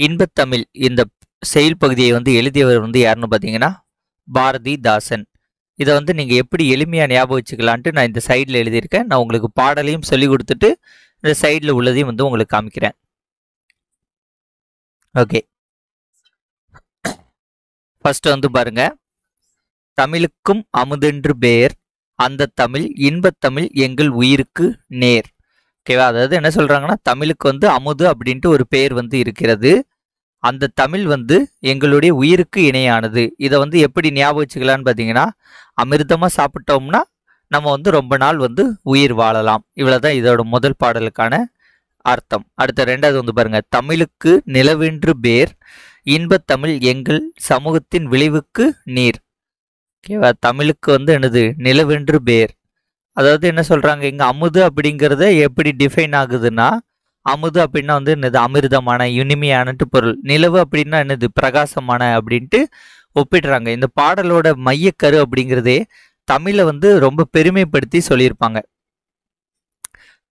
இன்பத்தமிழ் இந்த செயல் பகுதியை வந்து எழுதியவர் வந்து யாருன்னு பார்த்தீங்கன்னா பாரதிதாசன். இதை வந்து நீங்கள் எப்படி எளிமையாக ஞாபகம் வச்சுக்கலான்ட்டு நான் இந்த சைடில் எழுதியிருக்கேன். நான் உங்களுக்கு பாடலையும் சொல்லி கொடுத்துட்டு இந்த சைடில் உள்ளதையும் வந்து உங்களுக்கு காமிக்கிறேன். ஓகே, ஃபர்ஸ்ட் வந்து பாருங்க, தமிழுக்கும் அமுதென்று பேர், அந்த தமிழ் இன்பத்தமிழ் எங்கள் உயிருக்கு நேர். ஓகேவா? அதாவது என்ன சொல்றாங்கன்னா, தமிழுக்கு வந்து அமுது அப்படின்ட்டு ஒரு பேர் வந்து இருக்கிறது. அந்த தமிழ் வந்து எங்களுடைய உயிருக்கு இணையானது. இதை வந்து எப்படி ஞாபகம் வச்சுக்கலான்னு பார்த்தீங்கன்னா, அமிர்தமாக சாப்பிட்டோம்னா நம்ம வந்து ரொம்ப நாள் வந்து உயிர் வாழலாம். இவ்வளோதான் இதோட முதல் பாடலுக்கான அர்த்தம். அடுத்த ரெண்டாவது வந்து பாருங்க, தமிழுக்கு நிலவென்று பேர், இன்பத்தமிழ் எங்கள் சமூகத்தின் விளைவுக்கு நீர். ஓகேவா? தமிழுக்கு வந்து என்னது? நிலவென்று பேர். அதாவது என்ன சொல்றாங்க இங்க, அமுது அப்படிங்கிறத எப்படி டிஃபைன் ஆகுதுன்னா, அமுது அப்படின்னா வந்து என்னது? அமிர்தமான, இனிமையானட்டு பொருள். நிலவு அப்படின்னா என்னது? பிரகாசமான அப்படின்ட்டு ஒப்பிடுறாங்க. இந்த பாடலோட மையக்கரு அப்படிங்கிறதே தமிழை வந்து ரொம்ப பெருமைப்படுத்தி சொல்லியிருப்பாங்க.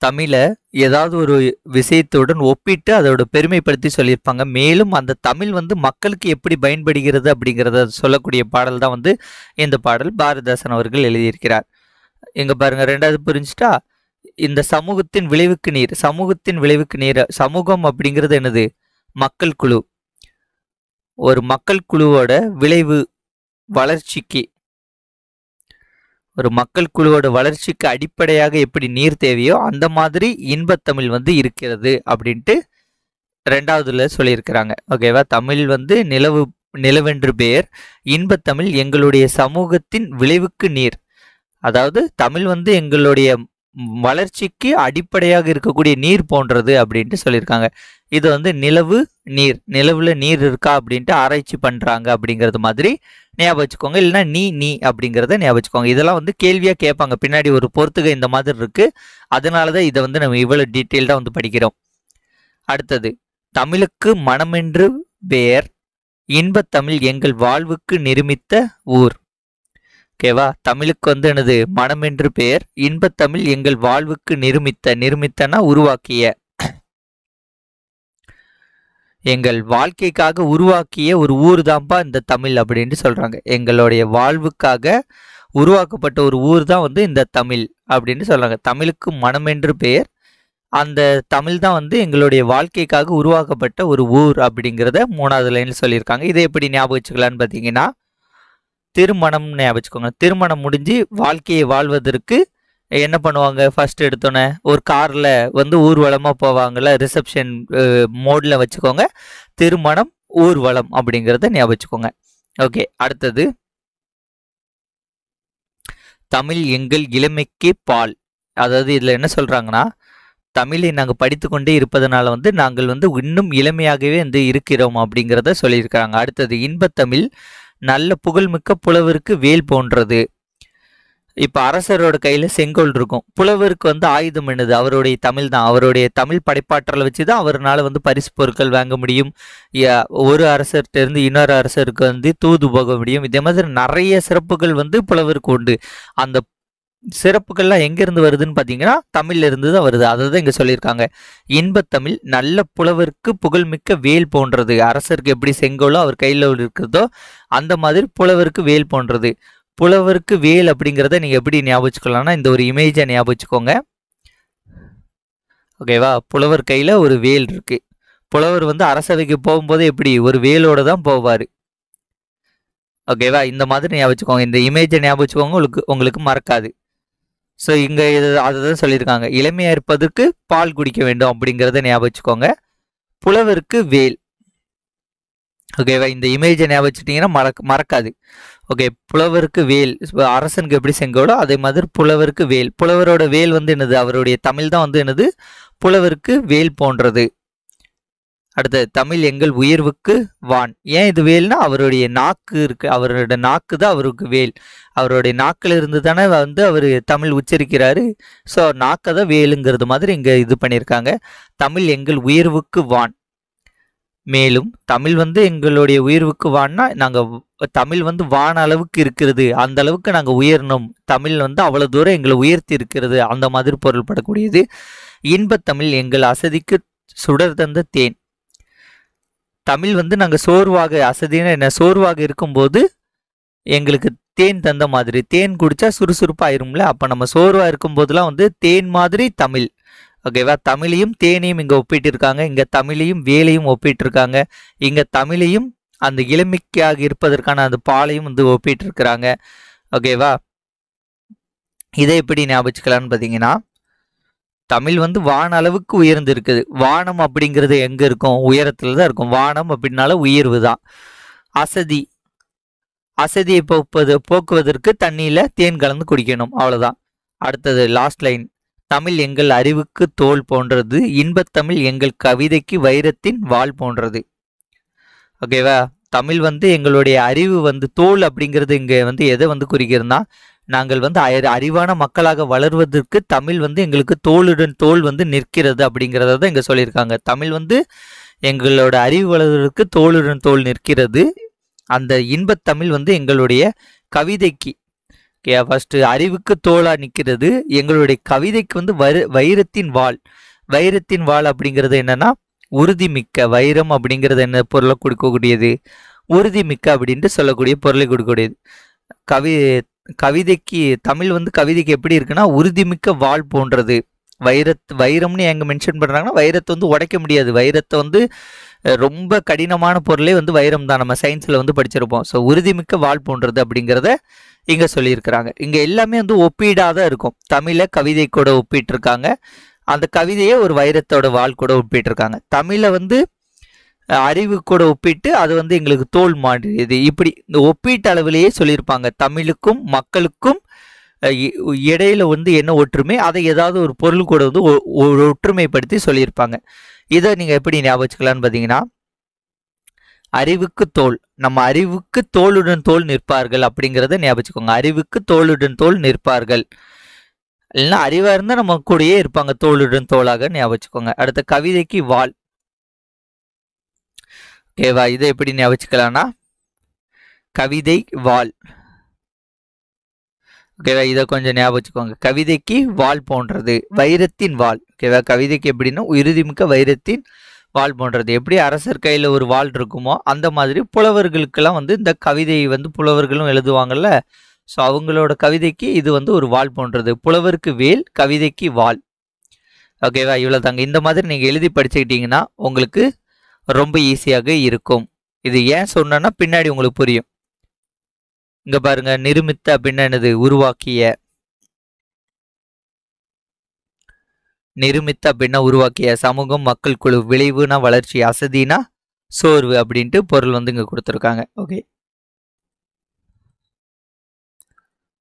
தமிழை ஏதாவது ஒரு விஷயத்துடன் ஒப்பிட்டு அதோட பெருமைப்படுத்தி சொல்லியிருப்பாங்க. மேலும் அந்த தமிழ் வந்து மக்களுக்கு எப்படி பயன்படுகிறது அப்படிங்கிறத சொல்லக்கூடிய பாடல் தான் வந்து இந்த பாடல் பாரதிதாசன் அவர்கள் எழுதியிருக்கிறார். எங்க பாருங்க, ரெண்டாவது புரிஞ்சுட்டா, இந்த சமூகத்தின் விளைவுக்கு நீர். சமூகத்தின் விளைவுக்கு நீர், சமூகம் அப்படிங்கிறது என்னது? மக்கள் குழு. ஒரு மக்கள் குழுவோட விளைவு வளர்ச்சிக்கு, ஒரு மக்கள் குழுவோட வளர்ச்சிக்கு அடிப்படையாக எப்படி நீர் தேவையோ அந்த மாதிரி இன்பத்தமிழ் வந்து இருக்கிறது அப்படின்ட்டு ரெண்டாவதுல சொல்லியிருக்கிறாங்க. ஓகேவா? தமிழ் வந்து நிலவென்று பேர், இன்பத்தமிழ் எங்களுடைய சமூகத்தின் விளைவுக்கு நீர். அதாவது தமிழ் வந்து எங்களுடைய வளர்ச்சிக்கு அடிப்படையாக இருக்கக்கூடிய நீர் போன்றது அப்படின்ட்டு சொல்லியிருக்காங்க. இது வந்து நிலவு நீர், நிலவுல நீர் இருக்கா அப்படின்ட்டு ஆராய்ச்சி பண்றாங்க அப்படிங்கிறது மாதிரி ஞாபகம் வச்சுக்கோங்க. இல்லைன்னா நீ அப்படிங்கிறத ஞாபகம் வச்சுக்கோங்க. இதெல்லாம் வந்து கேள்வியா கேட்பாங்க. பின்னாடி ஒரு பொறுத்துகை இந்த மாதிரி இருக்கு. அதனாலதான் இதை வந்து நம்ம இவ்வளவு டீட்டெயில்டா வந்து படிக்கிறோம். அடுத்தது, தமிழுக்கு மனமென்று பெயர், இன்பத்தமிழ் எங்கள் வாழ்வுக்கு நிருமித்த ஊர். ஓகேவா? தமிழுக்கு வந்து என்னது? மனமென்று பெயர், இன்பத்தமிழ் எங்கள் வாழ்வுக்கு நிருமித்தனா உருவாக்கிய, எங்கள் வாழ்க்கைக்காக உருவாக்கிய ஒரு ஊர் தான்ப்பா இந்த தமிழ் அப்படின்ட்டு சொல்றாங்க. எங்களுடைய வாழ்வுக்காக உருவாக்கப்பட்ட ஒரு ஊர் தான் வந்து இந்த தமிழ் அப்படின்னு சொல்றாங்க. தமிழுக்கு மனமென்று பெயர், அந்த தமிழ் தான் வந்து எங்களுடைய வாழ்க்கைக்காக உருவாக்கப்பட்ட ஒரு ஊர் அப்படிங்கிறத மூணாவது லைன்ல சொல்லியிருக்காங்க. இதை எப்படி ஞாபகம் வச்சுக்கலான்னு பார்த்தீங்கன்னா, திருமணம் ஞாபகம் வச்சுக்கோங்க. திருமணம் முடிஞ்சு வாழ்க்கையை வாழ்வதற்கு என்ன பண்ணுவாங்க? ஃபர்ஸ்ட் எடுத்தோன்னே ஒரு கார்ல வந்து ஊர்வலமா போவாங்கல்ல, ரிசப்ஷன் மோட்ல வச்சுக்கோங்க. திருமணம் ஊர்வலம் அப்படிங்கிறத ஞாபகம் வச்சுக்கோங்க. ஓகே, அடுத்தது, தமிழ் எங்கள் இளமைக்கு பால். அதாவது இதுல என்ன சொல்றாங்கன்னா, தமிழை நாங்கள் படித்து கொண்டே இருப்பதனால வந்து நாங்கள் வந்து இன்னும் இளமையாகவே வந்து இருக்கிறோம் அப்படிங்கிறத சொல்லியிருக்காங்க. அடுத்தது, இன்பத்தமிழ் நல்ல புகழ்மிக்க புலவருக்கு வேல் போன்றது. இப்ப அரசரோட கையில செங்கோல் இருக்கும், புலவருக்கு வந்து ஆயுதம் என்னது? அவருடைய தமிழ் தான். அவருடைய தமிழ் படைப்பாற்றலை வச்சுதான் அவரால் வந்து பரிசு பொருட்கள் வாங்க முடியும். ஒரு அரசர்கிட்ட இருந்து இன்னொரு அரசருக்கு வந்து தூது போக முடியும். இதே மாதிரி நிறைய சிறப்புகள் வந்து புலவருக்கு உண்டு. அந்த சிறப்புகள்லாம் எங்கிருந்து வருதுன்னு பார்த்தீங்கன்னா தமிழ்ல இருந்து தான் வருது. அதை தான் இங்க சொல்லியிருக்காங்க. இன்பத்தமிழ் நல்ல புலவருக்கு புகழ்மிக்க வேல் போன்றது. அரசருக்கு எப்படி செங்கோலோ அவர் கையில் இருக்கிறதோ அந்த மாதிரி புலவருக்கு வேல் போன்றது. புலவருக்கு வேல் அப்படிங்கிறத நீங்க எப்படி ஞாபகம் வச்சுக்கலாம்னா, இந்த ஒரு இமேஜை ஞாபகம் வச்சுக்கோங்க. ஓகேவா? புலவர் கையில ஒரு வேல் இருக்கு. புலவர் வந்து அரசவைக்கு போகும்போது எப்படி ஒரு வேலோட தான் போவாரு. ஓகேவா? இந்த மாதிரி ஞாபகம் வச்சுக்கோங்க. இந்த இமேஜை ஞாபகம் வச்சுக்கோங்க, உங்களுக்கு மறக்காது. ஸோ இங்க அதுதான் சொல்லியிருக்காங்க. இளமையா இருப்பதற்கு பால் குடிக்க வேண்டும் அப்படிங்கிறத ஞாபகம் வச்சுக்கோங்க. புலவருக்கு வேல். ஓகேவா? இந்த இமேஜை ஞாபகம் வச்சுட்டீங்கன்னா மறக்காது. ஓகே, புலவருக்கு வேல், அரசனுக்கு எப்படி செங்கோலோ அதே மாதிரி புலவருக்கு வேல். புலவரோட வேல் வந்து என்னது? அவருடைய தமிழ் தான் வந்து என்னது? புலவருக்கு வேல் போன்றது. அடுத்தது, தமிழ் எங்கள் உயர்வுக்கு வான். ஏன் இது வேல்னா, அவருடைய நாக்கு இருக்கு, அவரோட நாக்கு தான் அவருக்கு வேல். அவருடைய நாக்கில் இருந்து தானே வந்து அவர் தமிழ் உச்சரிக்கிறாரு. ஸோ நாக்கை தான் வேலுங்கிறது மாதிரி இங்க இது பண்ணியிருக்காங்க. தமிழ் எங்கள் உயர்வுக்கு வான். மேலும் தமிழ் வந்து எங்களுடைய உயர்வுக்கு வான்னா, நாங்கள் தமிழ் வந்து வான அளவுக்கு இருக்கிறது, அந்த அளவுக்கு நாங்கள் உயரணும். தமிழ் வந்து அவ்வளவு தூரம் எங்களை உயர்த்தி இருக்கிறது, அந்த மாதிரி பொருள்படக்கூடியது. இன்பத்தமிழ் எங்கள் அசதிக்கு சுடர் தந்த தேன். தமிழ் வந்து நாங்கள் சோர்வாக, அசதினா என்ன, சோர்வாக இருக்கும்போது எங்களுக்கு தேன் தந்த மாதிரி. தேன் குடிச்சா சுறுசுறுப்பாக ஆயிரும்ல, அப்போ நம்ம சோர்வாக இருக்கும்போதெல்லாம் வந்து தேன் மாதிரி தமிழ். ஓகேவா? தமிழையும் தேனையும் இங்கே ஒப்பிட்டு இருக்காங்க, இங்கே தமிழையும் வேலையும் ஒப்பிட்டு இருக்காங்க, இங்கே தமிழையும் அந்த இளமைக்காக இருப்பதற்கான அந்த பாலையும் வந்து ஒப்பிட்டு இருக்கிறாங்க. ஓகேவா? இதை எப்படி ஞாபகிக்கலான்னு பார்த்தீங்கன்னா, தமிழ் வந்து வான அளவுக்கு உயர்ந்து இருக்குது. வானம் அப்படிங்கிறது எங்கே இருக்கும்? உயரத்தில் தான் இருக்கும். வானம் அப்படின்னால உயர்வு தான். அசதி, அசதியை போக்குவதற்கு தண்ணியில் தேன் கலந்து குடிக்கணும், அவ்வளோதான். அடுத்தது லாஸ்ட் லைன், தமிழ் எங்கள் அறிவுக்கு தோல் போன்றது, இன்பத்தமிழ் எங்கள் கவிதைக்கு வைரத்தின் வாள் போன்றது. ஓகேவா? தமிழ் வந்து எங்களுடைய அறிவு வந்து தோல் அப்படிங்கிறது இங்கே வந்து எதை வந்து குறிக்கிறதுனா, நாங்கள் வந்து அறிவான மக்களாக வளர்வதற்கு தமிழ் வந்து எங்களுக்கு தோளுடன் தோல் வந்து நிற்கிறது அப்படிங்கிறத தான் இங்கே சொல்லியிருக்காங்க. தமிழ் வந்து எங்களோட அறிவு வளர்வதற்கு தோளுடன் தோல் நிற்கிறது. அந்த இன்பத்தமிழ் வந்து எங்களுடைய கவிதைக்கு, ஃபர்ஸ்ட் அறிவுக்கு தோளா நிற்கிறது, எங்களுடைய கவிதைக்கு வந்து வைரத்தின் வாள். வைரத்தின் வாள் அப்படிங்கிறது என்னன்னா உறுதிமிக்க. வைரம் அப்படிங்கிறது என்ன பொருளை கொடுக்கக்கூடியது? உறுதிமிக்க அப்படின்ட்டு சொல்லக்கூடிய பொருளை கொடுக்கக்கூடியது. கவிதைக்கு தமிழ் வந்து கவிதைக்கு எப்படி இருக்குன்னா உறுதிமிக்க வாள் போன்றது. வைரம்னு எங்க மென்ஷன் பண்றாங்கன்னா, வைரத்தை வந்து உடைக்க முடியாது. வைரத்தை வந்து ரொம்ப கடினமான பொருளே வந்து வைரம் தான், நம்ம சயின்ஸ்ல வந்து படிச்சிருப்போம். ஸோ உறுதிமிக்க வாள் போன்றது அப்படிங்கிறத இங்க சொல்லியிருக்கிறாங்க. இங்க எல்லாமே வந்து ஒப்பீடாதான் இருக்கும். தமிழை கவிதை கூட ஒப்பிட்டு இருக்காங்க, அந்த கவிதையை ஒரு வைரத்தோட வாள் கூட ஒப்பிட்டு இருக்காங்க. தமிழை வந்து அறிவு கூட ஒப்பிட்டு அது வந்து எங்களுக்கு தோல் மாறியது. இப்படி இந்த ஒப்பீட்டு அளவிலேயே சொல்லியிருப்பாங்க. தமிழுக்கும் மக்களுக்கும் இடையில வந்து என்ன ஒற்றுமை, அதை ஏதாவது ஒரு பொருள் கூட வந்து ஒரு ஒற்றுமைப்படுத்தி சொல்லியிருப்பாங்க. இதை நீங்க எப்படி ஞாபகிக்கலான்னு பார்த்தீங்கன்னா, அறிவுக்கு தோல், நம்ம அறிவுக்கு தோளுடன் தோல் நிற்பார்கள் அப்படிங்கிறத ஞாபகிச்சுக்கோங்க. அறிவுக்கு தோளுடன் தோல் நிற்பார்கள், இல்லைன்னா அறிவா இருந்தா நம்ம கூடயே இருப்பாங்க தோளுடன் தோளாக, ஞாபகிச்சுக்கோங்க. அடுத்த கவிதைக்கு வாள். ஓகேவா? இதை எப்படி ஞாபகிக்கலாம்னா, கவிதை வாள். ஓகேவா? இதை கொஞ்சம் ஞாபகிச்சுக்கோங்க. கவிதைக்கு வாள் போன்றது, வைரத்தின் வாள். ஓகேவா? கவிதைக்கு எப்படின்னா உறுதிமிக்க வைரத்தின் வாள் போன்றது. எப்படி அரசர் கையில் ஒரு வாள் இருக்குமோ அந்த மாதிரி புலவர்களுக்கெல்லாம் வந்து இந்த கவிதையை வந்து புலவர்களும் எழுதுவாங்கல்ல, ஸோ அவங்களோட கவிதைக்கு இது வந்து ஒரு வாள் போன்றது. புலவருக்கு வேல், கவிதைக்கு வாள். ஓகேவா? இவ்வளோ தாங்க. இந்த மாதிரி நீங்கள் எழுதி படிச்சுக்கிட்டீங்கன்னா உங்களுக்கு ரொம்ப ஈஸியாக இருக்கும். இது ஏன் சொன்னேன்னா பின்னாடி உங்களுக்கு புரியும். இங்க பாருங்க, நிருமித்த அப்படின்னா என்னது? உருவாக்கிய. நிருமித்த அப்படின்னா உருவாக்கிய. சமூகம், மக்கள் குழு. விளைவுனா வளர்ச்சி. அசதினா சோர்வு அப்படின்ட்டு பொருள் வந்து இங்க கொடுத்துருக்காங்க. ஓகே,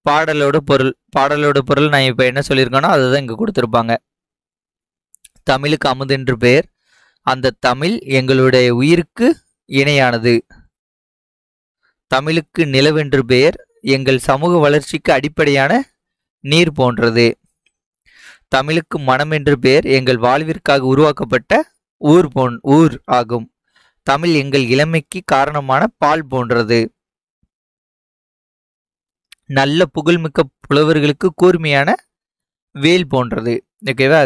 பாடலோட பொருள். பாடலோட பொருள் நான் இப்ப என்ன சொல்லியிருக்கேனோ அதுதான் இங்க கொடுத்துருப்பாங்க. தமிழுக்கு அமுது என்று பெயர், அந்த தமிழ் எங்களுடைய உயிருக்கு இணையானது. தமிழுக்கு நிலவென்று பெயர், எங்கள் சமூக வளர்ச்சிக்கு அடிப்படையான நீர் போன்றது. தமிழுக்கு மனம் என்று பெயர், எங்கள் வாழ்விற்காக உருவாக்கப்பட்ட ஊர் ஆகும். தமிழ் எங்கள் இளமைக்கு காரணமான பால் போன்றது. நல்ல புகழ்மிக்க புலவர்களுக்கு கூர்மையான வேல் போன்றது. ஓகேவா?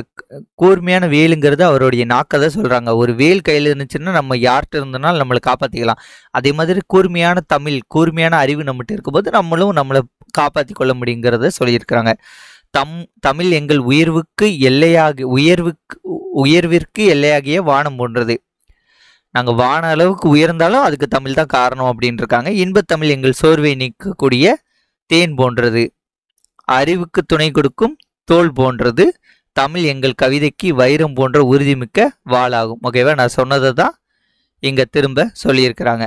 கூர்மையான வேலுங்கிறது அவருடைய நாக்கதை சொல்றாங்க. ஒரு வேல் கையில் இருந்துச்சுன்னா நம்ம யார்கிட்ட இருந்தனாலும் நம்மளை காப்பாற்றிக்கலாம். அதே மாதிரி கூர்மையான தமிழ், கூர்மையான அறிவு நம்மகிட்ட இருக்கும்போது நம்மளும் நம்மளை காப்பாற்றி கொள்ள முடியுங்கிறத சொல்லியிருக்கிறாங்க. தமிழ் எங்கள் உயர்விற்கு எல்லையாகிய வானம் போன்றது. நாங்கள் வான அளவுக்கு உயர்ந்தாலும் அதுக்கு தமிழ் தான் காரணம் அப்படின்னு இருக்காங்க. இன்பத்தமிழ் எங்கள் சோர்வை நீக்கக்கூடிய தேன் போன்றது. அறிவுக்கு துணை கொடுக்கும் தோல் போன்றது. தமிழ் எங்கள் கவிதைக்கு வைரம் போன்ற உறுதிமிக்க வாளாகும். ஓகேவா? நான் சொன்னதை தான் இங்க திரும்ப சொல்லியிருக்கிறாங்க.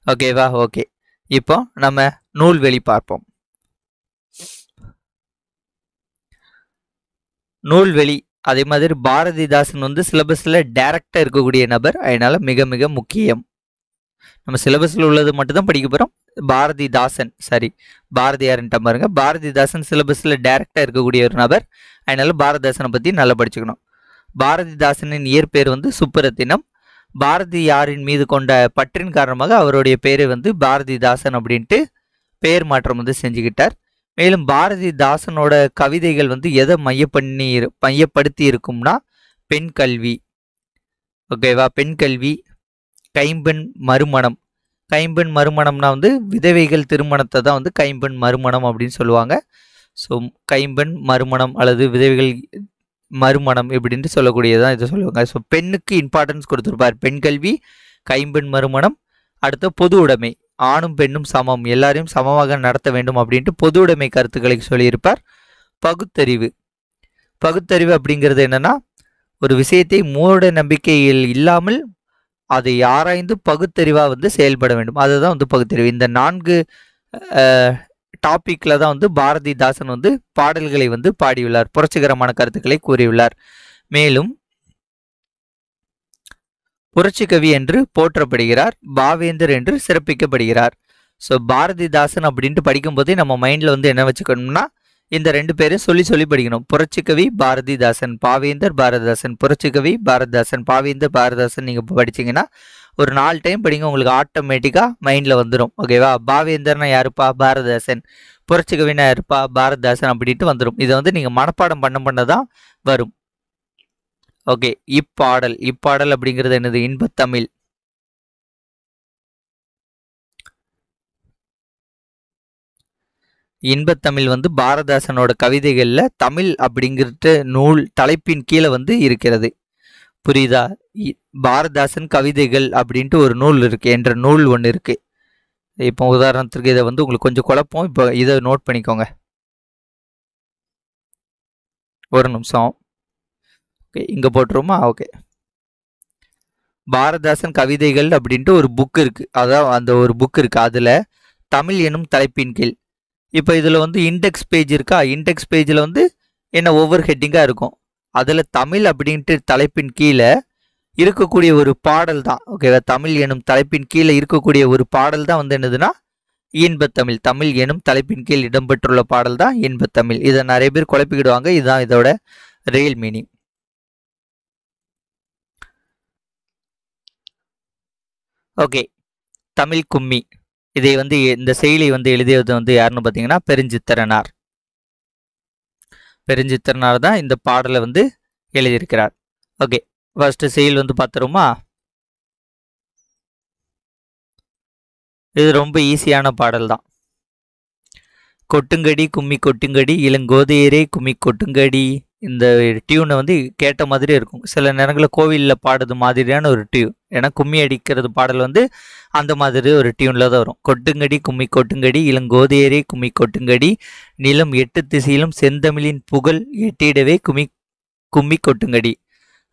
ஓகேவா? ஓகே, இப்போ நம்ம நூல்வெளி பார்ப்போம். நூல்வெளி அதே மாதிரி பாரதிதாசன் வந்து சிலபஸ்ல டைரக்டா இருக்கக்கூடிய நபர், அதனால மிக மிக முக்கியம். நம்ம சிலபஸ்ல உள்ளது மட்டும் தான் படிக்க போறோம். பாரதிதாசன், சரி பாரதியார்ன்ட்ட பாருங்க. பாரதிதாசன் சிலபஸ்ல டைரக்டா இருக்கக்கூடிய ஒரு நபர், அதனால பாரதிதாசனை பத்தி நல்லா படிச்சுக்கணும். பாரதிதாசனின் இயற்பெயர் வந்து சுப்புரத்தினம். பாரதியாரின் மீது கொண்ட பற்றின் காரணமாக அவருடைய பெயரை வந்து பாரதிதாசன் அப்படின்ட்டு பெயர் மாற்றம் வந்து செஞ்சுக்கிட்டார். மேலும் பாரதிதாசனோட கவிதைகள் வந்து எதை மையப்படுத்தி இருக்கும்னா பெண் கல்வி. ஓகேவா? பெண் கல்வி, கைம்பெண் மறுமணம். கைம்பெண் மறுமணம்னா வந்து விதவைகள் திருமணத்தை தான் வந்து கைம்பெண் மறுமணம் அப்படின்னு சொல்லுவாங்க. ஸோ கைம்பெண் மறுமணம் அல்லது விதவைகள் மறுமணம் இப்படின்ட்டு சொல்லக்கூடியதான் இதை சொல்லுவாங்க. ஸோ பெண்ணுக்கு இம்பார்ட்டன்ஸ் கொடுத்துருப்பார். பெண் கல்வி, கைம்பெண் மறுமணம், அடுத்த பொது உடைமை, ஆணும் பெண்ணும் சமம், எல்லாரையும் சமமாக நடத்த வேண்டும் அப்படின்ட்டு பொது உடைமை கருத்துக்களை சொல்லியிருப்பார். பகுத்தறிவு. பகுத்தறிவு அப்படிங்கிறது என்னன்னா, ஒரு விஷயத்தை மூட நம்பிக்கையில் இல்லாமல் அதை ஆராய்ந்து பகுத்தறிவா வந்து செயல்பட வேண்டும். அதுதான் வந்து பகுத்தறிவு. இந்த 4 டாபிக்ல தான் வந்து பாரதிதாசன் வந்து பாடல்களை வந்து பாடியுள்ளார், புரட்சிகரமான கருத்துக்களை கூறியுள்ளார். மேலும் புரட்சி கவி என்று போற்றப்படுகிறார், பாவேந்தர் என்று சிறப்பிக்கப்படுகிறார். ஸோ பாரதிதாசன் அப்படின்ட்டு படிக்கும்போதே நம்ம மைண்டில் வந்து என்ன வச்சுக்கணும்னா, இந்த 2 பேரும் சொல்லி சொல்லி படிக்கணும். புரட்சி கவி பாரதிதாசன், பாவேந்தர் பாரதிதாசன், புரட்சி கவி பாரதிதாசன், பாவேந்தர் பாரதிதாசன். நீங்கள் படிச்சீங்கன்னா ஒரு 4 டைம் படிங்க, உங்களுக்கு ஆட்டோமேட்டிக்காக மைண்டில் வந்துடும். ஓகேவா? பாவேந்தர்னா யாருப்பா? பாரதிதாசன். புரட்சி கவினா யாருப்பா? பாரதிதாசன் அப்படின்ட்டு வந்துடும். இதை வந்து நீங்கள் மனப்பாடம் பண்ண தான் வரும். ஓகே. இப்பாடல். இப்பாடல் அப்படிங்கிறது என்னது? இன்பத்தமிழ். இன்பத்தமிழ் வந்து பாரதிதாசனோட கவிதைகள்ல தமிழ் அப்படிங்கிற நூல் தலைப்பின் கீழே வந்து இருக்கிறது. புரியுதா? பாரதிதாசன் கவிதைகள் அப்படின்ட்டு ஒரு நூல் இருக்கு, என்ற நூல் ஒன்று இருக்கு. இப்போ உதாரணத்திற்கு இதை வந்து உங்களுக்கு கொஞ்சம் குழப்பம். இப்போ இதை நோட் பண்ணிக்கோங்க. ஒரு நிமிஷம். ஓகே, இங்க போட்டுருமா? ஓகே. பாரதிதாசன் கவிதைகள் அப்படின்ட்டு ஒரு புக் இருக்கு. அதான் அந்த ஒரு புக் இருக்கு. அதுல தமிழ் எனும் தலைப்பின் கீழ், இப்போ இதில் வந்து இண்டெக்ஸ் பேஜ் இருக்கா? இண்டெக்ஸ் பேஜில் வந்து என்ன ஒவ்வொரு ஹெட்டிங்காக இருக்கும். அதில் தமிழ் அப்படின்ட்டு தலைப்பின் கீழே இருக்கக்கூடிய ஒரு பாடல் தான். ஓகேவா? தமிழ் எனும் தலைப்பின் கீழே இருக்கக்கூடிய ஒரு பாடல் தான் வந்து என்னதுன்னா இன்பத்தமிழ். தமிழ் எனும் தலைப்பின் கீழ் இடம்பெற்றுள்ள பாடல் தான் இன்பத்தமிழ். இதை நிறைய பேர் குழப்பிக்கிடுவாங்க. இதுதான் இதோட ரியல் மீனிங். ஓகே. தமிழ் கும்மி. இதை வந்து இந்த செயலை வந்து எழுதியது வந்து யாருன்னு பார்த்தீங்கன்னா பெருஞ்சித்திரனார். பெருஞ்சித்திரனார் தான் இந்த பாடலை வந்து எழுதியிருக்கிறார். ஓகே, ஃபர்ஸ்ட் செயல் வந்து பார்த்துருமா? இது ரொம்ப ஈஸியான பாடல் தான். கொட்டுங்கடி கும்மி கொட்டுங்கடி இளங்கோதையரே கும்மி கொட்டுங்கடி. இந்த டியூனை வந்து கேட்ட மாதிரி இருக்கும். சில நேரங்களில் கோவிலில் பாடுறது மாதிரியான ஒரு டியூன். ஏன்னா கும்மி அடிக்கிறது பாடல் வந்து அந்த மாதிரி ஒரு டியூனில் தான் வரும். கொட்டுங்கடி கும்மி கொட்டுங்கடி இளங்கோதையரே கும்மி கொட்டுங்கடி நிலம் 8 திசையிலும் செந்தமிழின் புகழ் எட்டிடவே கும்மி கும்மி கொட்டுங்கடி.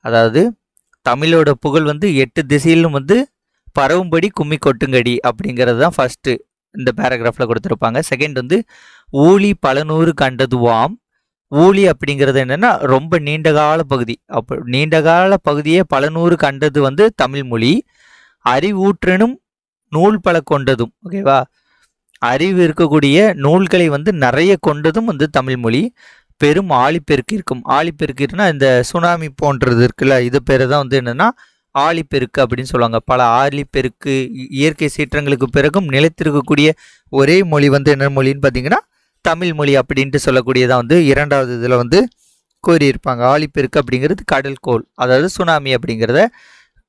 அதாவது தமிழோட புகழ் வந்து 8 திசையிலும் வந்து பரவும்படி கும்மி கொட்டுங்கடி அப்படிங்கிறது தான் ஃபர்ஸ்ட் இந்த பேராகிராஃபில் கொடுத்துருப்பாங்க. செகண்ட் வந்து ஊழி பல நூறு கண்டதுவாம். ஊழி அப்படிங்கிறது என்னன்னா ரொம்ப நீண்டகால பகுதி. அப்போ நீண்டகால பகுதியே பல நூறு கண்டது வந்து தமிழ் மொழி. அறிவூற்றனும் நூல் பல கொண்டதும். ஓகேவா? அறிவு இருக்கக்கூடிய நூல்களை வந்து நிறைய கொண்டதும் வந்து தமிழ் மொழி. பெரும் ஆழிப்பெருக்கு இருக்கும். ஆழிப்பெருக்குன்னா இந்த சுனாமி போன்றது இருக்குல்ல, இது பேர் தான் வந்து என்னன்னா ஆழிப்பெருக்கு அப்படின்னு சொல்லுவாங்க. பல ஆழிப்பெருக்கு இயற்கை சீற்றங்களுக்கு பிறகும் நிலைத்திருக்கக்கூடிய ஒரே மொழி வந்து என்ன மொழின்னு பார்த்தீங்கன்னா தமிழ் மொழி அப்படின்ட்டு சொல்லக்கூடியதான் வந்து 2வது இதில் வந்து கூறியிருப்பாங்க. ஆழிப்பெருக்கு அப்படிங்கிறது கடல் கோள், அதாவது சுனாமி அப்படிங்கிறத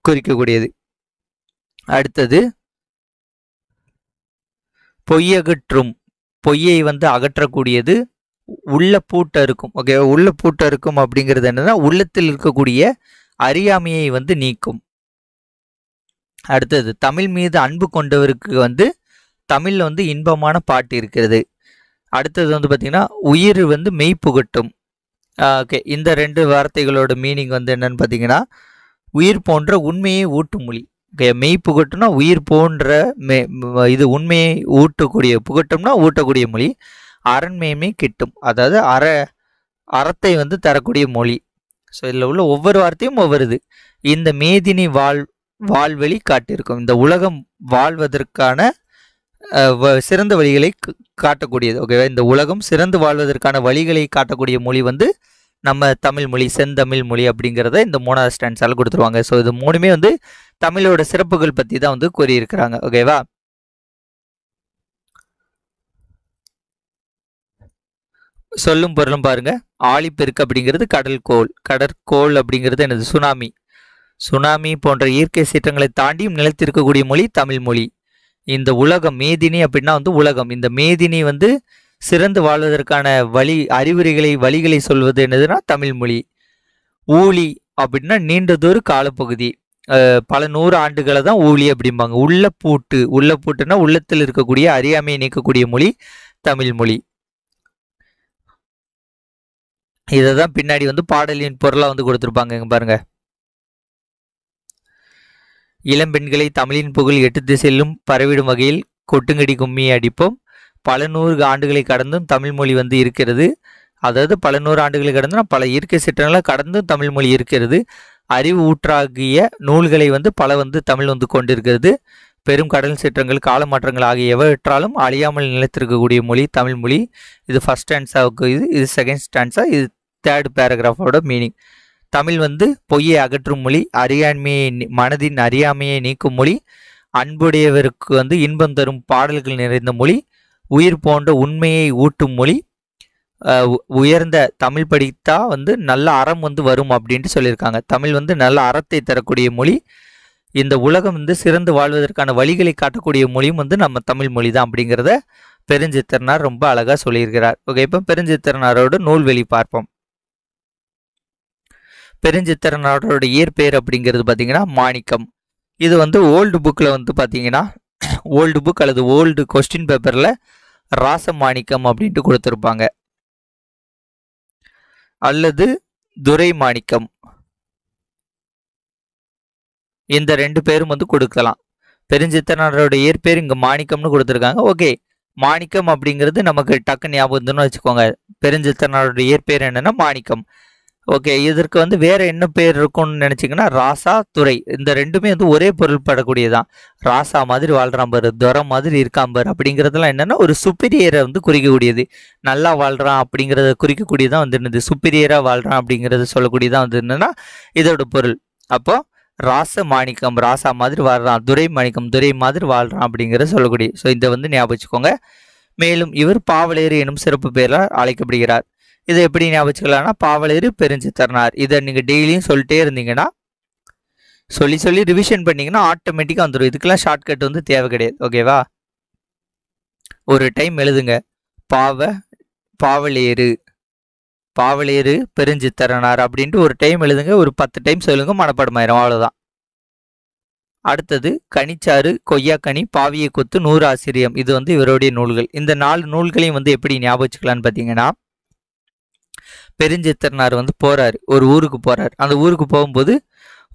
குறிக்கக்கூடியது. அடுத்தது பொய்யகற்றும். பொய்யை வந்து அகற்றக்கூடியது உள்ள பூட்ட இருக்கும். ஓகே, உள்ள பூட்ட இருக்கும் அப்படிங்கிறது என்னன்னா உள்ளத்தில் இருக்கக்கூடிய அறியாமையை வந்து நீக்கும். அடுத்தது தமிழ் மீது அன்பு கொண்டவருக்கு வந்து தமிழ்ல வந்து இன்பமான பாட்டு இருக்கிறது. அடுத்தது வந்து பார்த்தீங்கன்னா உயிர் வந்து மெய் புகட்டும். ஓகே, இந்த 2 வார்த்தைகளோட மீனிங் வந்து என்னன்னு பார்த்தீங்கன்னா உயிர் போன்ற உண்மையை ஊட்டும் மொழி. ஓகே, மெய் புகட்டும்னா உயிர் போன்ற இது உண்மையை ஊட்டக்கூடிய, புகட்டும்னா ஊட்டக்கூடிய மொழி. அரண்மயமே கிட்டும், அதாவது அறத்தை வந்து தரக்கூடிய மொழி. ஸோ இதில் உள்ள ஒவ்வொரு வார்த்தையும் ஒவ்வொரு இது. இந்த மேதினி வாழ்வழி காட்டியிருக்கும். இந்த உலகம் வாழ்வதற்கான சிறந்த வழிகளை காட்டக்கூடியது. ஓகேவா? இந்த உலகம் சிறந்து வாழ்வதற்கான வழிகளை காட்டக்கூடிய மொழி வந்து நம்ம தமிழ் மொழி, செந்தமிழ் மொழி அப்படிங்கிறத இந்த 3வது ஸ்டான்ஸால கொடுத்துருவாங்க. ஸோ இது 3மே வந்து தமிழோட சிறப்புகள் பற்றி தான் வந்து கூறியிருக்கிறாங்க. ஓகேவா? சொல்லும் பொருளும் பாருங்க. ஆழிப்பெருக்கு அப்படிங்கிறது கடற்கோள். கடற்கோள் அப்படிங்கிறது என்னது? சுனாமி. சுனாமி போன்ற இயற்கை சீற்றங்களை தாண்டியும் நிலைத்திருக்கக்கூடிய மொழி தமிழ் மொழி. இந்த உலகம் மேதினி அப்படின்னா வந்து உலகம். இந்த மேதினி வந்து சிறந்து வாழ்வதற்கான வழிகளை சொல்வது என்னதுன்னா தமிழ் மொழி. ஊழி அப்படின்னா நீண்டதொரு காலப்பகுதி, பல 100 ஆண்டுகளை தான் ஊழி அப்படிம்பாங்க. உள்ளப்பூட்டுனா உள்ளத்தில் இருக்கக்கூடிய அறியாமையை நீக்கக்கூடிய மொழி தமிழ் மொழி. இதை தான் பின்னாடி வந்து பாடலின் பொருளாக வந்து கொடுத்துருப்பாங்க. இங்க பாருங்க, இளம்பெண்களை தமிழின் புகழ் 8 திசையிலும் பரவிடும் வகையில் கொட்டுங்கடி கும்மியை அடிப்போம். பல 100 ஆண்டுகளை கடந்தும் தமிழ் மொழி வந்து இருக்கிறது. அதாவது பல 100 ஆண்டுகளை கடந்தும் பல இயற்கை சீற்றங்களை கடந்தும் தமிழ் மொழி இருக்கிறது. அறிவு ஊற்றாகிய நூல்களை வந்து பல வந்து தமிழ் வந்து கொண்டிருக்கிறது. பெரும் கடல் சீற்றங்கள், கால மாற்றங்கள் ஆகிய எவற்றாலும் அழியாமல் நிலைத்திருக்கக்கூடிய மொழி தமிழ் மொழி. இது ஃபர்ஸ்ட் ஸ்டான்ஸாவுக்கு, இது செகண்ட் ஸ்டான்ஸா, இது தேர்ட் பேராகிராஃபோட மீனிங். தமிழ் வந்து பொய்யை அகற்றும் மொழி, மனதின் அறியாமையை நீக்கும் மொழி, அன்புடையவருக்கு வந்து இன்பம் தரும் பாடல்கள் நிறைந்த மொழி, உயிர் போன்ற உண்மையை ஊட்டும் மொழி, உயர்ந்த தமிழ் படித்தா வந்து நல்ல அறம் வந்து வரும் அப்படின்ட்டு சொல்லியிருக்காங்க. தமிழ் வந்து நல்ல அறத்தை தரக்கூடிய மொழி. இந்த உலகம் வந்து சிறந்து வாழ்வதற்கான வழிகளை காட்டக்கூடிய மொழியும் வந்து நம்ம தமிழ் மொழி தான் அப்படிங்கிறத பெருஞ்சித்திரனார் ரொம்ப அழகா சொல்லியிருக்கிறார். ஓகே, இப்போ பெருஞ்சித்திரனாரோட நூல்வெளி பார்ப்போம். பெருஞ்சித்திரனாரோட இயற்பெயர் அப்படிங்கிறது பார்த்தீங்கன்னா மாணிக்கம். இது வந்து ஓல்டு புக்கில் வந்து பார்த்தீங்கன்னா, ஓல்டு புக் அல்லது ஓல்டு கொஸ்டின் பேப்பரில் ராசமாணிக்கம் அப்படின்ட்டு கொடுத்துருப்பாங்க, அல்லது துரை மாணிக்கம். இந்த 2 பேரும் வந்து கொடுக்கலாம். பெருஞ்சித்திரனாரோட இயற்பெயர் இங்கே மாணிக்கம்னு கொடுத்துருக்காங்க. ஓகே, மாணிக்கம் அப்படிங்கிறது நமக்கு டக்கு ஞாபகம்னு வச்சுக்கோங்க. பெருஞ்சித்திரனாரோட இயற்பெயர் என்னன்னா மாணிக்கம். ஓகே, இதற்கு வந்து வேற என்ன பேர் இருக்கும்னு நினைச்சிங்கன்னா ராசா, துரை. இந்த 2மே வந்து ஒரே பொருள் படக்கூடியதான். ராசா மாதிரி வாழ்றான் பாரு, துரை மாதிரி இருக்கான் பாரு அப்படிங்கிறதுலாம் என்னன்னா ஒரு சுப்பீரியரை வந்து குறிக்கக்கூடியது. நல்லா வாழ்றான் அப்படிங்கிறத குறிக்கக்கூடியதான் வந்து என்னது, சுப்பீரியரா வாழ்றான் அப்படிங்கிறத சொல்லக்கூடியதான் வந்து என்னன்னா இதோட பொருள். அப்போ ராச மாணிக்கம், ராசா மாதிரி வாழ்றான், துரை மாணிக்கம், துரை மாதிரி வாழ்றான் அப்படிங்கிறத சொல்லக்கூடிய. ஸோ இதை வந்து ஞாபகம் வச்சுக்கோங்க. மேலும் இவர் பாவலேறு எனும் சிறப்பு பெயரால் அழைக்கப்படுகிறார். இதை எப்படி ஞாபகம், பாவலேறு பெருஞ்சித்திரனார். இதை நீங்கள் டெய்லியும் சொல்லிட்டே இருந்தீங்கன்னா, சொல்லி ரிவிஷன் பண்ணிங்கன்னா ஆட்டோமேட்டிக்காக வந்துடும். இதுக்கெல்லாம் ஷார்ட்கட் வந்து தேவை கிடையாது. ஓகேவா? ஒரு டைம் எழுதுங்க, பாவலேறு பெருஞ்சித்திரனார் அப்படின்ட்டு ஒரு டைம் எழுதுங்க. ஒரு 10 டைம் சொல்லுங்க, மனப்பாடமாயிரும். அவ்வளோதான். அடுத்தது கனிச்சாறு, கொய்யாக்கனி, பாவிய கொத்து, 100 ஆசிரியம். இது வந்து இவருடைய நூல்கள். இந்த 4 நூல்களையும் வந்து எப்படி ஞாபகம் வச்சுக்கலான்னு பார்த்தீங்கன்னா, பெருஞ்சித்திரனார் வந்து போறாரு, ஒரு ஊருக்கு போறாரு. அந்த ஊருக்கு போகும்போது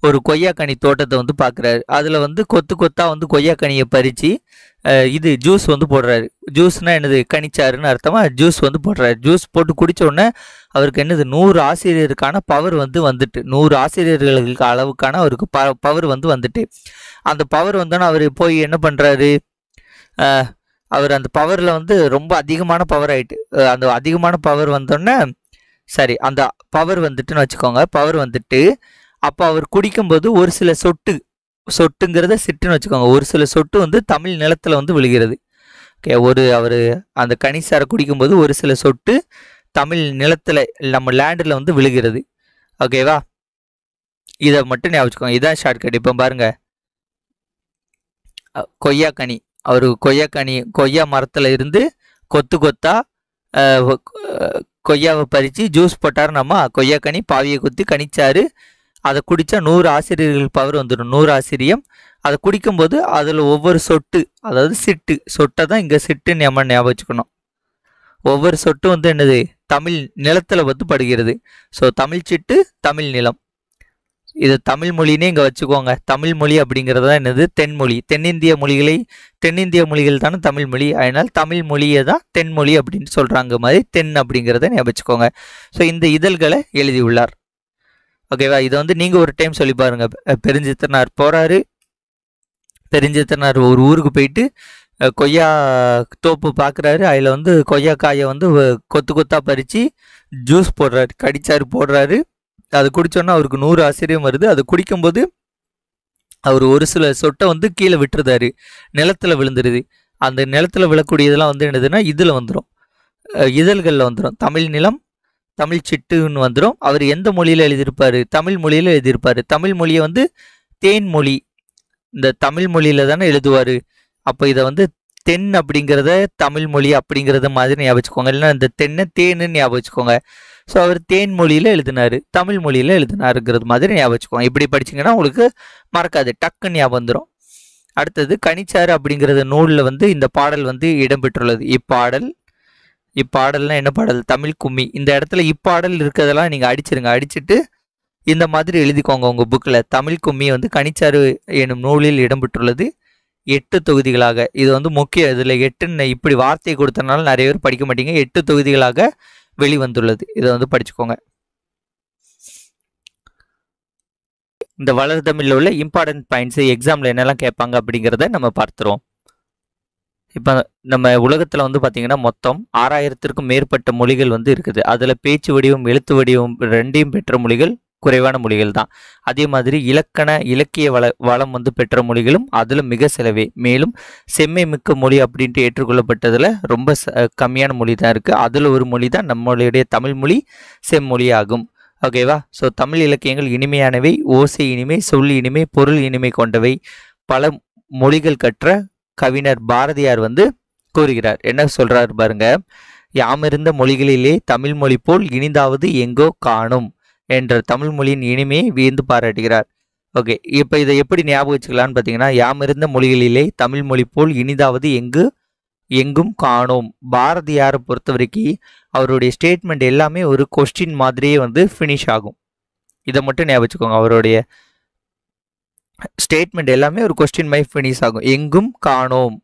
ஒரு கொய்யாக்கனி தோட்டத்தை வந்து பார்க்குறாரு. அதில் வந்து கொத்தா வந்து கொய்யாக்கனியை பறித்து இது ஜூஸ் வந்து போடுறாரு. ஜூஸ்னா என்னது, கனிச்சாருன்னு அர்த்தமா. ஜூஸ் வந்து போடுறாரு. ஜூஸ் போட்டு குடித்த உடனே அவருக்கு என்னது, 100 ஆசிரியருக்கான பவர் வந்து வந்துட்டு, 100 ஆசிரியர்களுக்கு அளவுக்கான அவருக்கு பவர் வந்து வந்துட்டு, அந்த பவர் வந்தோன்னே அவர் போய் என்ன பண்ணுறாரு, அவர் அந்த பவரில் வந்து ரொம்ப அதிகமான பவர் ஆகிட்டு, அந்த அதிகமான பவர் வந்தோடனே சரி அந்த பவர் வந்துட்டுன்னு வச்சுக்கோங்க. பவர் வந்துட்டு அப்போ அவர் குடிக்கும்போது ஒரு சில சொட்டுங்கிறத சிட்டுன்னு வச்சுக்கோங்க. ஒரு சில சொட்டு வந்து தமிழ் நிலத்தில் வந்து விழுகிறது. ஓகே, அவர் அந்த கனிசாரை குடிக்கும்போது ஒரு சில சொட்டு தமிழ் நிலத்தில், நம்ம லேண்டில் வந்து விழுகிறது. ஓகேவா? இதை மட்டும் ஞாபகம் வச்சுக்கோங்க. இதான் ஷார்ட்கட். இப்போ பாருங்க, கொய்யாக்கனி, அவர் கொய்யா மரத்தில் இருந்து கொத்தா கொய்யாவை பறித்து ஜூஸ் போட்டார். நம்ம கொய்யாக்கனி, பாவியை கொத்தி, கனிச்சாரு. அதை குடித்தா 100 ஆசிரியர்கள் பவர் வந்துடும், 100 ஆசிரியம். அதை குடிக்கும்போது அதில் ஒவ்வொரு சொட்டு, அதாவது சொட்டை தான் இங்கே சிட்டுன்னு நம்ம ஞாபகம் வச்சுக்கணும். ஒவ்வொரு சொட்டும் வந்து என்னது, தமிழ் நிலத்தில் வந்து படுகிறது. ஸோ தமிழ் சிட்டு, தமிழ் நிலம். இது தமிழ் மொழினே இங்கே வச்சுக்கோங்க. தமிழ் மொழி அப்படிங்கிறது தான் என்னது, தென்மொழி. தென்னிந்திய மொழிகள் தானே தமிழ் மொழி. அதனால் தமிழ் மொழியை தான் தென்மொழி அப்படின்னு சொல்கிறாங்க. மாதிரி தென் அப்படிங்கிறத ஞாபகம் வச்சுக்கோங்க. ஸோ இந்த இதழ்களை எழுதியுள்ளார். ஓகேவா? இதை வந்து நீங்கள் ஒரு டைம் சொல்லி பாருங்க. பெருஞ்சித்திரனார் போகிறாரு. பெருஞ்சித்திரனார் ஒரு ஊருக்கு போயிட்டு கொய்யா தோப்பு பார்க்குறாரு. அதில் வந்து கொய்யாக்காயை வந்து கொத்தா பறித்து ஜூஸ் போடுறாரு, கடிச்சாறு போடுறாரு. அது குடித்தோன்னா அவருக்கு 100 ஆசிரியம் வருது. அது குடிக்கும்போது அவர் ஒரு சில சொட்டை வந்து கீழே விட்டுருதாரு, நிலத்தில் விழுந்துருது. அந்த நிலத்தில் விழக்கூடியதெல்லாம் வந்து என்னதுன்னா இதில் வந்துடும், இதழ்களில் வந்துடும். தமிழ் நிலம், தமிழ் சிட்டுன்னு வந்துடும். அவர் எந்த மொழியில் எழுதியிருப்பாரு? தமிழ் மொழியில் எழுதியிருப்பாரு. தமிழ் மொழியை வந்து தேன்மொழி, இந்த தமிழ் மொழியில தானே எழுதுவார். அப்போ இதை வந்து தென் அப்படிங்கிறத தமிழ் மொழி அப்படிங்கிறத மாதிரி ஞாபகம் வச்சுக்கோங்க. இல்லைன்னா இந்த தென்னை தேன்னு ஞாபகம் வச்சுக்கோங்க. ஸோ அவர் தேன் மொழியில் எழுதினார், தமிழ் மொழியில் எழுதினாருங்கிறது மாதிரி ஞாபகம் வச்சுக்கோங்க. இப்படி படிச்சிங்கன்னா உங்களுக்கு மறக்காது, டக்குன்னு ஞாபகம் வந்துடும். அடுத்தது கனிச்சாறு அப்படிங்கிறது நூலில் வந்து இந்த பாடல் வந்து இடம்பெற்றுள்ளது. இப்பாடல்னா என்ன பாடல்? தமிழ் கும்மி. இந்த இடத்துல இப்பாடல் இருக்கிறதெல்லாம் நீங்கள் அடிச்சிருங்க. அடிச்சுட்டு இந்த மாதிரி எழுதிக்கோங்க உங்கள் புக்கில். தமிழ் கும்மி வந்து கனிச்சாறு எனும் நூலில் இடம்பெற்றுள்ளது 8 தொகுதிகளாக. இது வந்து முக்கியம். இதில் 8ன்னு இப்படி வார்த்தையை கொடுத்தனால நிறைய பேர் படிக்க மாட்டீங்க. 8 தொகுதிகளாக வெளிவந்துள்ளது. இதை வந்து படிச்சுக்கோங்க. இந்த வளர் தமிழில் உள்ள இம்பார்ட்டன்ட் பாயிண்ட்ஸ் எக்ஸாமில் என்னெல்லாம் கேட்பாங்க அப்படிங்கிறத நம்ம பார்த்துருவோம். இப்போ நம்ம உலகத்தில் வந்து பார்த்திங்கன்னா மொத்தம் 6000த்திற்கும் மேற்பட்ட மொழிகள் வந்து இருக்குது. அதில் பேச்சு வடிவம் எழுத்து வடிவம் ரெண்டையும் பெற்ற மொழிகள் குறைவான மொழிகள் தான். அதே மாதிரி இலக்கிய வளம் வந்து பெற்ற மொழிகளும் அதில் மிக சிலவே. மேலும் செம்மை மிக்க மொழி அப்படின்ட்டு ஏற்றுக்கொள்ளப்பட்டதில் ரொம்ப கம்மியான மொழி தான் இருக்குது. அதில் ஒரு மொழி தான் நம்மளுடைய தமிழ் மொழி, செம்மொழி ஆகும். ஓகேவா? ஸோ தமிழ் இலக்கியங்கள் இனிமையானவை, ஓசை இனிமை, சொல் இனிமை, பொருள் இனிமை கொண்டவை. பல மொழிகள் கற்ற கவிஞர் பாரதியார் வந்து கூறுகிறார். என்ன சொல்றாரு பாருங்க, யாமிருந்த மொழிகளிலே தமிழ் மொழி போல் இனிதாவது எங்கோ காணும் என்ற தமிழ் மொழியின் இனிமையை வியந்து பாராட்டுகிறார். ஓகே, இப்போ இதை எப்படி ஞாபகம் வச்சுக்கலான்னு பார்த்தீங்கன்னா, யாமிருந்த மொழிகளிலே தமிழ் மொழி போல் இனிதாவது எங்கும் காணோம். பாரதியாரை பொறுத்த வரைக்கும் அவருடைய ஸ்டேட்மெண்ட் எல்லாமே ஒரு கொஸ்டின் மாதிரியே வந்து ஃபினிஷ் ஆகும். இதை மட்டும் ஞாபகம் வச்சுக்கோங்க. அவருடைய ஸ்டேட்மெண்ட் எல்லாமே ஒரு கொஸ்டின் மாதிரி ஃபினிஷ் ஆகும். எங்கும் காணோம்.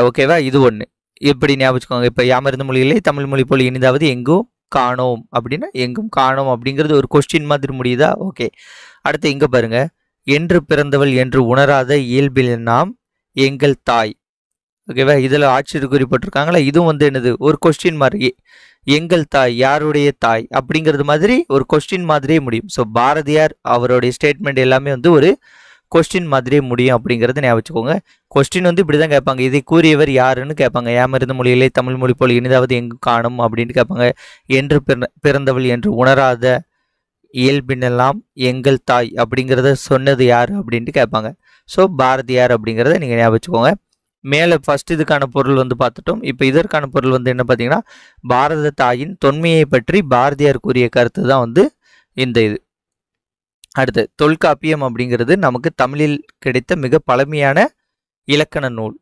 ஓகேவா? இது ஒன்று. இப்படி ஞாபகம் வச்சுக்கோங்க. இப்போ யாமிருந்த மொழிகளே தமிழ் மொழி போல் இனிதாவது எங்கும் காணோம் அப்படின்னா எங்கும் காணோம் அப்படிங்கிறது ஒரு கொஸ்டின் மாதிரி முடியுதா? ஓகே. அடுத்து இங்கே பாருங்க, என்று பிறந்தவள் என்று உணராத இயல்பில் நாம் எங்கள் தாய். ஓகேவா? இதில் ஆச்சரியக்குறி போட்டிருக்காங்களா? இதுவும் வந்து என்னது, ஒரு கொஸ்டின் மாதிரி. எங்கள் தாய், யாருடைய தாய் அப்படிங்கிறது மாதிரி ஒரு கொஸ்டின் மாதிரியே முடியும். ஸோ பாரதியார் அவருடைய ஸ்டேட்மெண்ட் எல்லாமே வந்து ஒரு கொஸ்டின் மாதிரியே முடியும் அப்படிங்கிறத ஞாபகம் வச்சுக்கோங்க. கொஸ்டின் வந்து இப்படி தான் கேட்பாங்க. இதை கூறியவர் யாருன்னு கேட்பாங்க. யாமிருந்த மொழியிலே தமிழ் மொழி போல் இனிதாவது எங்கு காணும் அப்படின்ட்டு கேட்பாங்க. என்று பிறந்தவள் என்று உணராத இயல்பினெல்லாம் எங்கள் தாய் அப்படிங்கிறத சொன்னது யார் அப்படின்ட்டு கேட்பாங்க. ஸோ பாரதியார் அப்படிங்கிறத நீங்கள் ஞாபகம் வச்சுக்கோங்க. மேலே ஃபர்ஸ்ட் இதுக்கான பொருள் வந்து பார்த்துட்டோம். இப்போ இதற்கான பொருள் வந்து என்ன பார்த்தீங்கன்னா, பாரத தாயின் தொன்மையை பற்றி பாரதியார் கூறிய கருத்து தான் வந்து இந்த இது. அடுத்து தொல்காப்பியம் அப்படிங்கிறது நமக்கு தமிழில் கிடைத்த மிக பழமையான இலக்கண நூல்.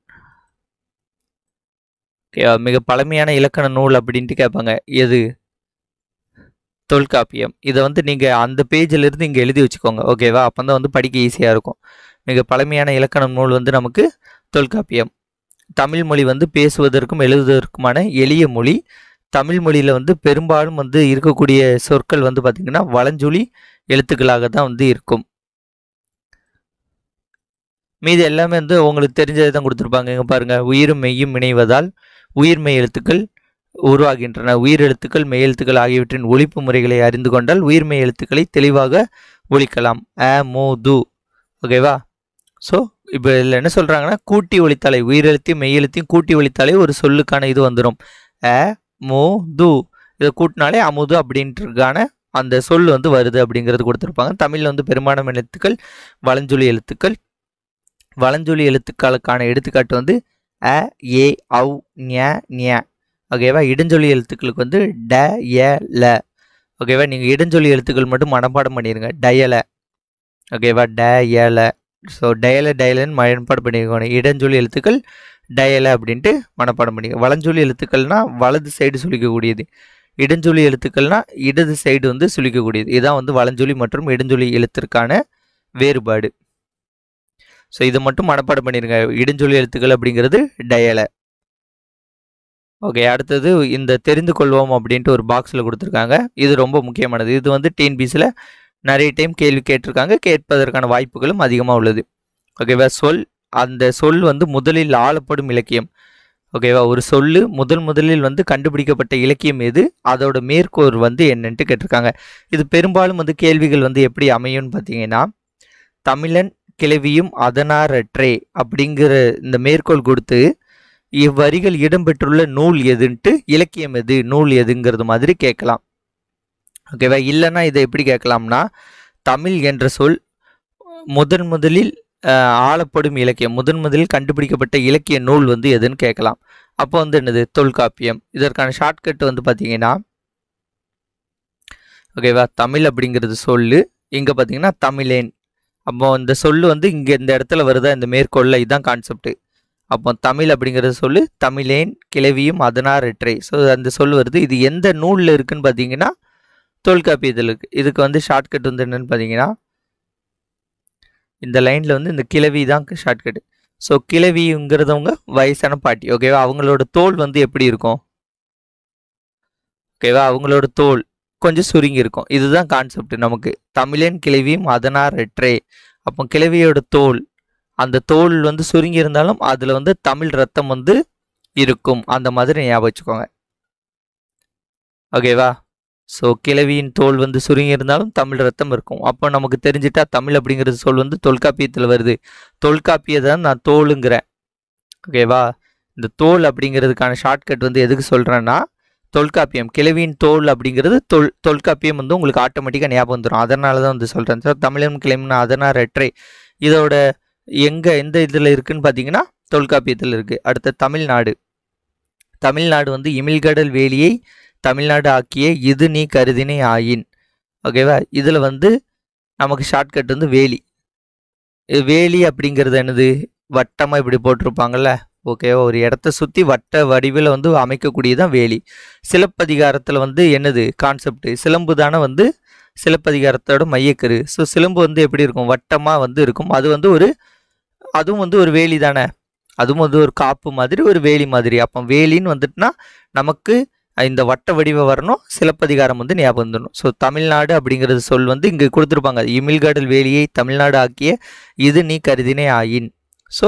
மிக பழமையான இலக்கண நூல் அப்படின்ட்டு கேட்பாங்க. எது? தொல்காப்பியம். இதை வந்து நீங்கள் அந்த பேஜில் இருந்து இங்கே எழுதி வச்சுக்கோங்க. ஓகேவா? அப்போ தான் வந்து படிக்க ஈஸியாக இருக்கும். மிக பழமையான இலக்கண நூல் வந்து நமக்கு தொல்காப்பியம். தமிழ் மொழி வந்து பேசுவதற்கும் எழுதுவதற்குமான எளிய மொழி. தமிழ் மொழியில் வந்து பெரும்பாலும் வந்து இருக்கக்கூடிய சொற்கள் வந்து பார்த்திங்கன்னா வலஞ்சொலி எழுத்துக்களாக தான் வந்து இருக்கும். மீது எல்லாமே வந்து உங்களுக்கு தெரிஞ்சதை தான் கொடுத்துருப்பாங்க. இங்கே பாருங்கள், உயிரும் மெய்யும் இணைவதால் உயிர்மெய் எழுத்துக்கள் உருவாகின்றன. உயிர் எழுத்துக்கள் மெய் எழுத்துக்கள் ஆகியவற்றின் ஒலிப்பு முறைகளை அறிந்து கொண்டால் உயிர்மெய் எழுத்துக்களை தெளிவாக ஒலிக்கலாம். அ மு து. ஓகேவா? ஸோ இப்போ இதில் என்ன சொல்கிறாங்கன்னா, கூட்டி ஒலித்தாலே உயிரெழுத்தையும் மெய் எழுத்தையும் கூட்டி ஒலித்தாலே ஒரு சொல்லுக்கான இது வந்துடும். அ மு து. இதை கூட்டினாலே அமுது அப்படின்றதுக்கான அந்த சொல் வந்து வருது அப்படிங்கிறது கொடுத்துருப்பாங்க. தமிழில் வந்து பெரும்பாலான எழுத்துக்கள் வலஞ்சொலி எழுத்துக்கள். வலஞ்சொலி எழுத்துக்களுக்கான எடுத்துக்காட்டு வந்து அ ஏ ஔ ஞ ஞ. ஓகேவா? இடஞ்சொலி எழுத்துக்களுக்கு வந்து ட ய ல. ஓகேவா? நீங்கள் இடஞ்சொலி எழுத்துக்கள் மட்டும் மனப்பாடம் பண்ணிடுங்க. டயல. ஓகேவா? ட ய ல. ஸோ டயலன்னு மனப்பாடம் பண்ணிக்கோங்க. இடஞ்சொலி எழுத்துக்கள் டயல அப்படின்ட்டு மனப்பாடம் பண்ணிக்க. வலஞ்சொலி எழுத்துக்கள்னா வலது சைடு சுழிக்கக்கூடியது. இடஞ்சொலி எழுத்துக்கள்னா இடது சைடு வந்து சுழிக்கக்கூடியது. இதுதான் வந்து வலஞ்சொலி மற்றும் இடஞ்சொலி எழுத்திற்கான வேறுபாடு. ஸோ இதை மட்டும் மனப்பாடம் பண்ணிடுங்க. இடஞ்சொலி எழுத்துக்கள் அப்படிங்கிறது டயல. ஓகே. அடுத்தது இந்த தெரிந்து கொள்வோம் அப்படின்ட்டு ஒரு பாக்ஸில் கொடுத்துருக்காங்க. இது ரொம்ப முக்கியமானது. இது வந்து டிஎன்பிசியில் நிறைய டைம் கேள்வி கேட்டிருக்காங்க. கேட்பதற்கான வாய்ப்புகளும் அதிகமாக உள்ளது. ஓகேவா? அந்த சொல் வந்து முதலில் ஆளப்படும் இலக்கியம். ஓகேவா? ஒரு சொல்லு முதலில் வந்து கண்டுபிடிக்கப்பட்ட இலக்கியம் எது, அதோட மேற்கோர் வந்து என்னன்ட்டு கேட்டிருக்காங்க. இது பெரும்பாலும் வந்து கேள்விகள் வந்து எப்படி அமையும்னு பார்த்தீங்கன்னா, தமிழன் கிளவியும் அதனாரற்றே அப்படிங்கிற இந்த மேற்கோள் கொடுத்து இவ்வரிகள் இடம்பெற்றுள்ள நூல் எதுன்ட்டு இலக்கியம் எது, நூல் எதுங்கிறது மாதிரி கேட்கலாம். ஓகேவா? இல்லைன்னா இதை எப்படி கேட்கலாம்னா, தமிழ் என்ற சொல் முதலில் ஆளப்படும் இலக்கியம், முதலில் கண்டுபிடிக்கப்பட்ட இலக்கிய நூல் வந்து எதுன்னு கேட்கலாம். அப்போ வந்து என்னது? தொல்காப்பியம். இதற்கான ஷார்ட்கட் வந்து பார்த்தீங்கன்னா, ஓகேவா, தமிழ் அப்படிங்கிறது சொல்லு, இங்கே பார்த்தீங்கன்னா தமிழேன். அப்போ இந்த சொல்லு வந்து இங்கே இந்த இடத்துல வருதா, இந்த மேற்கோளில், இதுதான் கான்செப்ட். அப்போ தமிழ் அப்படிங்கிறது சொல்லு, தமிழேன் கிளவியும் அதனார் எற்றை. ஸோ அந்த சொல் வருது. இது எந்த நூலில் இருக்குன்னு பார்த்தீங்கன்னா தொல்காப்பியத்தில் இருக்குது. இதுக்கு வந்து ஷார்ட்கட் வந்து என்னென்னு பார்த்தீங்கன்னா, இந்த லைனில் வந்து இந்த கிளவி தான் ஷார்ட்கட். ஸோ கிளவிங்கிறதவங்க வயசான பாட்டி. ஓகேவா? அவங்களோட தோல் வந்து எப்படி இருக்கும்? ஓகேவா? அவங்களோட தோல் கொஞ்சம் சுருங்கி இருக்கும். இதுதான் கான்செப்ட் நமக்கு. தமிழன் கிளவியும் அதனார் எற்றே. அப்போ கிளவியோட தோல், அந்த தோல் வந்து சுருங்கி இருந்தாலும் அதில் வந்து தமிழ் ரத்தம் வந்து இருக்கும். அந்த மாதிரி ஞாபகம் வச்சுக்கோங்க. ஓகேவா? ஸோ கிளவியின் தோல் வந்து சுருங்கி இருந்தாலும் தமிழ் ரத்தம் இருக்கும். அப்போ நமக்கு தெரிஞ்சிட்டா தமிழ் அப்படிங்கிறது சொல் வந்து தொல்காப்பியத்தில் வருது. தொல்காப்பியத்தை நான் தோலுங்கிறேன். ஓகேவா? இந்த தோல் அப்படிங்கிறதுக்கான ஷார்ட்கட் வந்து எதுக்கு சொல்கிறேன்னா, தொல்காப்பியம். கிளவியின் தோல் அப்படிங்கிறது தொல்காப்பியம் வந்து உங்களுக்கு ஆட்டோமேட்டிக்காக ஞாபகம் வந்துடும். அதனால தான் வந்து சொல்கிறேன் சார். தமிழன் கிளம்பினா அதனார் எற்றை. இதோட எந்த இதில் இருக்குதுன்னு பார்த்தீங்கன்னா தொல்காப்பியத்தில் இருக்குது. அடுத்த தமிழ்நாடு. தமிழ்நாடு வந்து இமிழ்கடல் வேலியை தமிழ்நாடு ஆக்கிய இது நீ கருதினை ஆயின். ஓகேவா? இதில் வந்து நமக்கு ஷார்ட்கட் வந்து வேலி. வேலி அப்படிங்கிறது என்னது? வட்டமாக இப்படி போட்டிருப்பாங்கல்ல. ஓகேவா? ஒரு இடத்த சுற்றி வட்ட வடிவில் வந்து அமைக்கக்கூடியதான் வேலி. சிலப்பதிகாரத்தில் வந்து என்னது கான்செப்ட்? சிலம்பு தானே வந்து சிலப்பதிகாரத்தோட மையக்கரு. ஸோ சிலம்பு வந்து எப்படி இருக்கும்? வட்டமாக வந்து இருக்கும். அதுவும் வந்து ஒரு வேலி தானே. அதுவும் வந்து ஒரு காப்பு மாதிரி, ஒரு வேலி மாதிரி. அப்போ வேலின்னு வந்துட்டுனா நமக்கு இந்த வட்ட வடிவ வரணும். சிலப்பதிகாரம் வந்து ஞாபகம் வந்துடணும். ஸோ தமிழ்நாடு அப்படிங்கிறது சொல் வந்து இங்கே கொடுத்துருப்பாங்க. இமிழ்கடல் வேலியை தமிழ்நாடு ஆக்கிய இது நீ கருதினே ஆயின். ஸோ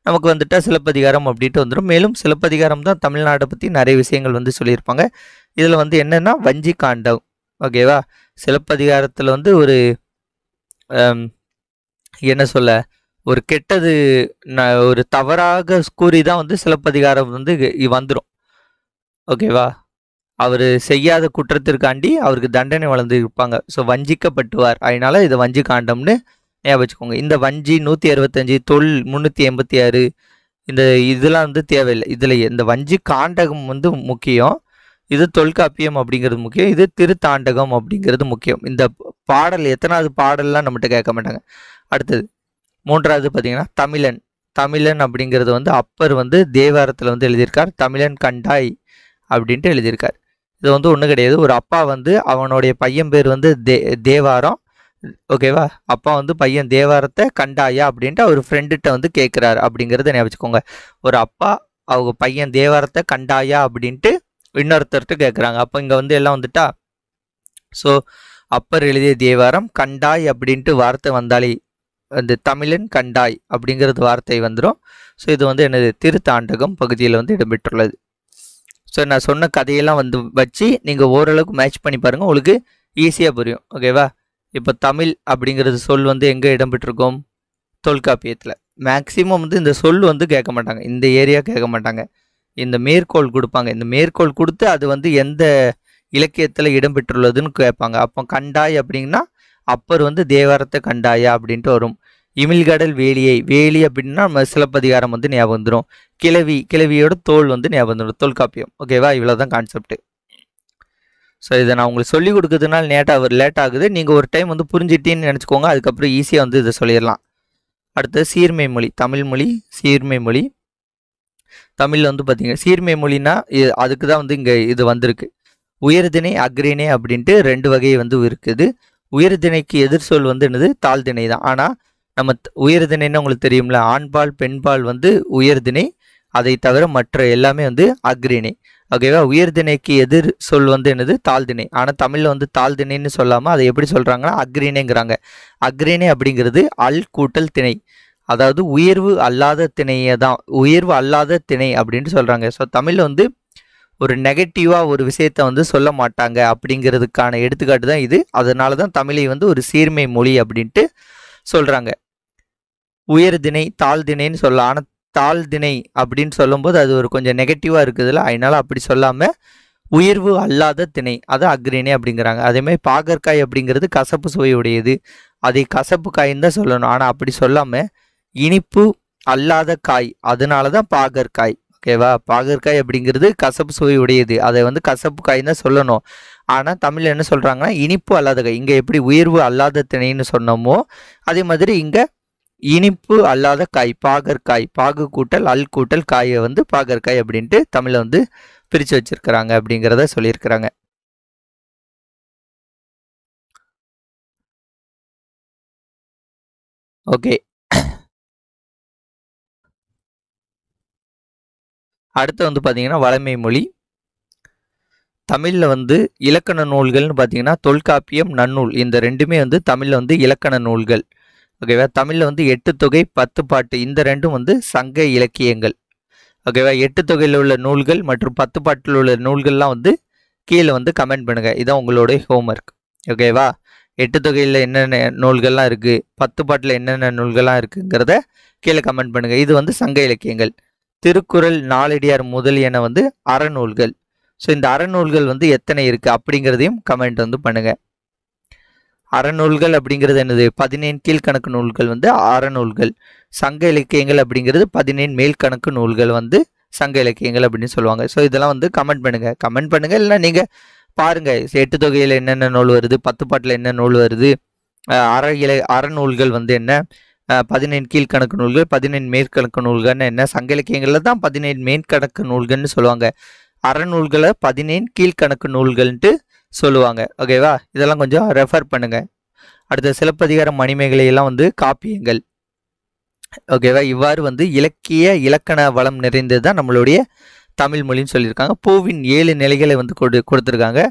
நமக்கு வந்துட்டா சிலப்பதிகாரம் அப்படின்ட்டு வந்துடும். மேலும் சிலப்பதிகாரம் தான் தமிழ்நாட்டை பற்றி நிறைய விஷயங்கள் வந்து சொல்லியிருப்பாங்க. இதில் வந்து என்னென்னா வஞ்சி காண்டம். ஓகேவா? சிலப்பதிகாரத்தில் வந்து ஒரு என்ன சொல்ல, ஒரு கெட்டது ஒரு தவறாக கூறி தான் வந்து சிலப்பதிகாரம் வந்து வந்துடும். ஓகேவா? அவர் செய்யாத குற்றத்திற்காண்டி அவருக்கு தண்டனை வழங்கி இருப்பாங்க. ஸோ வஞ்சிக்கப்பட்டுவார். அதனால இதை வஞ்சி காண்டம்னு ஞாபகம் வச்சுக்கோங்க. இந்த வஞ்சி 165 தொல் 386 இதெல்லாம் வந்து தேவையில்லை. இதில் இந்த வஞ்சி காண்டகம் வந்து முக்கியம். இது தொல்காப்பியம் அப்படிங்கிறது முக்கியம். இது திருத்தாண்டகம் அப்படிங்கிறது முக்கியம். இந்த பாடல் எத்தனாவது பாடல்லாம் நம்மகிட்ட கேட்க மாட்டாங்க. அடுத்தது 3வது பார்த்தீங்கன்னா தமிழன். தமிழன் அப்படிங்கிறது வந்து அப்பர் வந்து தேவாரத்தில் வந்து எழுதியிருக்கார். தமிழன் கண்டாய் அப்படின்ட்டு எழுதியிருக்கார். இது வந்து ஒன்றும் கிடையாது. ஒரு அப்பா வந்து அவனுடைய பையன் பேர் வந்து தேவாரம். ஓகேவா? அப்பா வந்து பையன் தேவாரத்தை கண்டாயா அப்படின்ட்டு அவர் ஃப்ரெண்டுகிட்ட வந்து கேட்குறாரு அப்படிங்கிறத ஞாபகிச்சுக்கோங்க. ஒரு அப்பா அவங்க பையன் தேவாரத்தை கண்டாயா அப்படின்ட்டு இன்னொருத்தர்கிட்ட கேட்குறாங்க. அப்போ இங்கே வந்து எல்லாம் வந்துட்டா. ஸோ அப்பர் எழுதிய தேவாரம் கண்டாய் அப்படின்ட்டு வார்த்தை வந்தாலே அந்த தமிழன் கண்டாய் அப்படிங்கிறது வார்த்தை வந்துடும். ஸோ இது வந்து என்னது? திருத்தாண்டகம் பகுதியில் வந்து இடம்பெற்றுள்ளது. ஸோ நான் சொன்ன கதையெல்லாம் வந்து வச்சு நீங்கள் ஓரளவுக்கு மேட்ச் பண்ணி பாருங்கள். உங்களுக்கு ஈஸியாக புரியும். ஓகேவா? இப்போ தமிழ் அப்படிங்கிறது சொல் வந்து எங்கே இடம்பெற்றிருக்கும்? தொல்காப்பியத்தில். மேக்சிமம் வந்து இந்த சொல் வந்து கேட்க மாட்டாங்க. இந்த ஏரியா கேட்க மாட்டாங்க. இந்த மேற்கோள் கொடுப்பாங்க. இந்த மேற்கோள் கொடுத்து அது வந்து எந்த இலக்கியத்தில் இடம்பெற்றுள்ளதுன்னு கேட்பாங்க. அப்போ கண்டாய் அப்படின்னா அப்பர் வந்து தேவாரத்தை கண்டாயா அப்படின்ட்டு வரும். இமிழ்கடல் வேலியை, வேலி அப்படின்னா நம்ம சிலப்பதிகாரம் வந்து ஞாபகம் வந்துடும். கிளவியோட தோல் வந்து ஞாபகம் வந்துடும். தொல்காப்பியம். ஓகேவா? இவ்வளோதான் கான்செப்ட். ஸோ இதை நான் உங்களுக்கு சொல்லிக் கொடுக்குறதுனால லேட் ஆகுது. நீங்கள் ஒரு டைம் வந்து புரிஞ்சிட்டேன்னு நினச்சிக்கோங்க. அதுக்கப்புறம் ஈஸியாக வந்து இதை சொல்லிடலாம். அடுத்தது சீர்மை மொழி. தமிழ் மொழி சீர்மை மொழி. தமிழில் வந்து பார்த்தீங்கன்னா சீர்மை மொழின்னா அதுக்கு தான் வந்து இங்கே இது வந்திருக்கு. உயர்திணை அக்ரிணை அப்படின்ட்டு 2 வகை வந்து இருக்குது. உயர்திணைக்கு எதிர் சொல் வந்து என்னது? தாழ்திணை தான். ஆனால் நம்ம உயர்திணைன்னு உங்களுக்கு தெரியும்ல, ஆண்பால் பெண்பால் வந்து உயர்திணை, அதை தவிர மற்ற எல்லாமே வந்து அக்ரிணை. ஓகேவா? உயர்திணைக்கு எதிர் சொல் வந்து என்னது? தாழ்திணை. ஆனால் தமிழில் வந்து தாழ்திணைன்னு சொல்லாமல் அதை எப்படி சொல்கிறாங்கன்னா அக்ரிணைங்கிறாங்க. அக்ரிணை அப்படிங்கிறது அல் கூட்டல் திணை. அதாவது உயர்வு அல்லாத திணையை தான் உயர்வு அல்லாத திணை அப்படின்ட்டு சொல்கிறாங்க. ஸோ தமிழில் வந்து ஒரு நெகட்டிவாக ஒரு விஷயத்தை வந்து சொல்ல மாட்டாங்க அப்படிங்கிறதுக்கான எடுத்துக்காட்டு தான் இது. அதனால தான் தமிழை வந்து ஒரு சீர்மை மொழி அப்படின்ட்டு சொல்கிறாங்க. உயர்திணை தாழ்திணைன்னு சொல்லலாம். ஆனால் தாழ்திணை அப்படின்னு சொல்லும்போது அது ஒரு கொஞ்சம் நெகட்டிவாக இருக்குதுல்ல. அதனால அப்படி சொல்லாமல் உயர்வு அல்லாத திணை அது அக்ரிணை அப்படிங்கிறாங்க. அதேமாதிரி பாகற்காய் அப்படிங்கிறது கசப்பு சுவையுடையது, அதை கசப்பு காயின்னு தான் சொல்லணும். ஆனால் அப்படி சொல்லாமல் இனிப்பு அல்லாத காய், அதனால தான் பாகற்காய். ஓகேவா? பாகற்காய் அப்படிங்கிறது கசப்பு சுவை உடையது, அதை வந்து கசப்பு காய் தான் சொல்லணும். ஆனால் தமிழில் என்ன சொல்கிறாங்கன்னா இனிப்பு அல்லாத காய். இங்கே எப்படி உயர்வு அல்லாத திணைன்னு சொன்னோமோ அதே மாதிரி இங்கே இனிப்பு அல்லாத காய் பாகற்காய், பாகு கூட்டல் அல் கூட்டல் காயை வந்து பாகற்காய் அப்படின்ட்டு தமிழில் வந்து பிரித்து வச்சிருக்கிறாங்க அப்படிங்கிறத சொல்லியிருக்கிறாங்க. ஓகே, அடுத்து வந்து பார்த்தீங்கன்னா வளமை மொழி. தமிழில் வந்து இலக்கண நூல்கள்னு பார்த்தீங்கன்னா தொல்காப்பியம், நன்னூல், இந்த ரெண்டுமே வந்து தமிழில் வந்து இலக்கண நூல்கள். ஓகேவா? தமிழில் வந்து 8 தொகை 10 பாட்டு, இந்த ரெண்டும் வந்து சங்க இலக்கியங்கள். ஓகேவா? 8 தொகையில் உள்ள நூல்கள் மற்றும் 10 பாட்டில் உள்ள நூல்கள்லாம் வந்து கீழே வந்து கமெண்ட் பண்ணுங்கள். இதான் உங்களுடைய ஹோம்ஒர்க். ஓகேவா? 8 தொகையில் என்னென்ன நூல்கள்லாம் இருக்குது, 10 பாட்டில் என்னென்ன நூல்கள்லாம் இருக்குங்கிறத கீழே கமெண்ட் பண்ணுங்கள். இது வந்து சங்க இலக்கியங்கள். திருக்குறள், நாலடியார் முதலியன வந்து அறநூல்கள். ஸோ இந்த அறநூல்கள் வந்து எத்தனை இருக்குது அப்படிங்கிறதையும் கமெண்ட் வந்து பண்ணுங்கள். அறநூல்கள் அப்படிங்கிறது என்னது? 17 கீழ்கணக்கு நூல்கள் வந்து அறநூல்கள். சங்க இலக்கியங்கள் அப்படிங்கிறது 17 மேல்கணக்கு நூல்கள் வந்து சங்க இலக்கியங்கள் அப்படின்னு சொல்லுவாங்க. ஸோ இதெல்லாம் வந்து கமெண்ட் பண்ணுங்கள். இல்லைன்னா நீங்கள் பாருங்கள் 8 தொகையில் என்னென்ன நூல் வருது, 10 பாட்டில் என்ன நூல் வருது, அறநூல்கள் வந்து என்ன, 17 கீழ்கணக்கு நூல்கள், 17 மேற்கணக்கு நூல்கள்னு என்ன. சங்க இலக்கியங்களில் தான் 17 மேற்கணக்கு நூல்கள்னு சொல்லுவாங்க, அறநூல்களை 17 கீழ்கணக்கு நூல்கள்ன்ட்டு சொல்லுவாங்க. ஓகேவா? இதெல்லாம் கொஞ்சம் ரெஃபர் பண்ணுங்க. அடுத்த சிலப்பதிகாரம், மணிமேகலை எல்லாம் வந்து காப்பியங்கள். ஓகேவா? இவ்வாறு வந்து இலக்கிய இலக்கண வளம் நிறைந்தது தான் நம்மளுடைய தமிழ் மொழின்னு சொல்லியிருக்காங்க. பூவின் 7 நிலைகளை வந்து கொடுத்துருக்காங்க.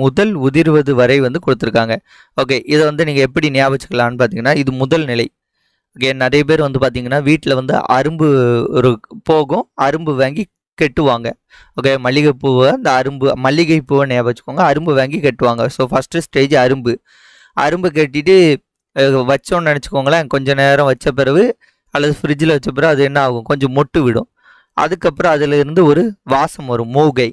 முதல் உதிர்வது வரை வந்து கொடுத்துருக்காங்க. ஓகே, இதை வந்து நீங்கள் எப்படி ஞாபகம் வச்சுக்கலான்னு பார்த்தீங்கன்னா, இது முதல் நிலை. ஓகே, நிறைய பேர் வந்து பார்த்தீங்கன்னா வீட்டில் வந்து அரும்பு ஒரு போகும், அரும்பு வாங்கி கெட்டுவாங்க. ஓகே, மல்லிகைப்பூவை அந்த மல்லிகைப்பூவை ஞாபகம் வச்சுக்கோங்க, அரும்பு வாங்கி கட்டுவாங்க. ஸோ ஃபஸ்ட்டு ஸ்டேஜ் அரும்பு கட்டிட்டு வச்சோன்னு நினச்சிக்கோங்களேன். கொஞ்சம் நேரம் வச்ச பிறகு அல்லது ஃப்ரிட்ஜில் வச்ச பிறகு அது என்ன ஆகும், கொஞ்சம் மொட்டு விடும். அதுக்கப்புறம் அதிலிருந்து ஒரு வாசம் வரும், மூகை.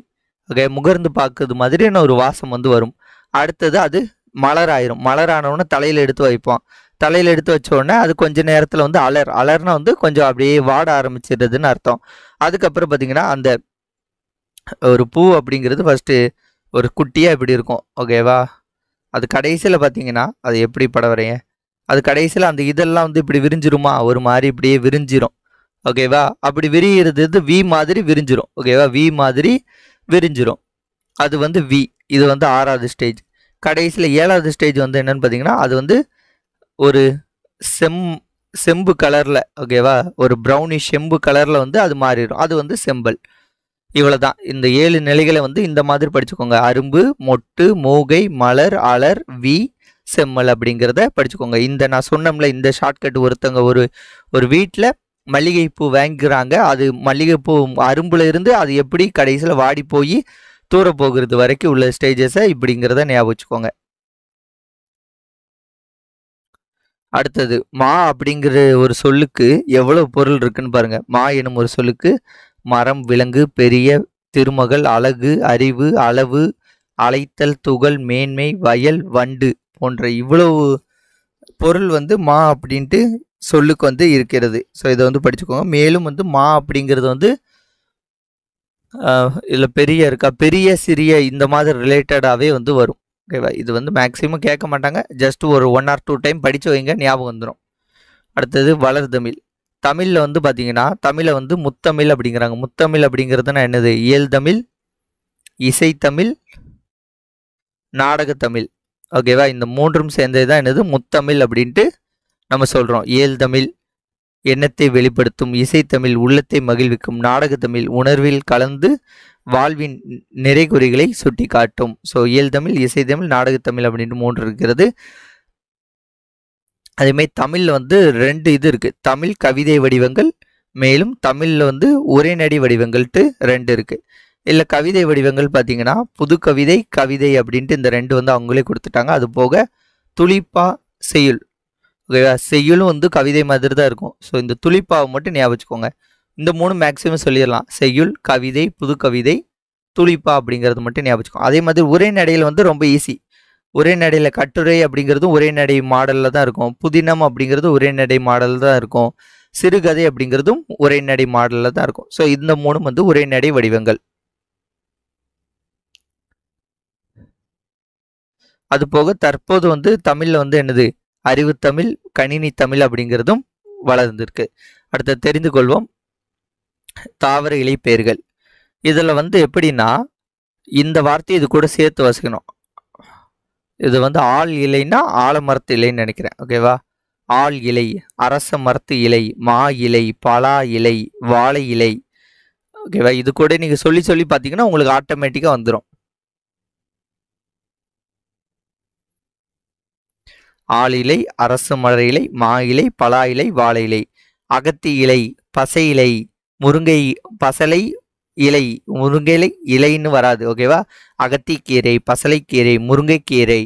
ஓகே, முகர்ந்து பார்க்குறது மாதிரியான ஒரு வாசம் வந்து வரும். அடுத்தது அது மலராயிரும். மலரானவுடனே தலையில் எடுத்து வைப்போம். தலையில் எடுத்து வச்ச உடனே அது கொஞ்சம் நேரத்தில் வந்து அலர்னா வந்து கொஞ்சம் அப்படியே வாட ஆரம்பிச்சிடுறதுன்னு அர்த்தம். அதுக்கப்புறம் பார்த்தீங்கன்னா அந்த ஒரு பூ அப்படிங்கிறது ஃபஸ்ட்டு ஒரு குட்டியாக இப்படி இருக்கும். ஓகேவா? அது கடைசியில் பார்த்தீங்கன்னா அது எப்படி படவரைங்க, அது கடைசியில் அந்த இதெல்லாம் வந்து இப்படி விரிஞ்சிருமா, ஒரு மாதிரி இப்படியே விரிஞ்சிரும். ஓகேவா? அப்படி விரிகிறது வி மாதிரி விரிஞ்சிரும். ஓகேவா? வி மாதிரி விரிஞ்சிரும். அது வந்து வி. இது வந்து 6வது ஸ்டேஜ். கடைசியில் 7வது ஸ்டேஜ் வந்து என்னன்னு பார்த்தீங்கன்னா அது வந்து ஒரு செம்பு கலரில், ஓகேவா, ஒரு ப்ரௌனிஷ் செம்பு கலரில் வந்து அது மாறிடும். அது வந்து செம்பல். இவ்வளோ தான். இந்த 7 நிலைகளை வந்து இந்த மாதிரி படிச்சுக்கோங்க. அரும்பு, மொட்டு, மூகை, மலர், அலர், வி, செம்மல் அப்படிங்கிறத படிச்சுக்கோங்க. இந்த நான் சொன்னோம்ல, இந்த ஷார்ட்கட் ஒருத்தங்க ஒரு வீட்டில் மல்லிகைப்பூ வாங்குறாங்க. அது மல்லிகைப்பூ அரும்புல இருந்து அது எப்படி கடைசியில் வாடி போய் தூர போகிறது வரைக்கும் உள்ள ஸ்டேஜஸை இப்படிங்கிறத ஞாபகம் வச்சுக்கோங்க. அடுத்தது மா அப்படிங்கிற ஒரு சொல்லுக்கு எவ்வளவு பொருள் இருக்குன்னு பாருங்க. மா எனும் ஒரு சொல்லுக்கு மரம், விலங்கு, பெரிய, திருமகள், அழகு, அறிவு, அளவு, அழைத்தல், துகள், மேன்மை, வயல், வண்டு போன்ற இவ்வளவு பொருள் வந்து மா அப்படின்ட்டு சொல்லுக்கு வந்து இருக்கிறது. ஸோ இதை வந்து படிச்சுக்கோங்க. மேலும் வந்து மா அப்படிங்கிறது வந்து இதில் பெரிய இருக்கா, பெரிய சிறிய இந்த மாதிரி ரிலேட்டடாகவே வந்து வரும். ஓகேவா? இது வந்து மேக்ஸிமம் கேட்க மாட்டாங்க, ஜஸ்ட் ஒரு 1 or 2 டைம் படித்து வைங்க, ஞாபகம் வந்துடும். அடுத்தது வளர்தமிழ். தமிழில் வந்து பார்த்தீங்கன்னா தமிழை வந்து முத்தமிழ் அப்படிங்கிறாங்க. முத்தமிழ் அப்படிங்கிறதுனா என்னது? இயல்தமிழ், இசைத்தமிழ், நாடகத்தமிழ். ஓகேவா? இந்த மூன்றும் சேர்ந்தது தான் என்னது? முத்தமிழ் அப்படின்ட்டு நம்ம சொல்கிறோம். இயல்தமிழ் எண்ணத்தை வெளிப்படுத்தும், இசைத்தமிழ் உள்ளத்தை மகிழ்விக்கும், நாடகத்தமிழ் உணர்வில் கலந்து வாழ்வின் நிறைகுறிகளை சுட்டி காட்டும். ஸோ இயல்தமிழ், இசைத்தமிழ், நாடகத்தமிழ் அப்படின்ட்டு 3 இருக்கிறது. அதேமாதிரி தமிழில் வந்து 2 இது இருக்குது. தமிழ் கவிதை வடிவங்கள், மேலும் தமிழில் வந்து உரைநடை வடிவங்கள்ட்டு 2 இருக்குது. இல்லை கவிதை வடிவங்கள் பார்த்தீங்கன்னா புது கவிதை, கவிதை அப்படின்ட்டு இந்த 2 வந்து அவங்களே கொடுத்துட்டாங்க. அது போக துளிப்பா, செய்யுள். ஓகேவா? செய்யுளும் வந்து கவிதை மாதிரி தான் இருக்கும். ஸோ இந்த துளிப்பாவை மட்டும் ஞாபகம் வச்சுக்கோங்க. இந்த 3 மேக்ஸிமம் சொல்லிடலாம். செய்யுள், கவிதை, புது கவிதை, துளிப்பா அப்படிங்கிறது மட்டும் ஞாபகம் வச்சுக்கோங்க. அதே மாதிரி உரைநடையில் வந்து ரொம்ப ஈஸி. உரைநடையில் கட்டுரை அப்படிங்கிறதும் உரைநடை மாடலில் தான் இருக்கும். புதினம் அப்படிங்கிறது உரைநடை மாடல் தான் இருக்கும். சிறுகதை அப்படிங்கிறதும் உரைநடை மாடலில் தான் இருக்கும். ஸோ இந்த 3 வந்து உரைநடை வடிவங்கள். அது போக தற்போது வந்து தமிழில் வந்து என்னது, அறிவுத்தமிழ், கணினி தமிழ் அப்படிங்கிறதும் வளர்ந்துருக்கு. அடுத்து தெரிந்து கொள்வோம் தாவர இலை பெயர்கள். இதில் வந்து எப்படின்னா, இந்த வார்த்தை இது கூட சேர்த்து வசிக்கணும். இது வந்து ஆள் இலைன்னா ஆலமரத்து இலைன்னு நினைக்கிறேன். ஓகேவா? ஆள் இலை, அரச மரத்து இலை, மா இலை, பலா இலை, வாழை இலை. ஓகேவா? இது கூட நீங்கள் சொல்லி சொல்லி பார்த்தீங்கன்னா உங்களுக்கு ஆட்டோமேட்டிக்காக வந்துடும். ஆள் இலை, அரசு மர இலை, மா இலை, பலா இலை, வாழை இலை. அகத்தி இலை, பசை இலை, முருங்கை பசலை இலை, முருங்கை இலைன்னு வராது. ஓகேவா? அகத்திக்கீரை, பசலைக்கீரை, முருங்கைக்கீரை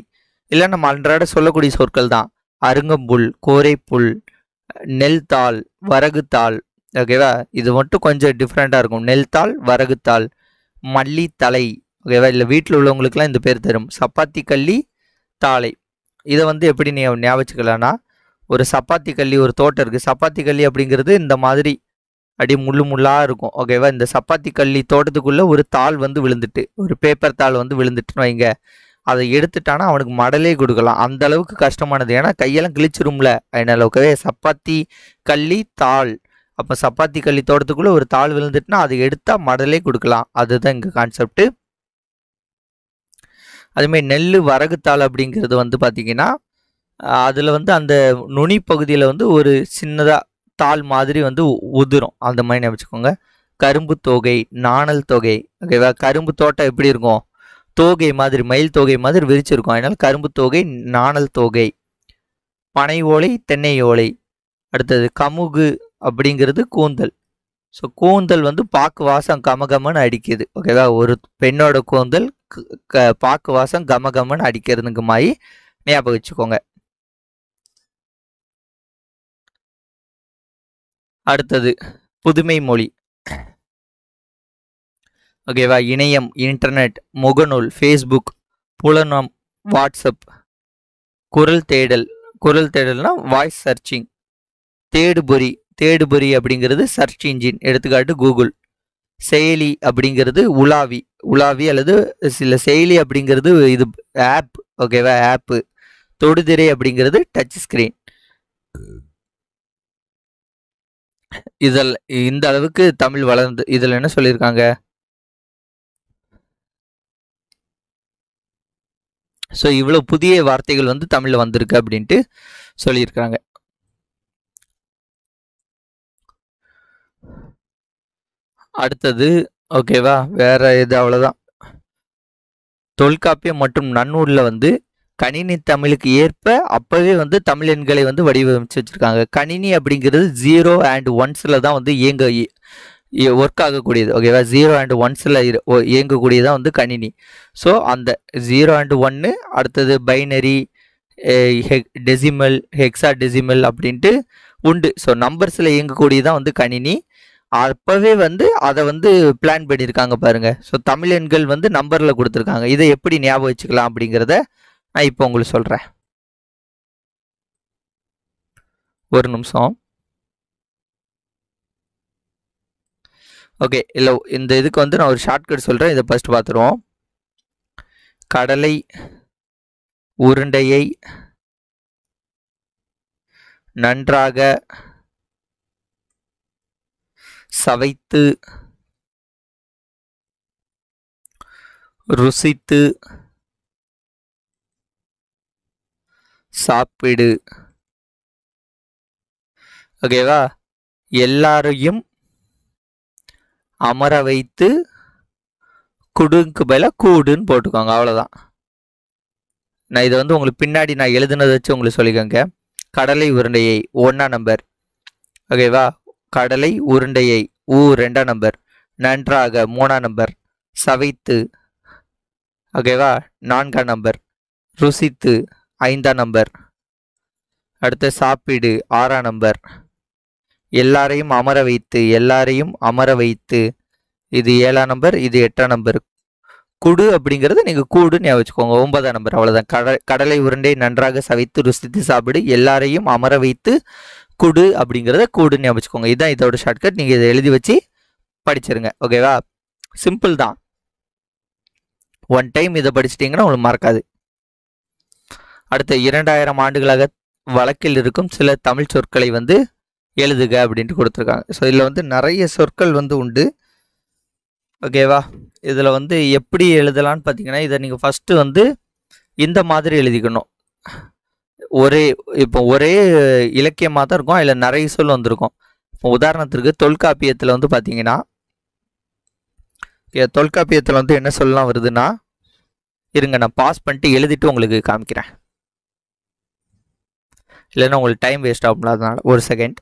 இல்லை நம்ம அன்றாட சொல்லக்கூடிய சொற்கள் தான். அருங்கம்புல், கோரைப்புல், நெல் தாள், வரகுத்தாள். ஓகேவா? இது மட்டும் கொஞ்சம் டிஃப்ரெண்ட்டாக இருக்கும். நெல் தாள், வரகுத்தாள், மல்லித்தலை. ஓகேவா? இல்லை வீட்டில் உள்ளவங்களுக்குலாம் இந்த பேர் தரும். சப்பாத்தி கள்ளி, தாளை. இதை வந்து எப்படி நீ ஞாபகம் வச்சுக்கலாம்னா, ஒரு சப்பாத்தி கள்ளி ஒரு தோட்டம் இருக்குது. சப்பாத்தி கள்ளி அப்படிங்கிறது இந்த மாதிரி அப்படியே முள்ளு முள்ளாக இருக்கும். ஓகேவா? இந்த சப்பாத்தி கள்ளி தோட்டத்துக்குள்ளே ஒரு தாள் வந்து விழுந்துட்டு, ஒரு பேப்பர் தாள் வந்து விழுந்துட்டுன்னு வைங்க, அதை எடுத்துட்டானா அவனுக்கு மடலே கொடுக்கலாம். அந்த அளவுக்கு கஷ்டமானது. ஏன்னா கையெல்லாம் கிழிச்சிரும்ல. அதனால ஓகே, சப்பாத்தி கள்ளி தாள். அப்போ சப்பாத்தி கள்ளி தோட்டத்துக்குள்ளே ஒரு தாள் விழுந்துட்டுனா அதை எடுத்தால் மடலே கொடுக்கலாம். அதுதான் இங்கே கான்செப்ட். அதுமாதிரி நெல் வரகுத்தாள் அப்படிங்கிறது வந்து பார்த்திங்கன்னா, அதில் வந்து அந்த நுனி பகுதியில் வந்து ஒரு சின்னதாக தாள் மாதிரி வந்து உதிரும். அந்த மாதிரி ஞாபகம் வச்சுக்கோங்க. கரும்பு தோகை, நாணல் தொகை. ஓகேவா? கரும்பு தோட்டம் எப்படி இருக்கும்? தோகை மாதிரி, மயில் தோகை மாதிரி விரிச்சிருக்கும். அதனால கரும்பு தோகை, நாணல் தோகை. பனை ஓலை, தென்னை ஓலை. அடுத்தது கமுகு அப்படிங்கிறது கூந்தல். ஸோ கூந்தல் வந்து பாக்கு வாசம் கமகமன்னு அடிக்குது. ஓகேவா? ஒரு பெண்ணோட கூந்தல் பாக்கு வாசம் கமகமன்னு அடிக்கிறதுக்கு மாதிரி ஞாபகம் வச்சுக்கோங்க. அடுத்தது புதுமை மொழி. ஓகேவா? இணையம், இன்டர்நெட், முகநூல், ஃபேஸ்புக், புலனம், வாட்ஸ்அப். குரல் தேடல். குரல் தேடல்னா வாய்ஸ் சர்ச்சிங். தேடுபொறி. தேடுபொறி அப்படிங்கிறது சர்ச் இன்ஜின். எடுத்துக்காட்டு கூகுள். செயலி அப்படிங்கிறது உலாவி. உலாவி அல்லது சில செயலி அப்படிங்கிறது இது ஆப். ஓகேவா? ஆப்பு. தொடுதிரை அப்படிங்கிறது டச் ஸ்கிரீன். இதில் இந்த அளவுக்கு தமிழ் வளர்ந்து இதில் என்ன சொல்லியிருக்காங்க? ஸோ இவ்வளோ புதிய வார்த்தைகள் வந்து தமிழில் வந்திருக்கு அப்படின்ட்டு சொல்லியிருக்காங்க. அடுத்தது ஓகேவா? வேற இது அவ்வளோதான். தொல்காப்பியம் மற்றும் நன்னூலில் வந்து கணினி தமிழுக்கு ஏற்ப அப்போவே வந்து தமிழ் எண்களை வந்து வடிவமைச்சு வச்சுருக்காங்க. கணினி அப்படிங்கிறது 0 and 1 தான் வந்து ஒர்க் ஆகக்கூடியது. ஓகேவா? 0 and 1 இயங்கக்கூடியதான் வந்து கணினி. ஸோ அந்த 0 and 1, அடுத்தது பைனரி, டெசிமல், ஹெக்ஸா டெசிமல் அப்படின்ட்டு உண்டு. ஸோ நம்பர்ஸில் இயங்கக்கூடியதான் வந்து கணினி. அப்போவே வந்து அதை வந்து பிளான் பண்ணியிருக்காங்க பாருங்க. ஸோ தமிழ் எண்கள் வந்து நம்பரில் கொடுத்துருக்காங்க. இதை எப்படி ஞாபகம் வச்சுக்கலாம் அப்படிங்கிறத நான் இப்போ உங்களுக்கு சொல்கிறேன். ஒரு நிமிஷம். ஓகே, இல்லை இந்த இதுக்கு வந்து நான் ஒரு ஷார்ட்கட் சொல்கிறேன். இதை ஃபஸ்ட் பார்த்துருவோம். கடலை உருண்டையை நன்றாக சவைத்து ருசித்து சாப்பிடு. ஓகேவா? எல்லாரையும் அமர வைத்து குடுக்கு பதில கூடுன்னு போட்டுக்கோங்க. அவ்வளோதான். நான் இதை வந்து உங்களுக்கு பின்னாடி நான் எழுதுனதை வச்சு உங்களுக்கு சொல்லிக்கோங்க. கடலை உருண்டையை 1ஆம் நம்பர். ஓகேவா? கடலை உருண்டையை 2ஆம் நம்பர். நன்றாக 3ஆம் நம்பர். சவைத்து ஓகேவா 4ஆம் நம்பர். ருசித்து 5ஆம் நம்பர். அடுத்து சாப்பிடு 6ஆம் நம்பர். எல்லாரையும் அமர வைத்து, எல்லாரையும் அமர வைத்து. இது 7ஆம் நம்பர், இது 8ஆம் நம்பர். குடு அப்படிங்கிறது நீங்க கூடுன்னு ஞாபகம் வச்சுக்கோங்க. 9ஆம் நம்பர் அவ்வளவுதான். கடலை உருண்டை நன்றாக சவைத்து ருசித்து சாப்பிடு, எல்லாரையும் அமர வைத்து குடு அப்படிங்கிறத கூடுன்னு ஞாபகம் வச்சுக்கோங்க. இதுதான் இதோட ஷார்ட்கட். நீங்க இதை எழுதி வச்சு படிச்சிருங்க. ஓகேவா? சிம்பிள் தான். ஒன் டைம் இதை படிச்சிட்டிங்கன்னா உங்களுக்கு மறக்காது. அடுத்த 2000 ஆண்டுகளாக வழக்கில் இருக்கும் சில தமிழ் சொற்களை வந்து எழுதுக அப்படின்ட்டு கொடுத்துருக்காங்க. ஸோ இதில் வந்து நிறைய சொற்கள் வந்து உண்டு. ஓகேவா? இதில் வந்து எப்படி எழுதலான்னு பார்த்தீங்கன்னா, இதை நீங்கள் ஃபஸ்ட்டு வந்து இந்த மாதிரி எழுதிக்கணும். ஒரே இலக்கியமாக தான் இருக்கும். அதில் நிறைய சொல் வந்திருக்கும். இப்போ உதாரணத்திற்கு தொல்காப்பியத்தில் வந்து பார்த்தீங்கன்னா, தொல்காப்பியத்தில் வந்து என்ன சொல்லலாம் வருதுன்னா, இருங்க நான் பாஸ் பண்ணிட்டு எழுதிட்டு உங்களுக்கு காமிக்கிறேன். இல்லைன்னா உங்களுக்கு டைம் வேஸ்ட் ஆகும்ல, அதனால ஒரு செகண்ட்.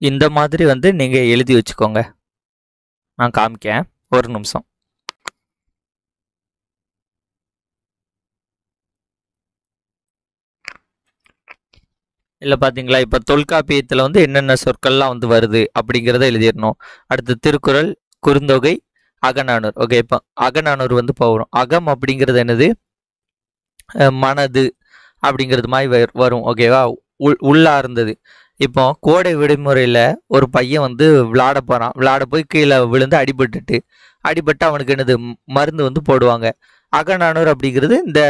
இந்த மாதிரி வந்து நீங்கள் எழுதி வச்சுக்கோங்க. நான் காமிக்கேன், ஒரு நிமிஷம். இல்லை பார்த்தீங்களா? இப்போ தொல்காப்பியத்தில் வந்து என்னென்ன சொற்கள்லாம் வந்து வருது அப்படிங்கிறத எழுதிடணும். அடுத்து திருக்குறள், குறுந்தொகை, அகநானூறு. ஓகே, இப்போ அகநானூறு வந்து போகிறோம். அகம் அப்படிங்கிறது என்னது? மனது அப்படிங்கிறது மாதிரி வரும். ஓகேவா? உள்ளார்ந்தது. இப்போ கோடை விடுமுறையில் ஒரு பையன் வந்து விளையாட போகிறான். விளையாட போய் கீழே விழுந்து அடிபட்டு அவனுக்கு என்னது மருந்து வந்து போடுவாங்க. அகநானூறு அப்படிங்கிறது இந்த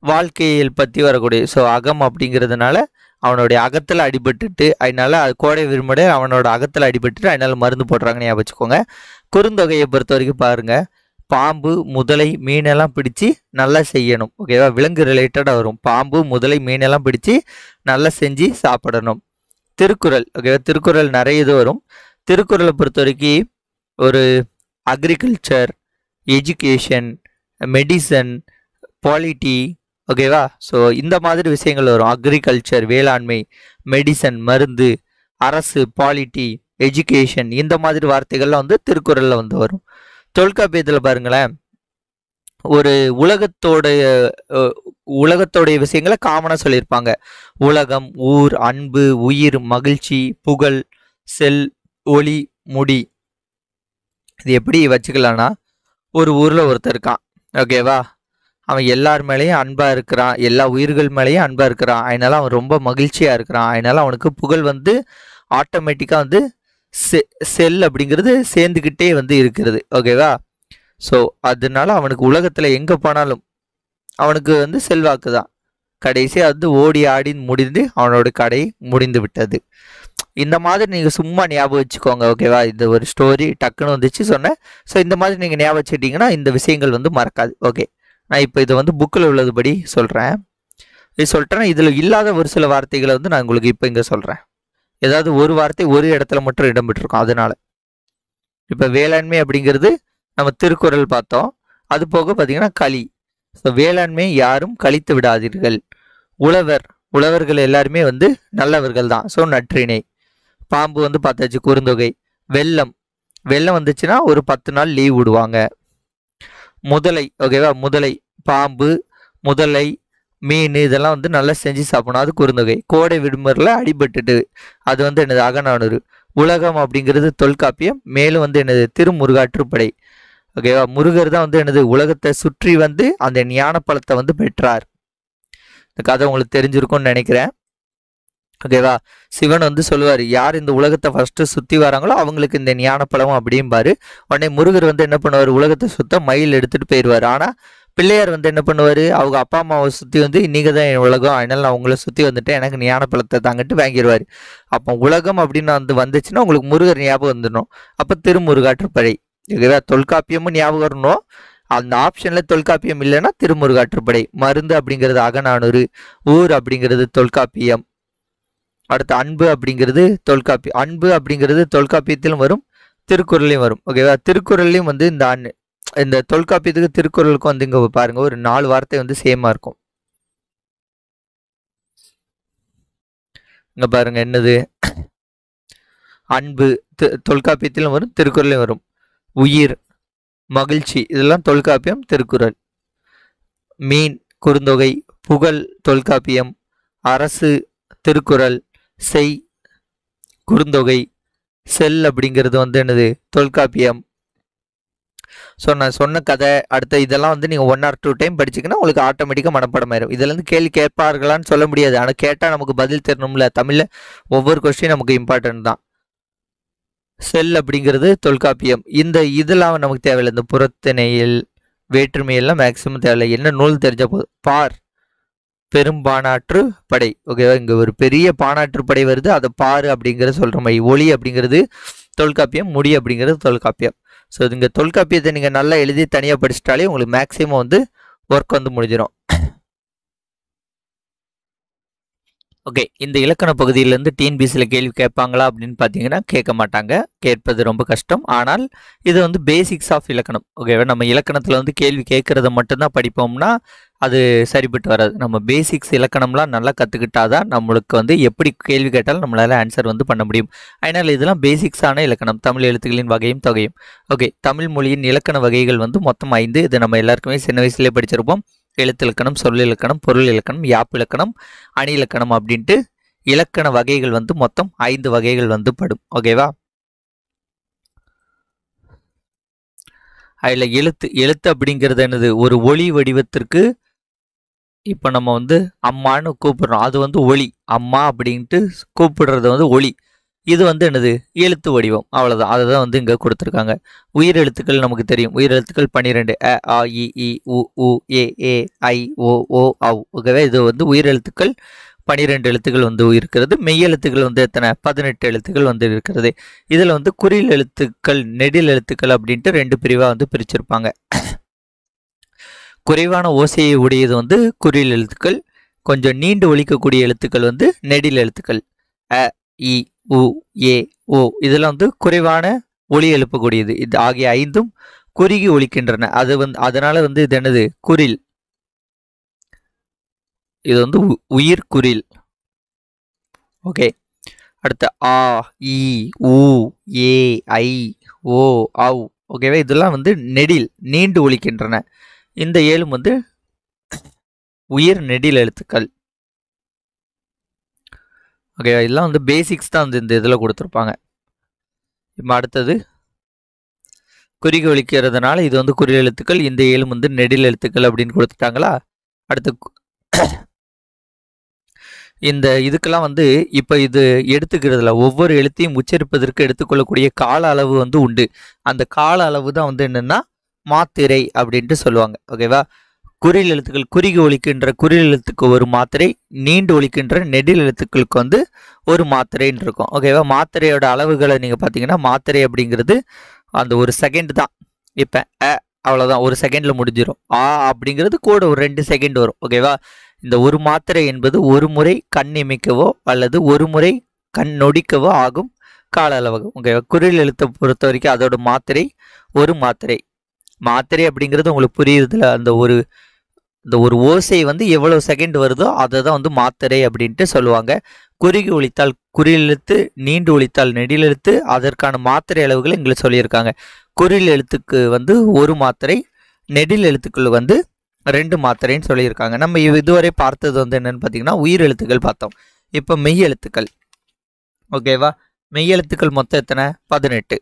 வாழ்க்கையில் பற்றி வரக்கூடிய. ஸோ அகம் அப்படிங்கிறதுனால அவனுடைய அகத்தில் அடிபட்டுட்டு, அதனால அது கோடை விடுமுறை அவனோட அகத்தில் அடிபட்டுட்டு அதனால மருந்து போடுறாங்கன்னு ஞாபகம் வச்சுக்கோங்க. குறுந்தொகையை பொறுத்த வரைக்கும் பாருங்க, பாம்பு முதலை மீனெல்லாம் பிடிச்சி நல்லா செய்யணும். ஓகேவா? விலங்கு ரிலேட்டடாக வரும். பாம்பு முதலை மீனெல்லாம் பிடிச்சி நல்லா செஞ்சு சாப்பிடணும். திருக்குறள். ஓகேவா? திருக்குறள் நிறைய இது வரும். திருக்குறளை பொறுத்த வரைக்கும் ஒரு அக்ரிகல்ச்சர், எஜுகேஷன், மெடிசன், பாலிட்டி. ஓகேவா? ஸோ இந்த மாதிரி விஷயங்கள் வரும். அக்ரிகல்ச்சர் வேளாண்மை, மெடிசன் மருந்து, அரசு பாலிட்டி, எஜுகேஷன், இந்த மாதிரி வார்த்தைகள்லாம் வந்து திருக்குறளில் வந்து வரும். தொல்காப்பியத்தில் பாருங்களேன், ஒரு உலகத்தோடைய விஷயங்களை காமனாக சொல்லியிருப்பாங்க. உலகம், ஊர், அன்பு, உயிர், மகிழ்ச்சி, புகழ், செல், ஒளி, முடி. இது எப்படி வச்சுக்கலாம்னா, ஒரு ஊரில் ஒருத்தர் இருக்கான். ஓகேவா? அவன் எல்லார் மேலேயும் அன்பாக இருக்கிறான், எல்லா உயிர்கள் மேலேயும் அன்பாக இருக்கிறான். அதனால அவன் ரொம்ப மகிழ்ச்சியாக இருக்கிறான். அதனால அவனுக்கு புகழ் வந்து ஆட்டோமேட்டிக்காக வந்து செல் அப்படிங்கிறது சேர்ந்துக்கிட்டே வந்து இருக்கிறது. ஓகேவா? ஸோ அதனால அவனுக்கு உலகத்தில் எங்கே போனாலும் அவனுக்கு வந்து செல்வாக்கு தான். கடைசியாக வந்து ஓடி ஆடி முடிந்து அவனோட கடை முடிந்து விட்டது. இந்த மாதிரி நீங்கள் சும்மா ஞாபகம் வச்சுக்கோங்க. ஓகேவா? இந்த ஒரு ஸ்டோரி டக்குன்னு வந்துச்சு சொன்னேன். ஸோ இந்த மாதிரி நீங்கள் ஞாபகம் வச்சுக்கிட்டிங்கன்னா இந்த விஷயங்கள் வந்து மறக்காது. ஓகே, நான் இப்போ இதை வந்து புக்கில் உள்ளதுபடி சொல்கிறேன். இது சொல்லிட்டேன்னா இதில் இல்லாத ஒரு சில வார்த்தைகளை வந்து நான் உங்களுக்கு இப்போ இங்கே சொல்கிறேன். ஏதாவது ஒரு வார்த்தை ஒரு இடத்துல மட்டும் இடம்பெற்றிருக்கும். அதனால இப்போ வேளாண்மை அப்படிங்கிறது நம்ம திருக்குறள் பார்த்தோம். அது போக பார்த்தீங்கன்னா களி. ஸோ வேளாண்மை யாரும் கழித்து விடாதீர்கள். உழவர்கள் எல்லாருமே வந்து நல்லவர்கள் தான். ஸோ நற்றிணை. பாம்பு வந்து பார்த்தாச்சு, குறுந்தொகை. வெள்ளம் வந்துச்சுன்னா ஒரு 10 நாள் லீவ் விடுவாங்க. முதலை. ஓகேவா? முதலை, பாம்பு, முதலை, மீன் இதெல்லாம் வந்து நல்லா செஞ்சு சாப்பிடணும். அது குறுந்தொகை. கோடை விடுமுறையில் அடிபட்டுட்டு, அது வந்து என்னது? அகநானூறு. உலகம் அப்படிங்கிறது தொல்காப்பியம். மேலும் வந்து என்னது? திருமுருகாற்றுப்படை. ஓகேவா? முருகர் தான் வந்து என்னது? உலகத்தை சுற்றி வந்து அந்த ஞான பழத்தை வந்து பெற்றார். இந்த கதை உங்களுக்கு தெரிஞ்சிருக்கும்னு நினைக்கிறேன். ஓகேவா? சிவன் வந்து சொல்லுவார், யார் இந்த உலகத்தை ஃபர்ஸ்ட் சுற்றி வராங்களோ அவங்களுக்கு இந்த ஞான பழம் அப்படிம்பாரு. உடனே முருகர் வந்து என்ன பண்ணுவார்? உலகத்தை சுத்த மயில் எடுத்துட்டு போயிடுவார். ஆனால் பிள்ளையார் வந்து என்ன பண்ணுவார்? அவங்க அப்பா அம்மாவை சுற்றி வந்து இன்னைக்கு தான் என் உலகம், அதனால நான் உங்களை சுற்றி வந்துட்டு எனக்கு ஞான பழத்தை தாங்கிட்டு வாங்கிடுவார். அப்போ உலகம் அப்படின்னு வந்து வந்துச்சுன்னா உங்களுக்கு முருகர் ஞாபகம் வந்துடணும். அப்போ திருமுருகாற்றுப்படை. ஓகேவா? தொல்காப்பியமும் ஞாபகம் வரணும். அந்த ஆப்ஷனில் தொல்காப்பியம் இல்லைன்னா திருமுருகாற்றுப்படை. மருந்து அப்படிங்கிறது அகநானூறு. ஊர் அப்படிங்கிறது தொல்காப்பியம். அடுத்து அன்பு அப்படிங்கிறது தொல்காப்பியம். அன்பு அப்படிங்கிறது தொல்காப்பியத்திலும் வரும், திருக்குறளையும் வரும். ஓகேவா? திருக்குறள்லையும் வந்து இந்த தொல்காப்பியத்துக்கு திருக்குறளுக்கும் வந்து இங்கே பாருங்க ஒரு 4 வார்த்தை வந்து சேமாக இருக்கும். இங்கே பாருங்க என்னது? அன்பு தொல்காப்பியத்திலும் வரும், திருக்குறளையும் வரும். உயிர், மகிழ்ச்சி, இதெல்லாம் தொல்காப்பியம், திருக்குறள். மீன் குறுந்தொகை, புகழ் தொல்காப்பியம், அரசு திருக்குறள், செய் குறுந்தொகை, செல் அப்படிங்கிறது வந்து என்னது தொல்காப்பியம். நான் சொன்ன கதை அடுத்த இதெல்லாம் வந்து நீங்கள் 1 or 2 டைம் படிச்சிங்கன்னா உங்களுக்கு ஆட்டோமேட்டிக்காக மனப்பாடம் ஆயிரும். இதுலேருந்து கேள்வி கேட்பார்களான்னு சொல்ல முடியாது, ஆனால் கேட்டால் நமக்கு பதில் தெரியணும்ல. தமிழில் ஒவ்வொரு கொஸ்டின் நமக்கு இம்பார்ட்டன்ட் தான். செல் அப்படிங்கிறது தொல்காப்பியம். இதெல்லாம் நமக்கு தேவையில்லை. இந்த புறத்திணையில் வேற்றுமையெல்லாம் மேக்சிமம் தேவையில்லை. என்ன நூல் தெரிஞ்ச போதும். பார் பெரும்பானாற்று படை. ஓகேவா, இங்கே ஒரு பெரிய பானாற்று படை வருது, அதை பாரு அப்படிங்கிறது சொல்கிற மாதிரி. ஒளி அப்படிங்கிறது தொல்காப்பியம், முடி அப்படிங்கிறது தொல்காப்பியம். ஸோ இங்கே தொல்காப்பியத்தை நீங்கள் நல்லா எழுதி தனியாக படிச்சிட்டாலே உங்களுக்கு மேக்ஸிமம் வந்து ஒர்க் வந்து முடிஞ்சிடும். ஓகே, இந்த இலக்கண பகுதியிலேருந்து டிஎன்பிசியில் கேள்வி கேட்பாங்களா அப்படின்னு பார்த்தீங்கன்னா கேட்க மாட்டாங்க, கேட்பது ரொம்ப கஷ்டம். ஆனால் இது வந்து பேசிக்ஸ் ஆஃப் இலக்கணம். ஓகேவா, நம்ம இலக்கணத்தில் வந்து கேள்வி கேட்குறத மட்டும்தான் படிப்போம்னா அது சரிப்பட்டு வராது. நம்ம பேசிக்ஸ் இலக்கணம்லாம் நல்லா கற்றுக்கிட்டாதான் நம்மளுக்கு வந்து எப்படி கேள்வி கேட்டாலும் நம்மளால் ஆன்சர் வந்து பண்ண முடியும். அதனால் இதெல்லாம் பேசிக்ஸான இலக்கணம். தமிழ் எழுத்துக்களின் வகையும் தொகையும். ஓகே, தமிழ் மொழியின் இலக்கண வகைகள் வந்து மொத்தம் 5. இது நம்ம எல்லாருக்குமே சின்ன வயசுலேயே படிச்சிருப்போம். எழுத்து இலக்கணம், சொல் இலக்கணம், பொருள் இலக்கணம், யாப்பு இலக்கணம், அணி இலக்கணம் அப்படின்ட்டு இலக்கண வகைகள் வந்து மொத்தம் 5 வகைகள் வந்து படும். ஓகேவா, அதில் எழுத்து அப்படிங்கிறது என்னது, ஒரு ஒளி வடிவத்திற்கு. இப்போ நம்ம வந்து அம்மான்னு கூப்பிடுறோம், அது வந்து ஒளி. அம்மா அப்படின்ட்டு கூப்பிடுறது வந்து ஒளி. இது வந்து என்னது, எழுத்து வடிவம். அவ்வளோதான், அதை தான் வந்து இங்கே கொடுத்துருக்காங்க. உயிர் எழுத்துக்கள் நமக்கு தெரியும். உயிர் எழுத்துக்கள் 12. அ, ஆ, இ, ஈ, உ, ஊ, ஏ, ஐ, ஓ, ஔ. ஓகேவா, இது வந்து உயிர் எழுத்துக்கள் 12 எழுத்துக்கள் வந்து இருக்கிறது. மெய் எழுத்துக்கள் வந்து எத்தனை, 18 எழுத்துக்கள் வந்து இருக்கிறது. இதில் வந்து குறில் எழுத்துக்கள், நெடில் எழுத்துக்கள் அப்படின்ட்டு 2 பிரிவாக வந்து பிரிச்சிருப்பாங்க. குறைவான ஓசையை உடையது வந்து குறில் எழுத்துக்கள், கொஞ்சம் நீண்டு ஒலிக்கக்கூடிய எழுத்துக்கள் வந்து நெடில் எழுத்துக்கள். அ, இ, உ, ஏ, ஓ இதெல்லாம் வந்து குறைவான ஒலி எழுப்பக்கூடியது. இது ஆகிய 5ம் குறுகி ஒலிக்கின்றன. அதனால வந்து இது என்னது, குறில். இது வந்து உயிர் குறில். ஓகே, அடுத்த ஆ, இ, உ, ஏ, ஐ, ஓ, ஔ. ஓகேவா, இதெல்லாம் வந்து நெடில், நீண்டு ஒலிக்கின்றன. இந்த 7ம் வந்து உயிர் நெடில் எழுத்துக்கள். ஓகே, இதெல்லாம் வந்து பேசிக்ஸ் தான் வந்து இந்த இதில் கொடுத்துருப்பாங்க. இப்போ அடுத்தது குறுகி ஒலிக்கிறதுனால இது வந்து குறில் எழுத்துக்கள், இந்த 7ம் வந்து நெடில் எழுத்துக்கள் அப்படின்னு கொடுத்துட்டாங்களா. அடுத்து இந்த இதுக்கெல்லாம் வந்து இப்போ இது எடுத்துக்கிறதுல ஒவ்வொரு எழுத்தையும் உச்சரிப்பதற்கு எடுத்துக்கொள்ளக்கூடிய கால அளவு வந்து உண்டு. அந்த கால அளவு தான் வந்து என்னென்னா மாத்திரை அப்படின்ட்டு சொல்லுவாங்க. ஓகேவா, குறில் எழுத்துக்கள் குறுகி ஒலிக்கின்ற குறில் எழுத்துக்கு ஒரு மாத்திரை, நீண்டு ஒலிக்கின்ற நெடில் எழுத்துக்களுக்கு வந்து ஒரு மாத்திரைன்னு இருக்கும். ஓகேவா, மாத்திரையோட அளவுகளை நீங்கள் பார்த்தீங்கன்னா மாத்திரை அப்படிங்கிறது அந்த ஒரு செகண்ட் தான். இப்போ அவ்வளோதான், ஒரு செகண்டில் முடிஞ்சிடும். அப்படிங்கிறது கூட ஒரு 2 செகண்ட் வரும். ஓகேவா, இந்த ஒரு மாத்திரை என்பது ஒரு முறை கண் இமைக்கவோ அல்லது ஒரு முறை கண் நொடிக்கவோ ஆகும் கால அளவு. ஓகேவா, குறில் எழுத்தை பொறுத்த வரைக்கும் அதோட மாத்திரை ஒரு மாத்திரை. மாத்திரை அப்படிங்கிறது உங்களுக்கு புரியுறதுல இந்த ஒரு ஓசை வந்து எவ்வளவு செகண்ட் வருதோ அதை தான் வந்து மாத்திரை அப்படின்ட்டு சொல்லுவாங்க. குறுகி ஒலித்தால் குறில் எழுத்து, நீண்டு ஒலித்தால் நெடில் எழுத்து, அதற்கான மாத்திரை அளவுகள் எங்களுக்கு சொல்லியிருக்காங்க. குறில் எழுத்துக்கு வந்து ஒரு மாத்திரை, நெடில் எழுத்துக்கள் வந்து 2 மாத்திரைன்னு சொல்லியிருக்காங்க. நம்ம இதுவரை பார்த்தது வந்து என்னன்னு பார்த்தீங்கன்னா உயிர் எழுத்துக்கள் பார்த்தோம். இப்போ மெய் எழுத்துக்கள். ஓகேவா, மெய் எழுத்துக்கள் மொத்தம் எத்தனை, 18.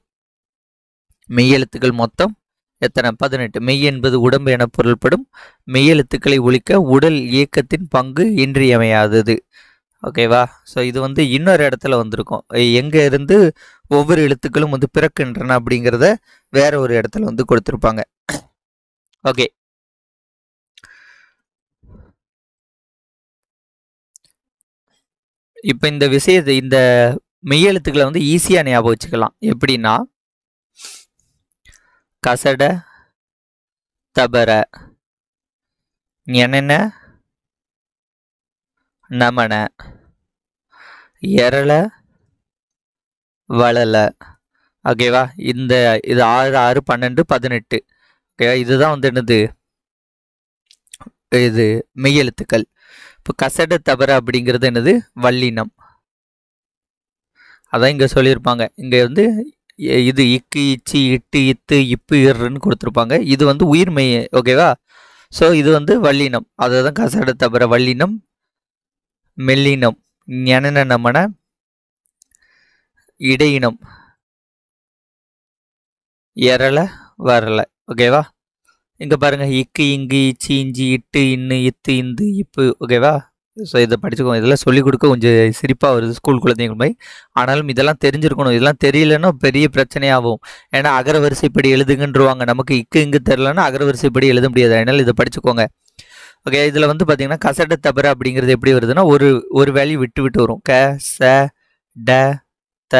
மெய் எழுத்துக்கள் மொத்தம் எத்தனை, 18. மெய் என்பது உடம்பு என பொருள்படும். மெய்யெழுத்துக்களை ஒலிக்க உடல் இயக்கத்தின் பங்கு இன்றியமையாதது. ஓகேவா, ஸோ இது வந்து இன்னொரு இடத்துல வந்திருக்கும். எங்கே இருந்து ஒவ்வொரு எழுத்துக்களும் வந்து பிறக்கின்றன அப்படிங்கிறத வேற ஒரு இடத்துல வந்து கொடுத்துருப்பாங்க. ஓகே, இப்போ இந்த விஷயத்தை இந்த மெய்யெழுத்துக்களை வந்து ஈஸியாக ஞாபகம் வச்சுக்கலாம். எப்படின்னா கசட தபர ஞனன நமன எரள வளல. ஓகேவா, இது 6, 6, 12, 18. ஓகேவா, இதுதான் வந்து என்னது, இது மெய்யெழுத்துக்கள். இப்போ கசட தபர அப்படிங்கிறது என்னது, வல்லினம். அதான் இங்கே சொல்லியிருப்பாங்க. இங்கே வந்து இது இக்கு, இச்சி, இட்டு, இத்து, இப்பு, இர்ன்னு கொடுத்துருப்பாங்க. இது வந்து உயிர் மெய். ஓகேவா, ஸோ இது வந்து வல்லினம். அதுதான் கசட தபர வல்லினம். மெல்லினம் ஞனன நமன இடையினம் எரள வரல. ஓகேவா? இங்க பாருங்க, இக்கு இங்கு இச்சி இஞ்சி இட்டு இன்னு இத்து இந்து இப்பு. ஓகேவா? ஸோ இதை படிச்சுக்கோங்க. இதெல்லாம் சொல்லிக் கொடுக்க கொஞ்சம் சிரிப்பாக வருது ஸ்கூல் குழந்தைங்க போய். ஆனாலும் இதெல்லாம் தெரிஞ்சிருக்கணும். இதெல்லாம் தெரியலன்னா பெரிய பிரச்சனையாகும். ஏன்னா அகர வரிசைப்படி எழுதுங்கன்றவாங்க. நமக்கு இக்கு இங்கு தெரிலன்னா அகர வரிசைப்படி எழுத முடியாது. அதனால் இதை படிச்சுக்கோங்க. ஓகே, இதில் வந்து பார்த்தீங்கன்னா கசட தபர அப்படிங்கிறது எப்படி வருதுன்னா ஒரு வேல்யூ விட்டு விட்டு வரும். க ச ட த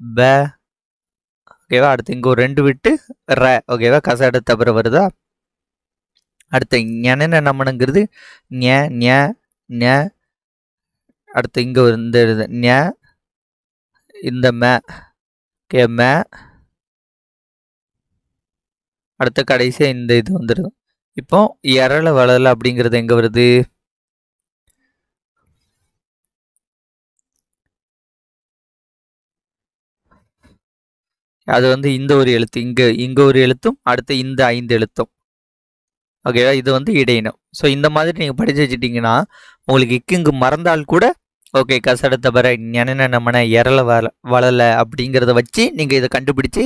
ப. ஓகேவா? அடுத்து இங்கே ஒரு 2 விட்டு ர. ஓகேவா? கசட தபர வருதா? அடுத்து ஞன நமனங்கிறது ஞ ஞ ஞ. அடுத்து இங்கே ஒரு இந்த ஞ இந்த ம. ஓகே, ம. அடுத்த கடைசியாக இந்த இது வந்துடுது. இப்போ எரள வளல அப்படிங்கிறது எங்கே வருது? அது வந்து இந்த ஒரு எழுத்து, இங்கே ஒரு எழுத்தும் அடுத்து இந்த 5 எழுத்தும். ஓகேவா? இது வந்து இடையினம். ஸோ இந்த மாதிரி நீங்கள் படித்து வச்சுட்டிங்கன்னா உங்களுக்கு இங்கு மறந்தால் கூட ஓகே, கசட தபர ஞன நமன எரள வளல அப்படிங்கிறத வச்சு நீங்கள் இதை கண்டுபிடிச்சி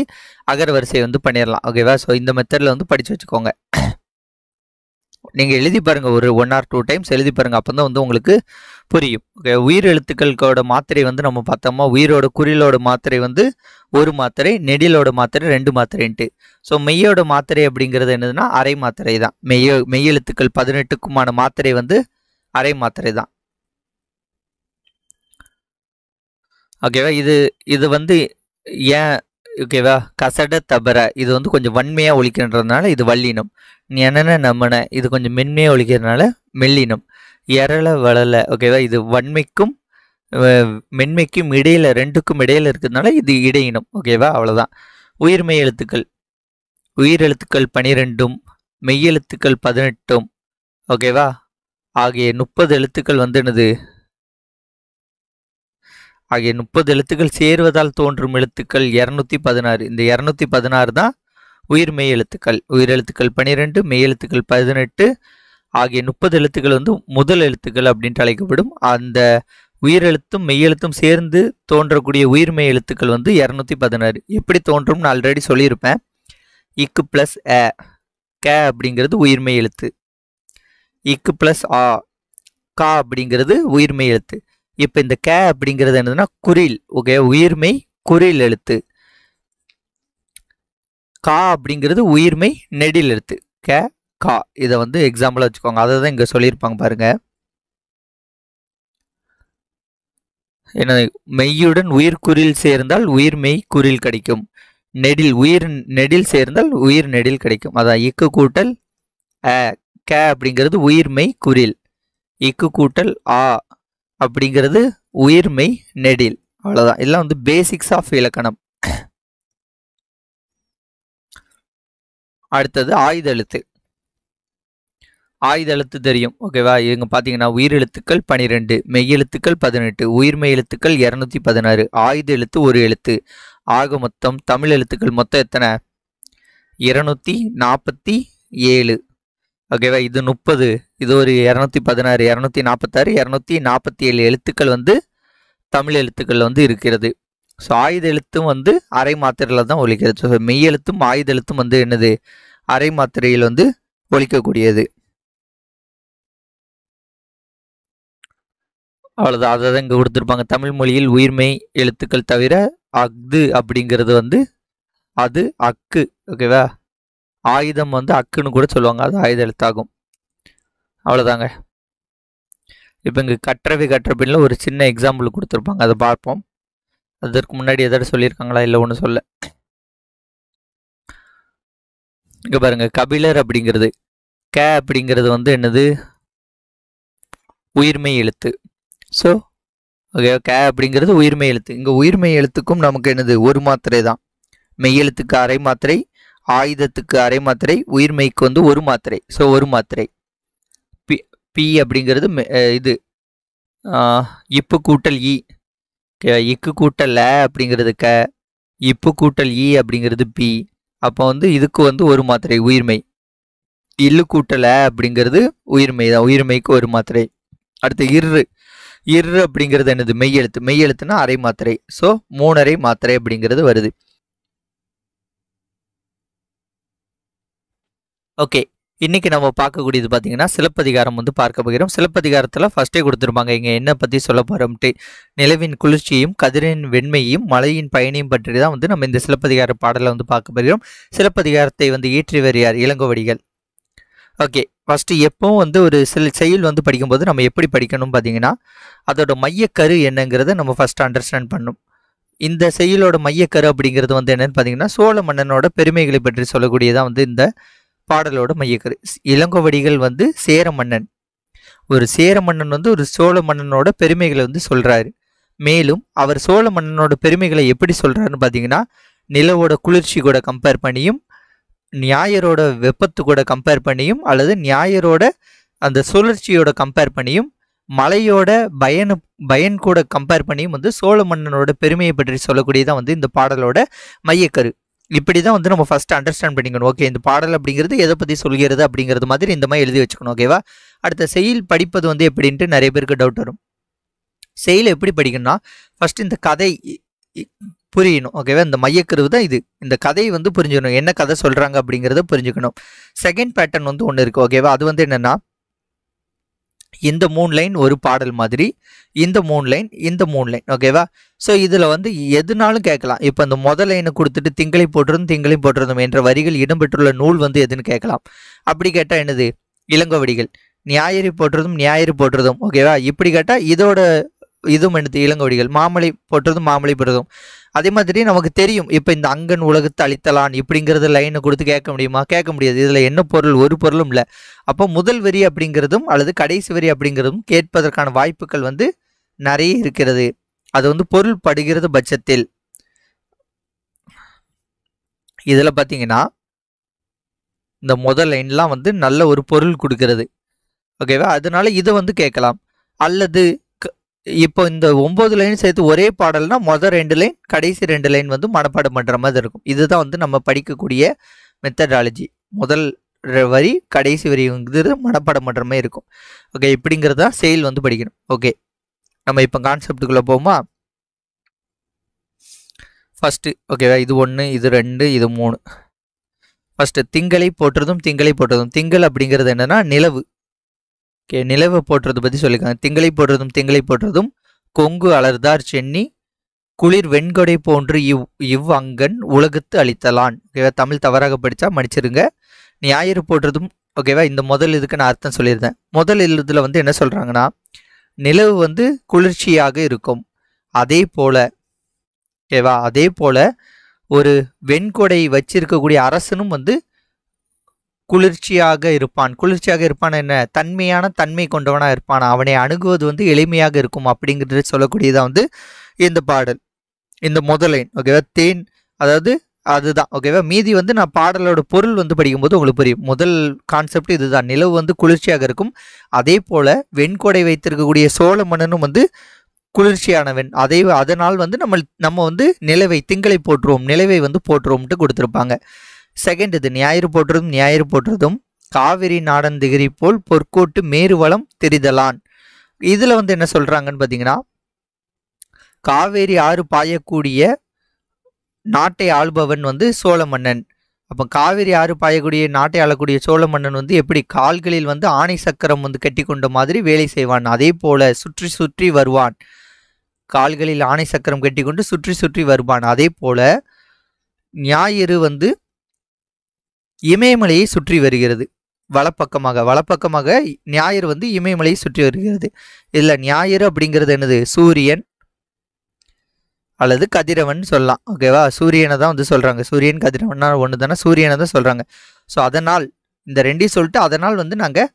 அகர வரிசையை வந்து பண்ணிடலாம். ஓகேவா? ஸோ இந்த மெத்தடில் வந்து படித்து வச்சுக்கோங்க. நீங்கள் எழுதி பாருங்கள், ஒரு 1 or 2 டைம்ஸ் எழுதி பாருங்கள். அப்போ தான் வந்து உங்களுக்கு புரியும். ஓகே, உயிர் எழுத்துக்களோட மாத்திரை வந்து நம்ம பார்த்தோமா, உயிரோட குறிலோட மாத்திரை வந்து 1 மாத்திரை, நெடிலோட மாத்திரை 2 மாத்திரைன்ட்டு. ஸோ மெய்யோட மாத்திரை அப்படிங்கிறது என்னதுன்னா அரை மாத்திரை தான். மெய் எழுத்துக்கள் 18க்குமான மாத்திரை வந்து அரை மாத்திரை தான். ஓகேவா? இது வந்து ஏன் ஓகேவா? கசட தபர இது வந்து கொஞ்சம் வன்மையாக ஒழிக்கின்றதுனால இது வல்லினம். ஞனன நமன இது கொஞ்சம் மென்மையாக ஒழிக்கிறதுனால மெல்லினம். எரள வளல ஓகேவா? இது வன்மைக்கும் மென்மைக்கும் இடையில, 2க்கும் இடையில இருக்கிறதுனால இது இடையினம். ஓகேவா? அவ்வளோதான். உயிர்மெய் எழுத்துக்கள் உயிர் எழுத்துக்கள் 12ம் மெய்யெழுத்துக்கள் 18ம். ஓகேவா? ஆகிய 30 எழுத்துக்கள் வந்து என்னது? ஆகிய 30 எழுத்துக்கள் சேர்வதால் தோன்றும் எழுத்துக்கள் 216. இந்த 216 தான் உயிர்மெய் எழுத்துக்கள். உயிரெழுத்துக்கள் 12, மெய்யெழுத்துக்கள் 18 ஆகிய 30 எழுத்துக்கள் வந்து முதல் எழுத்துக்கள் அப்படின்ட்டு அழைக்கப்படும். அந்த உயிரெழுத்தும் மெய்யெழுத்தும் சேர்ந்து தோன்றக்கூடிய உயிர்மெய் எழுத்துக்கள் வந்து 216. எப்படி தோன்றும்னு ஆல்ரெடி சொல்லியிருப்பேன். இக்கு ப்ளஸ் அ, க அப்படிங்கிறது உயிர்மெய் எழுத்து. இக்கு ப்ளஸ் ஆ, கா அப்படிங்கிறது உயிர்மெய் எழுத்து. இப்போ இந்த க அப்படிங்கிறது என்னதுன்னா குறில். ஓகே, உயிர்மெய் குறில் எழுத்து. கா அப்படிங்கிறது உயிர்மெய் நெடில் எழுத்து. க கா. இதை வந்து எக்ஸாம்பிளாக வச்சுக்கோங்க. அதை தான் இங்கே சொல்லியிருப்பாங்க பாருங்க. என்ன, மெய்யுடன் உயிர் குறில் சேர்ந்தால் உயிர்மெய் குறில் கிடைக்கும். உயிர் நெடில் சேர்ந்தால் உயிர் நெடில் கிடைக்கும். அதான் இக்கு கூட்டல் அ. க அப்படிங்கிறது உயிர்மெய் குறில். இக்கு கூட்டல் ஆ அப்படிங்கிறது உயிர்மெய் நெடில். அவ்வளோதான். இதெல்லாம் வந்து பேசிக்ஸ் ஆஃப் இலக்கணம். அடுத்தது ஆயுத எழுத்து. ஆயுத எழுத்து தெரியும். ஓகேவா? இவங்க பார்த்தீங்கன்னா உயிரெழுத்துக்கள் 12, மெய்யெழுத்துக்கள் 18, உயிர்மெய் எழுத்துக்கள் 216, ஆயுத எழுத்து ஒரு எழுத்து. ஆக மொத்தம் தமிழ் எழுத்துக்கள் மொத்தம் எத்தனை? 247. ஓகேவா? இது 30, இது ஒரு 216, 246, 247 எழுத்துக்கள் வந்து தமிழ் எழுத்துக்கள் வந்து இருக்கிறது. ஸோ ஆயுத எழுத்தும் வந்து அரை மாத்திரையில் தான் ஒழிக்கிறது. ஸோ மெய் எழுத்தும் ஆயுத எழுத்தும் வந்து என்னது? அரை மாத்திரையில் வந்து ஒழிக்கக்கூடியது. அவ்வளோதான். அதை தான் இங்கே கொடுத்துருப்பாங்க. தமிழ் மொழியில் உயிர்மெய் எழுத்துக்கள் தவிர அஃது அப்படிங்கிறது வந்து அது அக்கு. ஓகேவா? ஆயுதம் வந்து அக்குன்னு கூட சொல்லுவாங்க. அது ஆயுத எழுத்தாகும். அவ்வளோதாங்க. இப்போ இங்கே கற்றபின்ல ஒரு சின்ன எக்ஸாம்பிள் கொடுத்துருப்பாங்க. அதை பார்ப்போம். அதற்கு முன்னாடி எதாவது சொல்லியிருக்காங்களா? இல்லை, ஒன்றும் சொல்ல. இங்கே பாருங்க, கபிலர் அப்படிங்கிறது க அப்படிங்கிறது வந்து என்னது? உயிர்மெய் எழுத்து. ஸோ ஓகே, க அப்படிங்கிறது உயிர்மெய் எழுத்து. இங்கே உயிர்மெய் எழுத்துக்கும் நமக்கு என்னது? ஒரு மாத்திரை தான். மெய்யெழுத்துக்கு அரை மாத்திரை, ஆயுதத்துக்கு அரை மாத்திரை, உயிர்மெய்க்கு வந்து ஒரு மாத்திரை. ஸோ ஒரு மாத்திரை. பி அப்படிங்கிறது இது இப்பு கூட்டல் இ. இக்கு கூட்டல் அ அப்படிங்கிறது க, இப்பு கூட்டல் இ அப்படிங்கிறது பி. அப்போ வந்து இதுக்கு வந்து ஒரு மாத்திரை உயிர்மெய். இல்லு கூட்டல அப்படிங்கிறது உயிர்மை தான், உயிர்மைக்கு ஒரு மாத்திரை. அடுத்து இரு. இரு அப்படிங்கிறது என்னது? மெய்யெழுத்து. மெய்யெழுத்துனா அரை மாத்திரை. ஸோ 3 மாத்திரை அப்படிங்கிறது வருது. ஓகே, இன்னைக்கு நம்ம பார்க்கக்கூடியது பார்த்தீங்கன்னா சிலப்பதிகாரம் வந்து பார்க்க போகிறோம். சிலப்பதிகாரத்தில் ஃபர்ஸ்டே கொடுத்துருப்பாங்க இங்கே என்ன பற்றி சொல்ல போகிறோம்ட்டு. நிலவின் குளிர்ச்சியையும் கதிரின் வெண்மையையும் மலையின் பயனையும் பற்றி தான் வந்து நம்ம இந்த சிலப்பதிகார பாடலை வந்து பார்க்க போகிறோம். சிலப்பதிகாரத்தை வந்து இயற்றியவர் யார்? இளங்கோவடிகள். ஓகே, ஃபஸ்ட்டு எப்பவும் வந்து ஒரு செயல் வந்து படிக்கும்போது நம்ம எப்படி படிக்கணும் பார்த்தீங்கன்னா, அதோட மையக்கரு என்னங்கிறத நம்ம ஃபஸ்ட்டு அண்டர்ஸ்டாண்ட் பண்ணணும். இந்த செயலோட மையக்கரு அப்படிங்கிறது வந்து என்னன்னு பார்த்தீங்கன்னா, சோழ மன்னனோட பெருமைகளை பற்றி சொல்லக்கூடியதான் வந்து இந்த பாடலோட மையக்கரு. இளங்கோவடிகள் வந்து சேர மன்னன். ஒரு சேர மன்னன் வந்து ஒரு சோழ மன்னனோட பெருமைகளை வந்து சொல்றாரு. மேலும் அவர் சோழ மன்னனோட பெருமைகளை எப்படி சொல்றாருன்னு பார்த்தீங்கன்னா, நிலவோட குளிர்ச்சி கூட கம்பேர் பண்ணியும், ஞாயிறோட வெப்பத்து கூட கம்பேர் பண்ணியும், அல்லது ஞாயிறோட அந்த சுழற்சியோட கம்பேர் பண்ணியும், மலையோட பயன் கூட கம்பேர் பண்ணியும் வந்து சோழ மன்னனோட பெருமையை பற்றி சொல்லக்கூடியதான் வந்து இந்த பாடலோட மையக்கரு. இப்படி தான் வந்து நம்ம ஃபஸ்ட்டு அண்டர்ஸ்டாண்ட் பண்ணிக்கணும். ஓகே, இந்த பாடல் அப்படிங்கிறது எதை பற்றி சொல்கிறது அப்படிங்கிறது மாதிரி இந்த மாதிரி எழுதி வச்சுக்கணும். ஓகேவா? அடுத்த செயல் படிப்பது வந்து எப்படின்ட்டு நிறைய பேருக்கு டவுட் வரும். செயலை எப்படி படிக்கணும்னா, ஃபஸ்ட்டு இந்த கதை புரியணும். ஓகேவா? இந்த மையக்கருவு தான் இது. இந்த கதையை வந்து புரிஞ்சுக்கணும், என்ன கதை சொல்கிறாங்க அப்படிங்கிறத புரிஞ்சுக்கணும். செகண்ட் பேட்டர்ன் வந்து ஒன்று இருக்குது. ஓகேவா? அது வந்து என்னென்னா, இந்த 3 லைன் ஒரு பாடல் மாதிரி, இந்த 3 லைன், இந்த 3 லைன். ஓகேவா? ஸோ இதில் வந்து எதுனாலும் கேட்கலாம். இப்போ இந்த முதல் லைனை கொடுத்துட்டு திங்களை போற்றுதும் என்ற வரிகள் இடம்பெற்றுள்ள நூல் வந்து எதுன்னு கேட்கலாம். அப்படி கேட்டால் என்னது? இளங்கோவடிகள். ஞாயிறு போற்றுதும். ஓகேவா? இப்படி கேட்டால் இதோட இதுவும் என்னது? இளங்கோவடிகள். மாமலை போற்றுதும். அதே மாதிரி நமக்கு தெரியும், இப்போ இந்த அங்கன் உலகத்தை அழித்தலான் இப்படிங்கிறது லைனை கொடுத்து கேட்க முடியுமா? கேட்க முடியாது. இதில் என்ன பொருள்? ஒரு பொருளும் இல்லை. அப்போ முதல் வரி அப்படிங்கிறதும் அல்லது கடைசி வரி அப்படிங்கிறதும் கேட்பதற்கான வாய்ப்புகள் வந்து நிறைய இருக்கிறது. அது வந்து பொருள் படுகிறது பட்சத்தில். இதில் பார்த்தீங்கன்னா இந்த முதல் லைன்லாம் வந்து நல்ல ஒரு பொருள் கொடுக்கிறது. ஓகேவா? அதனால இதை வந்து கேட்கலாம். அல்லது இப்போ இந்த 9 லைன் சேர்த்து ஒரே பாடல்னா முதல் 2 லைன் கடைசி 2 லைன் வந்து மனப்பாடம் பண்ணுற மாதிரி இருக்கும். இதுதான் வந்து நம்ம படிக்கக்கூடிய மெத்தடாலஜி. முதல் வரி கடைசி வரி வந்து மனப்பாடம் பண்ணுற மாதிரி இருக்கும். ஓகே, இப்படிங்கிறது தான் செயல் வந்து படிக்கணும். ஓகே, நம்ம இப்போ கான்செப்டுக்குள்ளே போவோமா? ஃபஸ்ட்டு ஓகேவா, இது 1, இது 2, இது 3. ஃபஸ்ட்டு திங்களை போற்றுதும். திங்கள் அப்படிங்கிறது என்னன்னா நிலவு. ஓகே, நிலவை போற்றுறது பற்றி சொல்லியிருக்காங்க. திங்களை போற்றுதும் கொங்கு அலர்தார் சென்னி குளிர் வெண்கொடை போன்று இவ் அங்கன் உலகத்து அளித்தலான். ஓகேவா? தமிழ் தவறாக படித்தா மன்னிச்சிருங்க. ஞாயிறு போற்றுதும். ஓகேவா? இந்த முதல் இதுக்கு நான் அர்த்தம் சொல்லியிருந்தேன். முதல் இதில் வந்து என்ன சொல்கிறாங்கன்னா, நிலவு வந்து குளிர்ச்சியாக இருக்கும். அதே போல் ஓகேவா, அதே போல் ஒரு வெண்கொடை வச்சிருக்கக்கூடிய அரசனும் வந்து குளிர்ச்சியாக இருப்பான். என்ன? தன்மையான தன்மை கொண்டவனாக இருப்பான். அவனை அணுகுவது வந்து எளிமையாக இருக்கும் அப்படிங்கிறது சொல்லக்கூடியதான் வந்து இந்த பாடல். இந்த முதல் லைன். ஓகேவா? தேன், அதாவது அதுதான். ஓகேவா? மீதி வந்து நான் பாடலோட பொருள் வந்து படிக்கும்போது உங்களுக்கு புரியும். முதல் கான்செப்ட் இதுதான். நிலவு வந்து குளிர்ச்சியாக இருக்கும். அதே போல் வெண்கொடை வைத்திருக்கக்கூடிய சோழ மன்னனும் வந்து குளிர்ச்சியானவன். அதனால் வந்து நம்ம வந்து திங்களை போற்றுவோம், நிலவை வந்து போற்றுவோம்ட்டு கொடுத்துருப்பாங்க. செகண்ட் இது ஞாயிறு போற்றுதும் காவிரி நாடன் திகிரி போல் பொற்கோட்டு மேருவளம் தெரிதலான். இதில் வந்து என்ன சொல்கிறாங்கன்னு பார்த்தீங்கன்னா, காவேரி ஆறு பாயக்கூடிய நாட்டை ஆள்பவன் வந்து சோழ மன்னன். அப்போ காவிரி ஆறு பாயக்கூடிய நாட்டை ஆளக்கூடிய சோழ மன்னன் வந்து எப்படி கால்களில் வந்து ஆணை சக்கரம் வந்து கட்டி கொண்ட மாதிரி வேலை செய்வான். அதே போல சுற்றி சுற்றி வருவான். கால்களில் ஆணை சக்கரம் கட்டி கொண்டு சுற்றி சுற்றி வருவான். அதே போல ஞாயிறு வந்து இமயமலையை சுற்றி வருகிறது. வலப்பக்கமாக ஞாயிறு வந்து இமயமலையை சுற்றி வருகிறது. இதில் ஞாயிறு அப்படிங்கிறது என்னது? சூரியன் அல்லது கதிரவன் சொல்லலாம். ஓகேவா? சூரியனை தான் வந்து சொல்கிறாங்க. சூரியன் கதிரவன்னா ஒன்று தானே, சூரியனை தான் சொல்கிறாங்க. ஸோ அதனால் இந்த ரெண்டையும் சொல்லிட்டு அதனால் வந்து நாங்கள்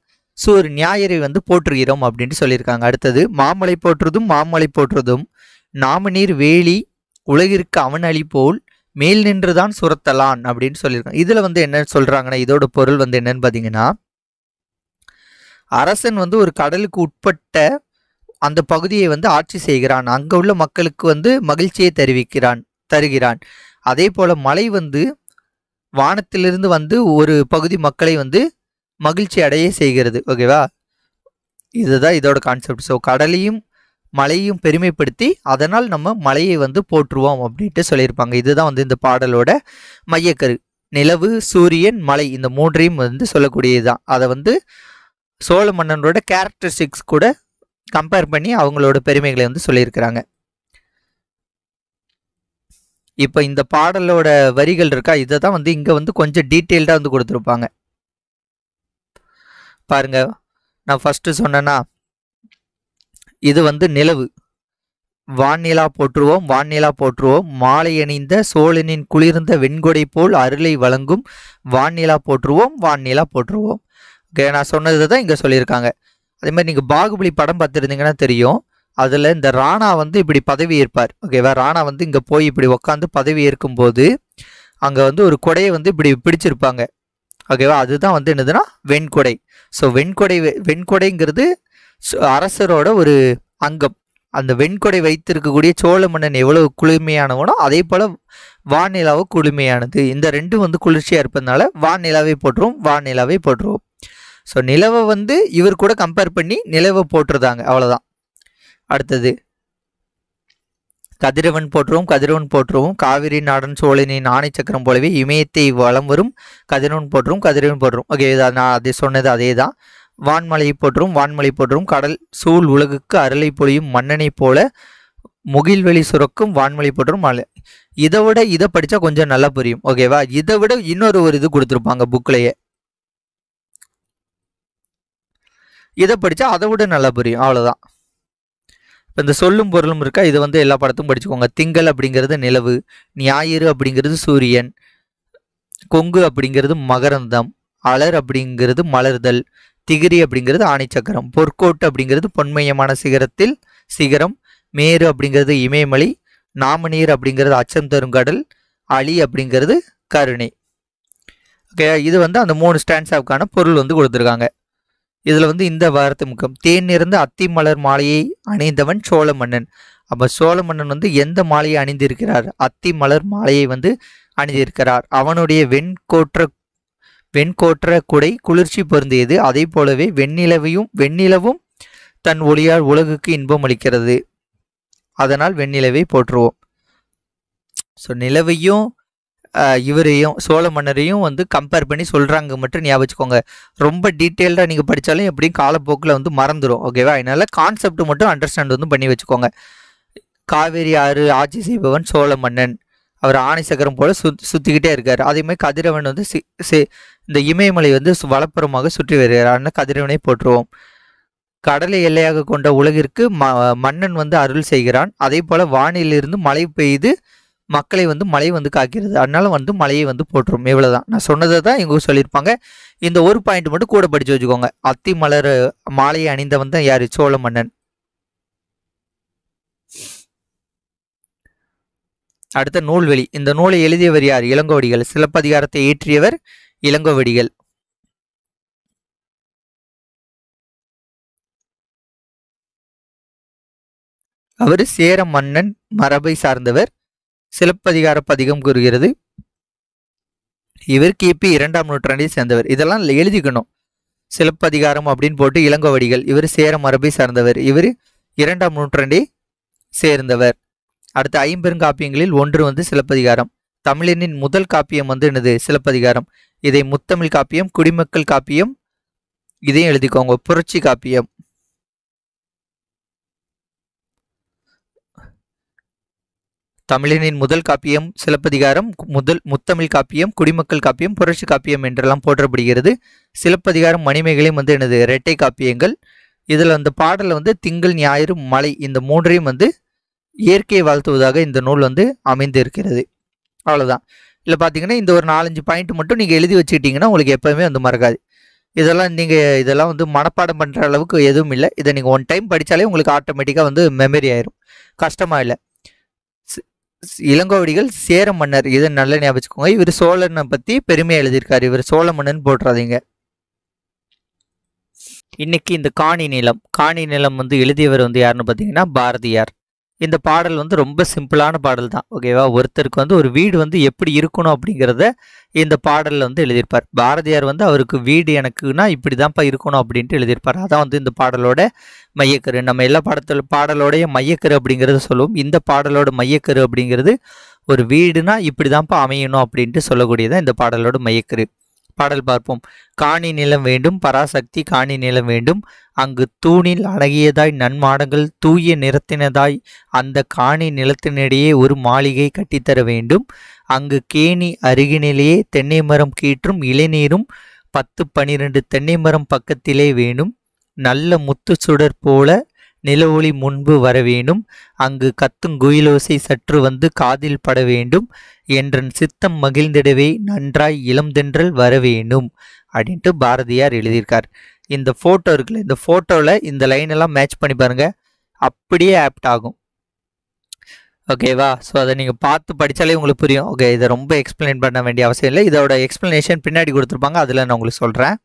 ஞாயிறை வந்து போற்றுகிறோம் அப்படின்ட்டு சொல்லியிருக்காங்க. அடுத்தது மாமலை போற்றுதும் நாமநீர் வேலி உலகிற்கு அவன் அழி போல் மேல் நின்றுதான் சுரத்தலான் அப்படின்னு சொல்லியிருக்காங்க. இதில் வந்து என்ன சொல்கிறாங்கன்னா, இதோட பொருள் வந்து என்னன்னு பார்த்தீங்கன்னா, அரசன் வந்து ஒரு கடலுக்கு உட்பட்ட அந்த பகுதியை வந்து ஆட்சி செய்கிறான். அங்கே உள்ள மக்களுக்கு வந்து மகிழ்ச்சியை தருகிறான். அதே போல் மலை வந்து வானத்திலிருந்து வந்து ஒரு பகுதி மக்களை வந்து மகிழ்ச்சி அடைய செய்கிறது. ஓகேவா, இதுதான் இதோட கான்செப்ட். ஸோ கடலையும் மலையும் பெருமைப்படுத்தி அதனால் நம்ம மலையை வந்து போற்றுவோம் அப்படின்ட்டு சொல்லியிருப்பாங்க. இதுதான் வந்து இந்த பாடலோட மையக்கரு. நிலவு, சூரியன், மலை இந்த மூன்றையும் வந்து சொல்லக்கூடியதுதான். அதை வந்து சோழ மன்னனோட கேரக்டரிஸ்டிக்ஸ் கூட கம்பேர் பண்ணி அவங்களோட பெருமைகளை வந்து சொல்லியிருக்கிறாங்க. இப்போ இந்த பாடலோட வரிகள் இருக்கா, இதை தான் வந்து இங்கே வந்து கொஞ்சம் டீட்டெயில்டாக வந்து கொடுத்துருப்பாங்க. பாருங்க, நான் ஃபஸ்ட்டு சொன்னேன்னா, இது வந்து நிலவு. வான்நிலா போற்றுவோம், வான்நிலா போற்றுவோம், மாலை அணிந்த சோழனின் குளிர்ந்த வெண்கொடை போல் அருளை வழங்கும் வான்நிலா போற்றுவோம், வான்நிலா போற்றுவோம். ஓகே, நான் சொன்னது தான் இங்கே சொல்லியிருக்காங்க. அதே மாதிரி நீங்கள் பாகுபலி படம் பார்த்துருந்தீங்கன்னா தெரியும், அதில் இந்த ராணா வந்து இப்படி பதவி ஏற்பார். ஓகேவா, ராணா வந்து இங்கே போய் இப்படி உட்காந்து பதவி ஏற்கும்போது அங்கே வந்து ஒரு கொடையை வந்து இப்படி பிடிச்சிருப்பாங்க. ஓகேவா, அதுதான் வந்து என்னதுன்னா வெண்கொடை. ஸோ வெண்கொடைங்கிறது அரசரோட ஒரு அங்கம். அந்த வெண்கொடை வைத்திருக்கக்கூடிய சோழ மன்னன் எவ்வளவு குளுமையானவனோ அதே போல் வானிலாவும் குளுமையானது. இந்த ரெண்டும் வந்து குளிர்ச்சியாக இருப்பதுனால வானிலாவை போட்டுருவோம், வானிலாவை போட்டுருவோம். ஸோ நிலவை வந்து இவர் கூட கம்பேர் பண்ணி நிலவை போட்டுருதாங்க, அவ்வளோதான். அடுத்தது கதிரவன் போற்றுவோம், கதிரவன் போற்றுவோம், காவிரி நாடன் சோழனின் ஆணை சக்கரம் போலவே இமயத்தை வலம் வரும் கதிரவன் போற்றுவோம், கதிரவன் போற்றுவோம். ஓகே, நான் அதை சொன்னது அதே தான். வான்மலையை போற்றுவோம், வான்மலை போற்றுவோம், கடல் சூழ் உலகுக்கு அருளை பொழியும் மன்னனை போல முகில்வெளி சுரக்கும் வான்மலை போற்றுவோம். மலை இதை படித்தா கொஞ்சம் நல்லா புரியும். ஓகேவா, இதை விட இன்னொரு இது கொடுத்துருப்பாங்க புக்லேயே, இதை படித்தா அதை விட நல்லா புரியும், அவ்வளோதான். இப்போ இந்த சொல்லும் பொருளும் இருக்கா, இது வந்து எல்லா படத்தும் படிச்சுக்கோங்க. திங்கள் அப்படிங்கிறது நிலவு, ஞாயிறு அப்படிங்கிறது சூரியன், கொங்கு அப்படிங்கிறது மகரந்தம், அலர் அப்படிங்கிறது மலர்தல், திகிரி அப்படிங்கிறது ஆணைச்சக்கரம், பொற்கோட்டு அப்படிங்கிறது பொன்மயமான சிகரம், மேரு அப்படிங்கிறது இமயமலை, நாமநீர் அப்படிங்கிறது அச்சம் தரும் கடல், அலி அப்படிங்கிறது கருணை. ஓகே, இது வந்து அந்த 3 ஸ்டான்ஸாவுக்கான பொருள் வந்து கொடுத்துருக்காங்க. இதில் வந்து இந்த வார்த்தை முக்கியம். தேன் நிறைந்த அத்தி மலர் மாலையை அணிந்தவன் சோழ மன்னன். அப்போ சோழ மன்னன் வந்து எந்த மாலையை அணிந்திருக்கிறார்? அத்தி மலர் மாலையை வந்து அணிந்திருக்கிறார். அவனுடைய வெண்கோற்ற குடை குளிர்ச்சி பொருந்தியது. அதே போலவே வெண்ணிலவும் தன் ஒளியால் உலகுக்கு இன்பம் அளிக்கிறது. அதனால் வெண்ணிலவை போற்றுவோம். ஸோ நிலவையும் இவரையும் சோழ மன்னரையும் வந்து கம்பேர் பண்ணி சொல்கிறாங்க மட்டும் ஞாபகம் வச்சுக்கோங்க. ரொம்ப டீட்டெயில்டாக நீங்கள் படித்தாலும் எப்படியும் காலப்போக்கில் வந்து மறந்துடும். ஓகேவா, அதனால் கான்செப்ட் மட்டும் அண்டர்ஸ்டாண்ட் வந்து பண்ணி வச்சுக்கோங்க. காவேரி ஆறு ஆட்சி செய்பவன் சோழ மன்னன், அவர் ஆணை சக்கரம் போல் சுற்றிக்கிட்டே இருக்கார். அதே மாதிரி கதிரவன் வந்து இந்த இமயமலை வந்து வலப்புறமாக சுற்றி வருகிறார். அதனால் கதிரவனை போற்றுவோம். கடலை எல்லையாக கொண்ட உலகிற்கு மன்னன் வந்து அருள் செய்கிறான். அதே போல் வானிலிருந்து மழை பெய்து மக்களை வந்து மழை வந்து காக்கிறது. அதனால வந்து மழையை வந்து போட்டுரும். இவ்வளவுதான், நான் சொன்னதை தான் இவங்க சொல்லியிருப்பாங்க. இந்த ஒரு பாயிண்ட் மட்டும் கூட படிச்சு வச்சுக்கோங்க. அத்தி மலர் மாலையை அணிந்தவன் தான் யாரு? சோழ மன்னன். அடுத்த நூல்வெளி. இந்த நூலை எழுதியவர் யார்? இளங்கோவடிகள். சிலப்பதிகாரத்தை இயற்றியவர் இளங்கோவடிகள். அவர் சேர மன்னன் மரபை சார்ந்தவர். சிலப்பதிகார பதிகம் கூறுகிறது இவர் கிபி 2ஆம் நூற்றாண்டை சேர்ந்தவர். இதெல்லாம் எழுதிக்கணும். சிலப்பதிகாரம் அப்படின்னு போட்டு இளங்கோவடிகள், இவர் சேர மரபை சார்ந்தவர், இவர் 2ஆம் நூற்றாண்டை சேர்ந்தவர். அடுத்த 5 பெருங்காப்பியங்களில் ஒன்று வந்து சிலப்பதிகாரம். தமிழனின் முதல் காப்பியம் வந்து என்னது? சிலப்பதிகாரம். இதை முத்தமிழ் காப்பியம், குடிமக்கள் காப்பியம், இதையும் எழுதிக்கோங்க. புரட்சி காப்பியம். தமிழனின் முதல் காப்பியம் சிலப்பதிகாரம், முத்தமிழ் காப்பியம், குடிமக்கள் காப்பியம், புரட்சி காப்பியம் என்றெல்லாம் போற்றப்படுகிறது. சிலப்பதிகாரம் மணிமேகலையும் வந்து என்னது? இரட்டை காப்பியங்கள். இதில் அந்த பாடலில் வந்து திங்கள், ஞாயிறு, மலை இந்த மூன்றையும் வந்து இயற்கையை வாழ்த்துவதாக இந்த நூல் வந்து அமைந்து இருக்கிறது. அவ்வளோதான். இல்லை பார்த்தீங்கன்னா இந்த ஒரு 4-5 பாயிண்ட் மட்டும் நீங்கள் எழுதி வச்சுக்கிட்டிங்கன்னா உங்களுக்கு எப்போவுமே வந்து மறக்காது. இதெல்லாம் வந்து மனப்பாடம் பண்ணுற அளவுக்கு எதுவும் இல்லை. இதை நீங்கள் 1 டைம் படித்தாலே உங்களுக்கு ஆட்டோமேட்டிக்காக வந்து மெமரி ஆயிரும். கஷ்டமாக இல்லை. இளங்கோவடிகள் சேர மன்னர், இதை நல்ல ஞாபகம் வச்சுக்கோங்க. இவர் சோழனை பற்றி பெருமையாக எழுதியிருக்காரு. இவர் சோழ மன்னன் போட்டுறாதீங்க. இன்னைக்கு இந்த காணி நிலம் வந்து எழுதியவர் வந்து யாருன்னு பார்த்தீங்கன்னா பாரதியார். இந்த பாடல் வந்து ரொம்ப சிம்பிளான பாடல் தான். ஓகேவா, ஒருத்தருக்கு வந்து ஒரு வீடு வந்து எப்படி இருக்கணும் அப்படிங்கிறத இந்த பாடலில் வந்து எழுதியிருப்பார். பாரதியார் வந்து அவருக்கு வீடு எனக்குன்னா இப்படி தான்ப்பா இருக்கணும் அப்படின்ட்டு எழுதியிருப்பார். அதான் வந்து இந்த பாடலோட மையக்கரு. நம்ம எல்லா பாடலோடைய மையக்கரு அப்படிங்கிறத சொல்லுவோம். இந்த பாடலோட மையக்கரு அப்படிங்கிறது ஒரு வீடுனா இப்படி தான்ப்பா அமையணும் அப்படின்ட்டு சொல்லக்கூடியதான் இந்த பாடலோட மையக்கரு. பாடல் பார்ப்போம். காணி நிலம் வேண்டும் பராசக்தி காணி நிலம் வேண்டும், அங்கு தூணில் அழகியதாய் நன்மாடங்கள் தூய நிறத்தினதாய் அந்த காணி நிலத்தினிடையே ஒரு மாளிகை கட்டித்தர வேண்டும், அங்கு கேணி அருகினிலேயே தென்னை மரம் கீற்றும் இளைநீரும் 10-12 தென்னை மரம் பக்கத்திலே வேணும், நல்ல முத்து சுடர் போல நில ஒளி முன்பு வர வேண்டும், அங்கு கத்துங்குயிலோசை சற்று வந்து காதில் பட வேண்டும், என்றன் சித்தம் மகிழ்ந்திடவே நன்றாய் இளம்தென்றல் வர வேண்டும் அப்படின்ட்டு பாரதியார் எழுதியிருக்கார். இந்த ஃபோட்டோ இருக்குல்ல, இந்த ஃபோட்டோவில் இந்த லைன் எல்லாம் மேட்ச் பண்ணி பாருங்க, அப்படியே ஆப்ட் ஆகும். ஓகேவா? ஸோ அதை நீங்கள் பார்த்து படித்தாலே உங்களுக்கு புரியும். ஓகே, இதை ரொம்ப எக்ஸ்பிளைன் பண்ண வேண்டிய அவசியம் இல்லை. இதோட எக்ஸ்பிளனேஷன் பின்னாடி கொடுத்துருப்பாங்க, அதில் நான் உங்களுக்கு சொல்கிறேன்.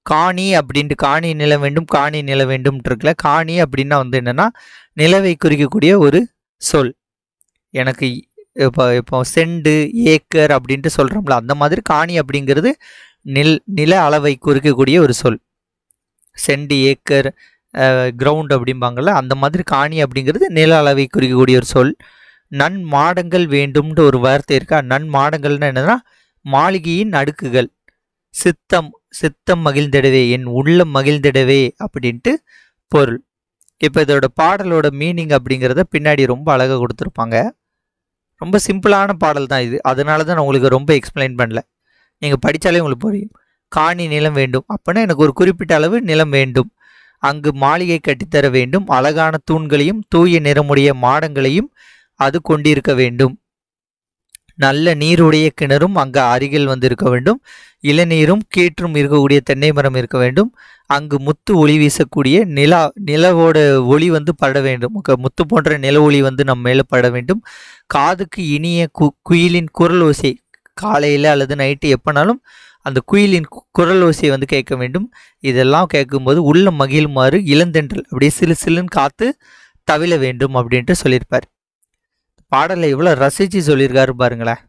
காணி அப்படின்ட்டு காணி நிலம் வேண்டும் காணி நில வேண்டும் இருக்குல்ல, காணி அப்படின்னா வந்து என்னன்னா நிலவை குறிக்கக்கூடிய ஒரு சொல். எனக்கு இப்போ செண்டு ஏக்கர் அப்படின்ட்டு சொல்கிறோம்ல, அந்த மாதிரி காணி அப்படிங்கிறது நில அளவை குறிக்கக்கூடிய ஒரு சொல். செண்டு ஏக்கர் கிரவுண்ட் அப்படிம்பாங்கள்ல, அந்த மாதிரி காணி அப்படிங்கிறது நில அளவை குறிக்கக்கூடிய ஒரு சொல். நன்மாடங்கள் வேண்டும்ன்ற ஒரு வார்த்தை இருக்கா. நன்மாடங்கள்னு என்னன்னா மாளிகையின் அடுக்குகள். சித்தம் மகிழ்ந்திடவே என் உள்ளம் மகிழ்ந்திடவே அப்படின்ட்டு பொருள். இப்போ இதோட பாடலோட மீனிங் அப்படிங்கிறத பின்னாடி ரொம்ப அழகாக கொடுத்துருப்பாங்க. ரொம்ப சிம்பிளான பாடல் தான் இது, அதனால தான் நான் உங்களுக்கு ரொம்ப எக்ஸ்பிளைன் பண்ணல. நீங்கள் படித்தாலே உங்களுக்கு புரியும். காணி நிலம் வேண்டும் அப்படின்னா எனக்கு ஒரு குறிப்பிட்ட அளவு நிலம் வேண்டும், அங்கு மாளிகை கட்டித்தர வேண்டும், அழகான தூண்களையும் தூய நிறமுடைய மாடங்களையும் அது கொண்டிருக்க வேண்டும், நல்ல நீருடைய கிணறும் அங்கு அருகில் வந்து இருக்க வேண்டும், இளநீரும் கீற்றும் இருக்கக்கூடிய தென்னை மரம் இருக்க வேண்டும், அங்கு முத்து ஒளி வீசக்கூடிய நிலவோட ஒளி வந்து பட வேண்டும், முத்து போன்ற நில ஒளி வந்து நம்ம மேலே பட வேண்டும், காதுக்கு இனிய குயிலின் குரல் ஓசை காலையில் அல்லது நைட்டு எப்போனாலும் அந்த குயிலின் குரல் ஓசையை வந்து கேட்க வேண்டும். இதெல்லாம் கேட்கும்போது உள்ள மகிழுமாறு இளந்தென்றல் அப்படியே சிலு சிலுன்னு காத்து தவிழ வேண்டும் அப்படின்ட்டு சொல்லியிருப்பார். பாடலை இவ்வளோ ரசித்து சொல்லியிருக்காரு பாருங்களேன்.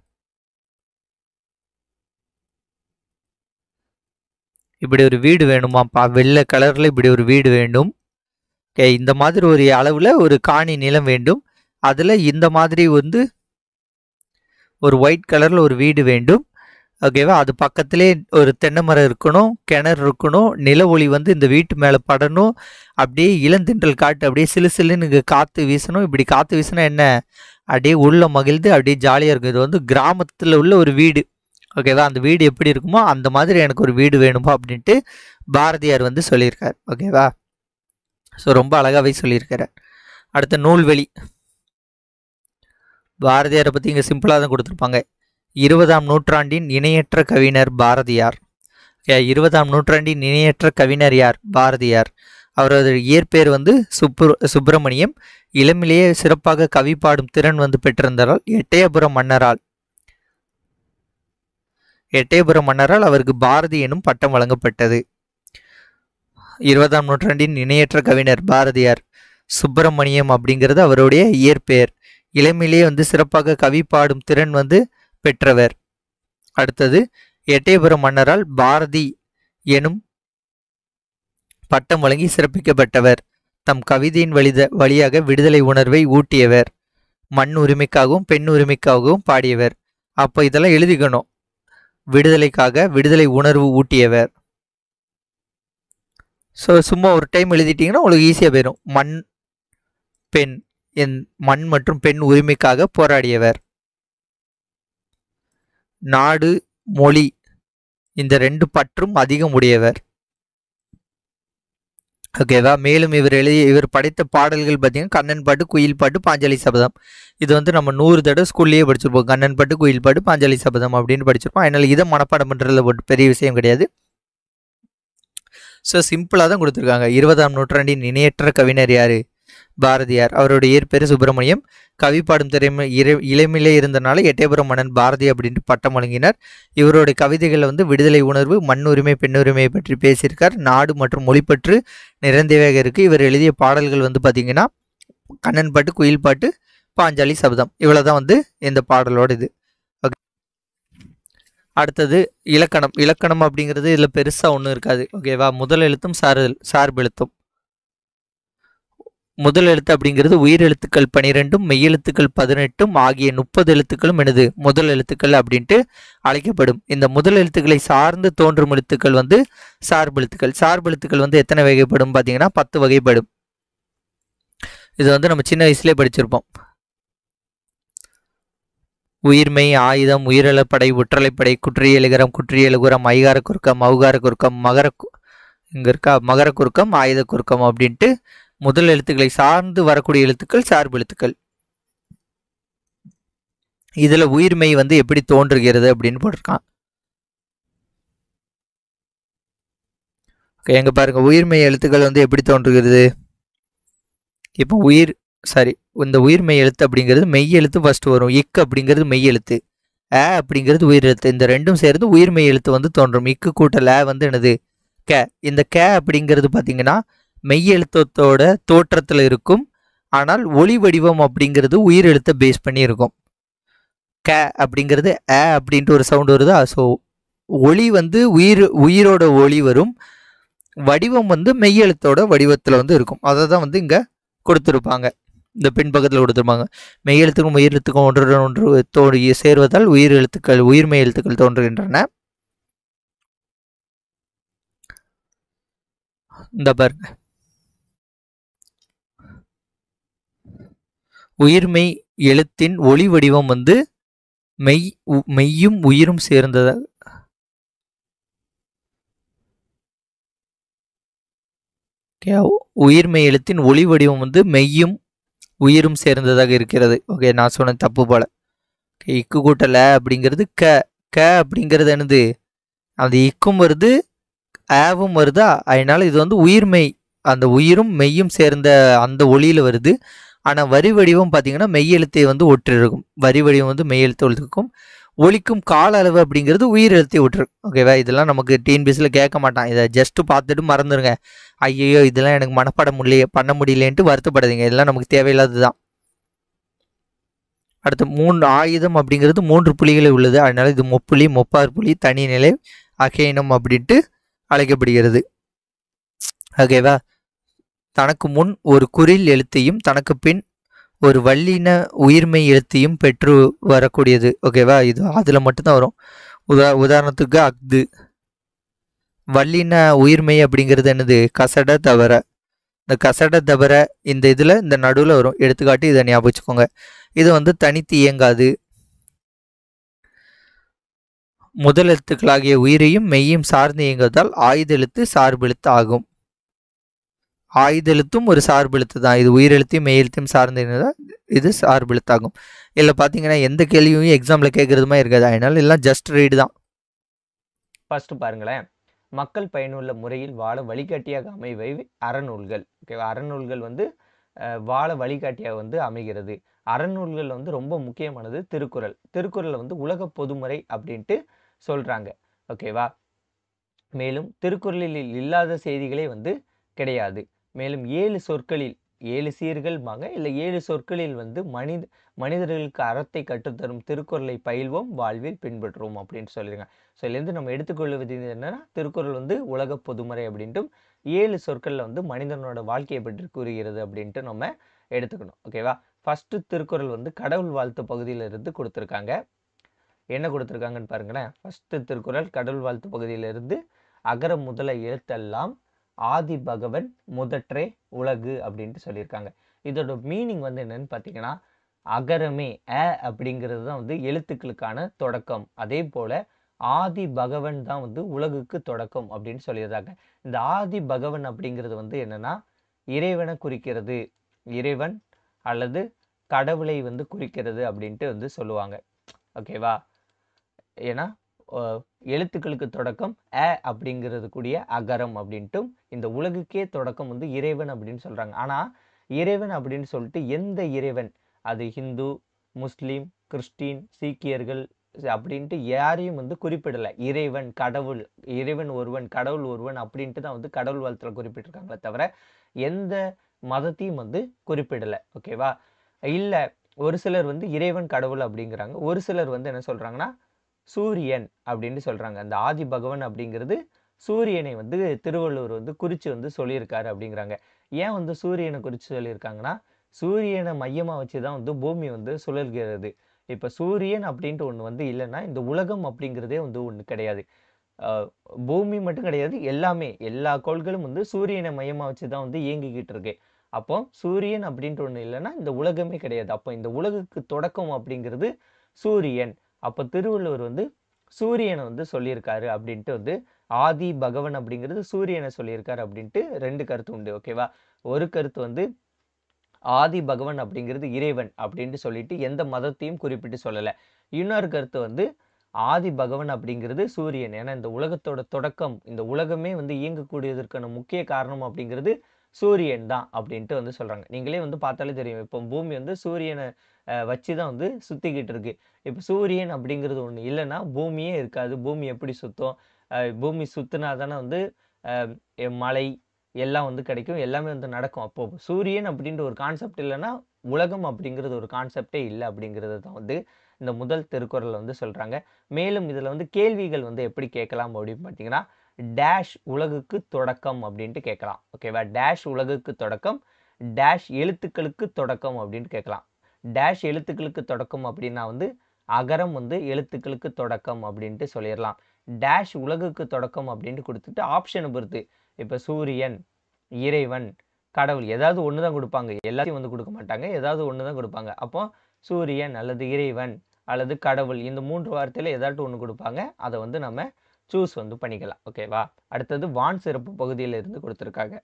இப்படி ஒரு வீடு வேணுமாப்பா, வெள்ளை கலரில் இப்படி ஒரு வீடு வேண்டும், ஓகே, இந்த மாதிரி ஒரு அளவில் ஒரு காணி நிலம் வேண்டும், அதில் இந்த மாதிரி வந்து ஒரு ஒயிட் கலரில் ஒரு வீடு வேண்டும், ஓகேவா, அது பக்கத்திலே ஒரு தென்னை மரம் இருக்கணும், கிணறு இருக்கணும், நில ஒளி வந்து இந்த வீட்டு மேலே படணும், அப்படியே இளந்தென்றல் காட்டு அப்படியே சிலு சிலுன்னு காற்று வீசணும். இப்படி காற்று வீசினா என்ன, அப்படியே உள்ள மகிழ்ந்து அப்படியே ஜாலியாக இருக்கும். இது வந்து கிராமத்தில் உள்ள ஒரு வீடு, ஓகேவா, அந்த வீடு எப்படி இருக்குமோ அந்த மாதிரி எனக்கு ஒரு வீடு வேணுமா அப்படின்ட்டு பாரதியார் வந்து சொல்லியிருக்கார். ஓகேவா, ஸோ ரொம்ப அழகாகவே சொல்லியிருக்கார். அடுத்த நூல்வெளி. பாரதியாரை பற்றி இங்கே சிம்பிளாக தான் கொடுத்துருப்பாங்க. 20ஆம் நூற்றாண்டின் இணையற்ற கவிஞர் பாரதியார். 20ஆம் நூற்றாண்டின் இணையற்ற கவிஞர் யார்? பாரதியார். அவரது இயற்பெயர் வந்து சுப்பிரமணியம். இளமிலேயே சிறப்பாக கவி பாடும் திறன் வந்து பெற்றிருந்தால் எட்டயபுரம் மன்னரால் அவருக்கு பாரதி எனும் பட்டம் வழங்கப்பட்டது. 20ஆம் நூற்றாண்டின் இணையற்ற கவிஞர் பாரதியார். சுப்பிரமணியம் அப்படிங்கிறது அவருடைய இயற்பெயர். இளமையிலேயே வந்து சிறப்பாக கவி பாடும் திறன் வந்து பெற்றவர். அடுத்தது, எட்டயபுரம் மன்னரால் பாரதி எனும் பட்டம் வழங்கி சிறப்பிக்கப்பட்டவர். தம் கவிதையின் வழியாக விடுதலை உணர்வை ஊட்டியவர். மண் உரிமைக்காகவும் பெண் உரிமைக்காகவும் பாடியவர். அப்போ இதெல்லாம் எழுதிக்கணும். விடுதலைக்காக விடுதலை உணர்வு ஊட்டியவர். ஸோ சும்மா ஒரு டைம் எழுதிட்டீங்கன்னா உங்களுக்கு ஈஸியாக போயிடும். மண் மற்றும் பெண் உரிமைக்காக போராடியவர். நாடு மொழி இந்த 2 பற்றும் அதிகம் உடையவர். ஓகேவா, மேலும் இவர் படைத்த பாடல்கள் பார்த்தீங்கன்னா கண்ணன் பாட்டு, குயில் பாட்டு, பாஞ்சாலி சபதம். இது வந்து நம்ம 100 தடவை ஸ்கூல்லேயே படிச்சிருப்போம். கண்ணன் பாட்டு, குயில் பாட்டு, பாஞ்சாலி சபதம் அப்படின்னு படிச்சிருப்போம். அதனால் இதை மனப்பாடம் பண்ணுறதுல ஒரு பெரிய விஷயம் கிடையாது. ஸோ சிம்பிளாக தான் கொடுத்துருக்காங்க. 20ஆம் நூற்றாண்டின் இணையற்ற கவிஞர் யார்? பாரதியார். அவருடைய இயற்பெயர் சுப்பிரமணியம். கவி பாடும் திறமை இளமையிலே இருந்தனால எட்டயபுரம் மன்னன் பாரதி அப்படின்ட்டு பட்டம் வழங்கினார். இவருடைய கவிதைகளில் வந்து விடுதலை உணர்வு, மண் உரிமை, பெண் உரிமையை பற்றி பேசியிருக்கார். நாடு மற்றும் மொழி பற்று நிறைந்தவையாக இருக்குது. இவர் எழுதிய பாடல்கள் வந்து பார்த்திங்கன்னா கண்ணன் பாட்டு, குயில் பாட்டு, பாஞ்சாலி சபதம், இவ்வளவுதான் வந்து இந்த பாடலோட இது. ஓகே. அடுத்தது இலக்கணம். இலக்கணம் அப்படிங்கிறது இதுல பெருசா ஒன்றும் இருக்காது. ஓகேவா? முதல் எழுத்தும் சார்பெழுத்தும். முதல் எழுத்து அப்படிங்கிறது உயிர் எழுத்துக்கள் 12ம் மெய்யெழுத்துக்கள் 18ம் ஆகிய 30 எழுத்துக்களும் எனது முதல் எழுத்துக்கள் அப்படின்ட்டு அழைக்கப்படும். இந்த முதல் எழுத்துக்களை சார்ந்து தோன்றும் எழுத்துக்கள் வந்து சார்பெழுத்துக்கள். சார்பெழுத்துக்கள் வந்து எத்தனை வகைப்படும் பார்த்தீங்கன்னா 10 வகைப்படும். இது வந்து நம்ம சின்ன வயசுலேயே படிச்சிருப்போம். உயிர்மெய், ஆயுதம், உயிரிழப்படை, ஒற்றலைப்படை, குற்றியலுகரம், குற்றியலுகரம், ஐகார குறுக்கம், ஔகார குறுக்கம், மகர குறுக்கம், ஆயுத குறுக்கம் அப்படின்ட்டு முதல் எழுத்துக்களை சார்ந்து வரக்கூடிய எழுத்துக்கள் சார்பெழுத்துக்கள். இதுல உயிர்மெய் வந்து எப்படி தோன்றுகிறது அப்படின்னு போட்டிருக்கான். எங்க பாருங்க, உயிர்மெய் எழுத்துக்கள் வந்து எப்படி தோன்றுகிறது. இப்போ இந்த உயிர்மெய் எழுத்து அப்படிங்கிறது மெய் எழுத்து ஃபர்ஸ்ட் வரும். இக்கு அப்படிங்கிறது மெய் எழுத்து, அப்படிங்கிறது உயிர் எழுத்து. இந்த ரெண்டும் சேர்ந்து உயிர்மெய் எழுத்து வந்து தோன்றும். இக்கு கூட்டல் வந்து என்னது? கே. இந்த கே அப்படிங்கிறது பார்த்தீங்கன்னா மெய் எழுத்தோட தோற்றத்தில் இருக்கும். ஆனால் ஒளி வடிவம் அப்படிங்கிறது உயிர் எழுத்தை பேஸ் பண்ணி இருக்கும். கே அப்படிங்கிறது அப்படின்ட்டு ஒரு சவுண்ட் வருதா? ஸோ ஒளி வந்து உயிரோட ஒளி வரும். வடிவம் வந்து மெய்யெழுத்தோட வடிவத்தில் வந்து இருக்கும். அதை தான் வந்து இங்கே கொடுத்துருப்பாங்க. இந்த பின்பக்கத்தில் கொடுத்துருப்பாங்க. மெய்யெழுத்துக்கும் உயிரெழுத்துக்கும் ஒன்றுடன் ஒன்று சேர்வதால் உயிர்மெய் எழுத்துக்கள் தோன்றுகின்றன. இந்த பாருங்க, உயிர்மெய் எழுத்தின் ஒளி வடிவம் வந்து மெய்யும் உயிரும் சேர்ந்ததாக. உயிர்மெய் எழுத்தின் ஒளி வடிவம் வந்து மெய்யும் உயிரும் சேர்ந்ததாக இருக்கிறது. ஓகே, நான் சொன்ன தப்பு போல. இக்கு கூட்டல அப்படிங்கிறது க அப்படிங்கிறது என்னது? அது இக்கும் வருது, ஆவும் வருதா? அதனால இது வந்து உயிர்மெய், அந்த உயிரும் மெய்யும் சேர்ந்த அந்த ஒளியில வருது. ஆனால் வரி வடிவம் பார்த்தீங்கன்னா மெய்யெழுத்தை வந்து ஒற்றிருக்கும். வரி வடிவம் வந்து மெய்யெழுத்து ஒழிக்கும். ஒலிக்கும் கால அளவு அப்படிங்கிறது உயிர் எழுத்தை ஒற்றிருக்கும். ஓகேவா? இதெல்லாம் நமக்கு டிஎன்பிஎஸ்சியில் கேட்க மாட்டான். இதை ஜஸ்ட் பார்த்துட்டு மறந்துடுங்க. ஐயோ இதெல்லாம் எனக்கு மனப்பாடம் பண்ண முடியலேன்ட்டு வருத்தப்படாதீங்க. இதெல்லாம் நமக்கு தேவையில்லாதது தான். அடுத்து ஆயுதம் அப்படிங்கிறது 3 புள்ளிகளை உள்ளது. அதனால இது முப்புள்ளி, முப்பாறு புள்ளி, தனிநிலை, அகேனம் அப்படின்ட்டு அழைக்கப்படுகிறது. ஓகேவா? தனக்கு முன் ஒரு குறில் எழுத்தையும் தனக்கு பின் ஒரு வல்லின உயிர்மெய் எழுத்தையும் பெற்று வரக்கூடியது. ஓகேவா? இது அதில் மட்டும்தான் வரும். உதாரணத்துக்கு அக்து. வல்லின உயிர்மெய் அப்படிங்கிறது என்னது? கசட தவற. இந்த கசட தவற இந்த இதில் இந்த நடுவில் வரும். எடுத்துக்காட்டு இதை ஞாபகம் வச்சுக்கோங்க. இது வந்து தனித்து இயங்காது. முதல் எழுத்துக்களாகிய உயிரையும் மெய்யும் சார்ந்து இயங்குவதால் ஆயுத எழுத்து சார்பெழுத்து ஆகும். ஆயுத எழுத்தும் ஒரு சார்பெழுத்து தான். இது உயிரெழுத்தையும் மெய்யெழுத்தையும் சார்ந்து இருந்தால் இது சார்பெழுத்தாகும். இதில் பார்த்தீங்கன்னா எந்த கேள்வியும் எக்ஸாமில் கேட்குறதுமா இருக்காது. அதனால எல்லாம் ஜஸ்ட் ரீடு தான். ஃபஸ்ட்டு பாருங்களேன், மக்கள் பயனுள்ள முறையில் வாழ வழிகாட்டியாக அமைவை அறநூல்கள். ஓகேவா? அறநூல்கள் வந்து வாழ வழிகாட்டியாக வந்து அமைகிறது. அறநூல்கள் வந்து ரொம்ப முக்கியமானது திருக்குறள். திருக்குறளை வந்து உலக பொதுமுறை அப்படின்ட்டு சொல்கிறாங்க. ஓகேவா? மேலும் திருக்குறளில் இல்லாத செய்திகளே வந்து கிடையாது. மேலும் 7 சொற்களில் 7 சீர்கள்பாங்க, இல்லை 7 சொற்களில் வந்து மனிதர்களுக்கு அறத்தை கற்றுத்தரும் திருக்குறளை பயில்வோம், வாழ்வில் பின்பற்றுவோம் அப்படின்னு சொல்லியிருக்காங்க. ஸோ இதுலேருந்து நம்ம எடுத்துக்கொள்வது என்னன்னா, திருக்குறள் வந்து உலக பொதுமுறை அப்படின்ட்டும் 7 சொற்களில் வந்து மனிதனோட வாழ்க்கையை பற்றி கூறுகிறது அப்படின்ட்டு நம்ம எடுத்துக்கணும். ஓகேவா? ஃபஸ்ட்டு திருக்குறள் வந்து கடவுள் வாழ்த்து பகுதியிலிருந்து கொடுத்துருக்காங்க. என்ன கொடுத்துருக்காங்கன்னு பாருங்களேன். ஃபஸ்ட்டு திருக்குறள் கடவுள் வாழ்த்து பகுதியிலிருந்து அகர முதல எழுத்தெல்லாம் ஆதி பகவன் முதற்றே உலகு அப்படின்ட்டு சொல்லியிருக்காங்க. இதோட மீனிங் வந்து என்னன்னு பார்த்தீங்கன்னா, அகரமே அப்படிங்கிறது தான் வந்து எழுத்துக்களுக்கான தொடக்கம். அதே போல் ஆதி பகவன் தான் வந்து உலகுக்கு தொடக்கம் அப்படின்னு சொல்லியிருக்காங்க. இந்த ஆதி பகவன் அப்படிங்கிறது வந்து என்னன்னா, இறைவனை குறிக்கிறது, இறைவன் அல்லது கடவுளை வந்து குறிக்கிறது அப்படின்ட்டு வந்து சொல்லுவாங்க. ஓகேவா? ஏன்னா எழுத்துக்களுக்கு தொடக்கம் அப்படிங்கிறது கூடிய அகரம் அப்படின்ட்டும் இந்த உலகுக்கே தொடக்கம் வந்து இறைவன் அப்படின்னு சொல்கிறாங்க. ஆனால் இறைவன் அப்படின்னு சொல்லிட்டு எந்த இறைவன், அது ஹிந்து, முஸ்லீம், கிறிஸ்டின், சீக்கியர்கள் அப்படின்ட்டு யாரையும் வந்து குறிப்பிடலை. இறைவன், கடவுள், இறைவன் ஒருவன், கடவுள் ஒருவன் அப்படின்ட்டு தான் வந்து கடவுள் வாழ்த்துல குறிப்பிட்டிருக்காங்களே தவிர எந்த மதத்தையும் வந்து குறிப்பிடல. ஓகேவா? இல்ல ஒரு சிலர் வந்து இறைவன், கடவுள் அப்படிங்கிறாங்க. ஒரு சிலர் வந்து என்ன சொல்றாங்கன்னா, சூரியன் அப்படின்னு சொல்றாங்க. அந்த ஆதி பகவன் அப்படிங்கிறது சூரியனை வந்து திருவள்ளுவர் வந்து குறிச்சு வந்து சொல்லியிருக்காரு அப்படிங்கிறாங்க. ஏன் வந்து சூரியனை குறிச்சு சொல்லியிருக்காங்கன்னா, சூரியனை மையமா வச்சு தான் வந்து பூமி வந்து சுழல்கிறது. இப்ப சூரியன் அப்படின்ட்டு ஒண்ணு வந்து இல்லன்னா, இந்த உலகம் அப்படிங்கிறதே வந்து ஒண்ணு கிடையாது. அ பூமி மட்டும் கிடையாது. எல்லாமே, எல்லா கோள்களும் வந்து சூரியனை மையமா வச்சு தான் வந்து இயங்கிக்கிட்டு இருக்கு. அப்போ சூரியன் அப்படின்ட்டு ஒண்ணு இல்லன்னா, இந்த உலகமே கிடையாது. அப்போ இந்த உலகுக்கு தொடக்கம் அப்படிங்கிறது சூரியன். அப்ப திருவள்ளுவர் வந்து சூரியன வந்து சொல்லியிருக்காரு அப்படின்ட்டு வந்து, ஆதி பகவன் அப்படிங்கிறது சூரியன சொல்லியிருக்காரு அப்படின்ட்டு 2 கருத்து உண்டு. ஓகேவா? ஒரு கருத்து வந்து ஆதி பகவன் அப்படிங்கிறது இறைவன் அப்படின்ட்டு சொல்லிட்டு எந்த மதத்தையும் குறிப்பிட்டு சொல்லல. இன்னொரு கருத்து வந்து ஆதி பகவன் அப்படிங்கிறது சூரியன். ஏன்னா இந்த உலகத்தோட தொடக்கம், இந்த உலகமே வந்து இயங்கக்கூடியதற்கான முக்கிய காரணம் அப்படிங்கிறது சூரியன் தான் அப்படின்ட்டு வந்து சொல்றாங்க. நீங்களே வந்து பார்த்தாலே தெரியும். இப்போ பூமி வந்து சூரியன வச்சு தான் வந்து சுத்திக்கிட்டு இருக்கு. இப்ப சூரியன் அப்படிங்கிறது ஒண்ணு இல்லன்னா, பூமியே இருக்காது. பூமி எப்படி சுத்தும்? பூமி சுத்துனா தானே வந்து அ மழை எல்லாம் வந்து கிடைக்கும். எல்லாமே வந்து நடக்கும். அப்போ சூரியன் அப்படின்ற ஒரு கான்செப்ட் இல்லன்னா, உலகம் அப்படிங்கிறது ஒரு கான்செப்ட்டே இல்ல அப்படிங்கிறது தான் வந்து இந்த முதல் திருக்குறள்ல வந்து சொல்றாங்க. மேலும் இதுல வந்து கேள்விகள் வந்து எப்படி கேட்கலாம் அப்படின்னு பார்த்தீங்கன்னா, டேஷ் உலகுக்கு தொடக்கம் அப்படின்ட்டு கேட்கலாம். ஓகேவா? டேஷ் உலகுக்கு தொடக்கம், டேஷ் எழுத்துக்களுக்கு தொடக்கம் அப்படின்னு கேட்கலாம். டேஷ் எழுத்துக்களுக்கு தொடக்கம் அப்படின்னா வந்து, அகரம் வந்து எழுத்துக்களுக்கு தொடக்கம் அப்படின்ட்டு சொல்லிறலாம். டேஷ் உலகுக்கு தொடக்கம் அப்படின்ட்டு குடுத்துட்டு ஆப்ஷன பொறுத்து, இப்ப சூரியன், இறைவன், கடவுள் ஏதாவது ஒண்ணு தான் குடுப்பாங்க. எல்லாத்தையும் வந்து குடுக்க மாட்டாங்க. ஏதாவது ஒண்ணு தான் குடுப்பாங்க. அப்போ சூரியன் அல்லது இறைவன் அல்லது கடவுள் இந்த 3 வார்த்தையில ஏதாட்டும் ஒண்ணு குடுப்பாங்க. அத வந்து நம்ம சூஸ் வந்து பண்ணிக்கலாம். ஓகேவா? அடுத்தது வான் சிறப்பு பகுதியில இருந்து குடுத்திருக்காங்க.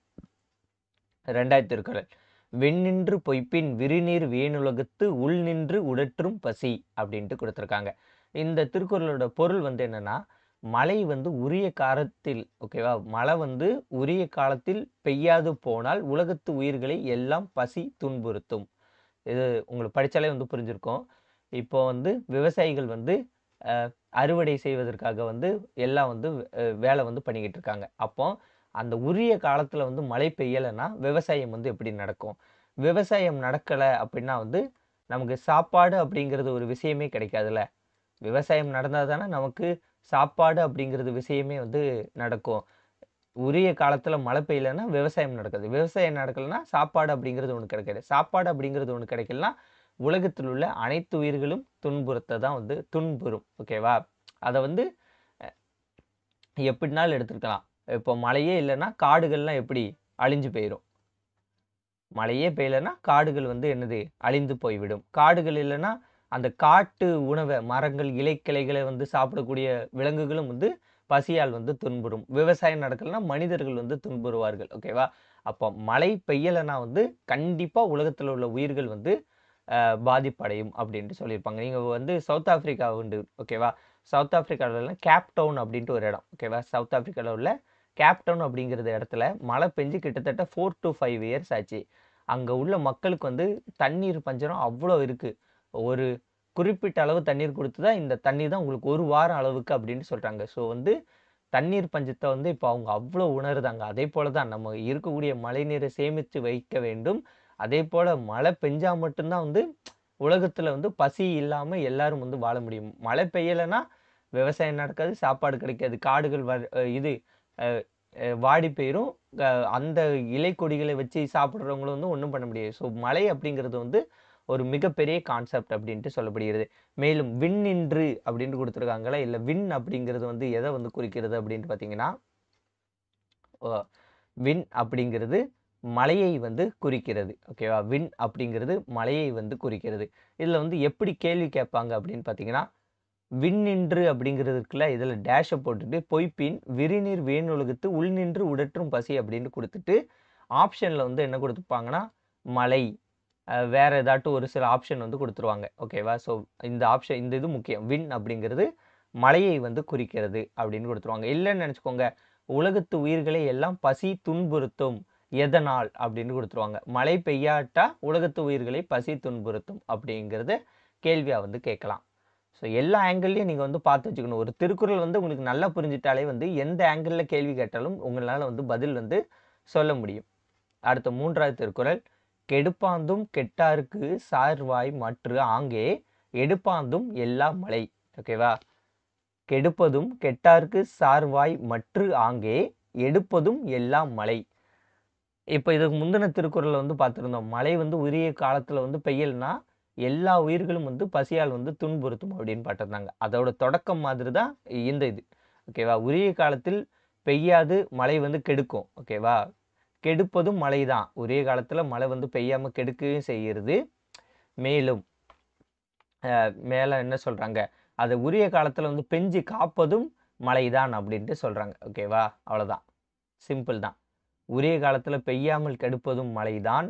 2வது திருக்குறள். "வெந்நின்று பொய்ப்பின் விரிநீர் வேணுலகத்து உள்நின்று உடற்றும் பசி" அப்படின்ட்டு குடுத்திருக்காங்க. இந்த திருக்குறளோட பொருள் வந்து என்னன்னா, மழை வந்து உரிய காலத்தில் ஓகேவா? மழை வந்து உரிய காலத்தில் பெய்யாது போனால் உலகத்து உயிர்களை எல்லாம் பசி துன்புறுத்தும். இது உங்களுக்கு படிச்சாலே வந்து புரிஞ்சிருக்கும். இப்போ வந்து விவசாயிகள் வந்து அ அறுவடை செய்வதற்காக வந்து எல்லாம் வந்து வேலை வந்து பண்ணிக்கிட்டு இருக்காங்க. அப்போ அந்த உரிய காலத்துல வந்து மழை பெய்யலன்னா, விவசாயம் வந்து எப்படி நடக்கும்? விவசாயம் நடக்கல அப்படின்னா வந்து, நமக்கு சாப்பாடு அப்படிங்கிறது ஒரு விஷயமே கிடைக்காதுல்ல. விவசாயம் நடந்தா தானே நமக்கு சாப்பாடு அப்படிங்கிறது விஷயமே வந்து நடக்கும். உரிய காலத்துல மழை பெய்யலன்னா விவசாயம் நடக்காது. விவசாயம் நடக்கலன்னா சாப்பாடு அப்படிங்கிறது ஒண்ணு கிடைக்காது. சாப்பாடு அப்படிங்கிறது ஒண்ணு கிடைக்கலன்னா, உலகத்தில் உள்ள அனைத்து உயிர்களும் துன்புறுத்த தான் வந்து துன்புறும். ஓகேவா? அத வந்து எப்படினாலும் எடுத்துக்கலாம். இப்போ மழையே இல்லன்னா, காடுகள்லாம் எப்படி அழிஞ்சு போயிரும். மழையே பெய்யலன்னா, காடுகள் வந்து என்னது அழிந்து போய்விடும். காடுகள் இல்லன்னா, அந்த காட்டு உணவ மரங்கள், இலைக்கிளைகள வந்து சாப்பிடக்கூடிய விலங்குகளும் வந்து பசியால் வந்து துன்புறும். விவசாயம் நடக்கலன்னா, மனிதர்கள் வந்து துன்புறுவார்கள். ஓகேவா? அப்போ மழை பெய்யலன்னா வந்து, கண்டிப்பா உலகத்துல உள்ள உயிர்கள் வந்து பாதிப்படையும் அப்படின்ட்டு சொல்லியிருப்பாங்க. நீங்க வந்து சவுத் ஆப்பிரிக்கா உண்டு. ஓகேவா? சவுத் ஆப்பிரிக்காலலாம் கேப் டவுன் அப்படின்ட்டு ஒரு இடம். ஓகேவா? சவுத் ஆப்பிரிக்கால உள்ள கேப் டவுன் அப்படிங்கிறது இடத்துல மழை பெஞ்சு கிட்டத்தட்ட 4 டூ 5 இயர்ஸ் ஆச்சு. அங்க உள்ள மக்களுக்கு வந்து தண்ணீர் பஞ்சம் அவ்ளோ இருக்கு. ஒரு குறிப்பிட்ட அளவு தண்ணீர் குடுத்து தான், இந்த தண்ணீர் தான் உங்களுக்கு 1 வாரம் அளவுக்கு அப்படின்னு சொல்றாங்க. ஸோ வந்து தண்ணீர் பஞ்சத்த வந்து இப்ப அவங்க அவ்ளோ உணருதாங்க. அதேபோல தான் நம்ம இருக்கக்கூடிய மழைநீரை சேமித்து வைக்க வேண்டும். அதேபோல மழை பெஞ்சா மட்டும் தான் வந்து உலகத்துல வந்து பசி இல்லாம எல்லாரும் வந்து வாழ முடியும். மழை பெய்யலன்னா விவசாயம் நடக்காது, சாப்பாடு கிடைக்காது. காடுகள் இது அ வாடி போயிரும். அ அந்த இலை கொடிகளை வச்சு சாப்பிடுறவங்களும் வந்து ஒண்ணும் பண்ண முடியாது. ஸோ மழை அப்படிங்கிறது வந்து ஒரு மிகப்பெரிய கான்செப்ட் அப்படின்ட்டு சொல்லப்படுகிறது. மேலும் விண்ணின்று அப்படின்னு குடுத்துருக்காங்கல்ல, இல்ல விண் அப்படிங்கிறது வந்து எத வந்து குறிக்கிறது அப்படின்ட்டு பார்த்தீங்கன்னா, அ விண் அப்படிங்கிறது மழையை வந்து குறிக்கிறது. ஓகேவா? விண் அப்படிங்கிறது மழையை வந்து குறிக்கிறது. இதுல வந்து எப்படி கேள்வி கேட்பாங்க அப்படின்னு பார்த்தீங்கன்னா, விண்ணின்று அப்படிங்கிறது இருக்குல்ல, இதுல டேஷ போட்டுட்டு பொய்ப்பின் விரிநீர் வேணுலகத்து உள்நின்று உடற்றும் பசி அப்படின்னு குடுத்துட்டு, ஆப்ஷன்ல வந்து என்ன குடுத்துருப்பாங்கன்னா, மழை வேற ஏதாட்டும் ஒரு சில ஆப்ஷன் வந்து குடுத்துருவாங்க. ஓகேவா? ஸோ இந்த ஆப்ஷன் இந்த இது முக்கியம். விண் அப்படிங்கிறது மழையை வந்து குறிக்கிறது அப்படின்னு குடுத்துருவாங்க. இல்லன்னு நெனச்சுக்கோங்க, உலகத்து உயிர்களை எல்லாம் பசி துன்புறுத்தும். எதனால்? அப்படின்னு குடுத்துருவாங்க. மழை பெய்யாட்டா உலகத்து உயிர்களை பசி துன்புறுத்தும் அப்படிங்கிறத கேள்வியா வந்து கேட்கலாம். ஸோ எல்லா ஆங்கிள்லயும் நீங்க வந்து பார்த்து வச்சுக்கணும். ஒரு திருக்குறள் வந்து உங்களுக்கு நல்லா புரிஞ்சுட்டாலே வந்து எந்த ஆங்கிள்ல கேள்வி கேட்டாலும் உங்களால வந்து பதில் வந்து சொல்ல முடியும். அடுத்த 3வது திருக்குறள், கெடுப்பாந்தும் கெட்டார்க்கு சார்வாய் மற்று ஆங்கே எடுப்பாந்தும் எல்லா மலை. ஓகேவா? கெடுப்பதும் கெட்டார்க்கு சார்வாய் மற்று ஆங்கே எடுப்பதும் எல்லா மலை. இப்போ இதுக்கு முந்தின திருக்குறள்ல வந்து பார்த்துருந்தோம், மழை வந்து உரிய காலத்துல வந்து பெய்யலைன்னா எல்லா உயிர்களும் வந்து பசியால் வந்து துன்புறுத்தும் அப்படின்னு பார்த்துருந்தாங்க. அதோட தொடக்கம் மாதிரி தான் இந்த இது. ஓகேவா? உரிய காலத்தில் பெய்யாது மழை வந்து கெடுக்கும். ஓகேவா? கெடுப்பதும் மழை தான். உரிய காலத்துல மழை வந்து பெய்யாம கெடுக்கவும் செய்கிறது. மேலும் மேல என்ன சொல்றாங்க, அது உரிய காலத்துல வந்து பெஞ்சு காப்பதும் மழைதான் அப்படின்ட்டு சொல்றாங்க. ஓகேவா? அவ்வளவுதான், சிம்பிள் தான். உரிய காலத்துல பெய்யாமல் கெடுப்பதும் மழைதான்.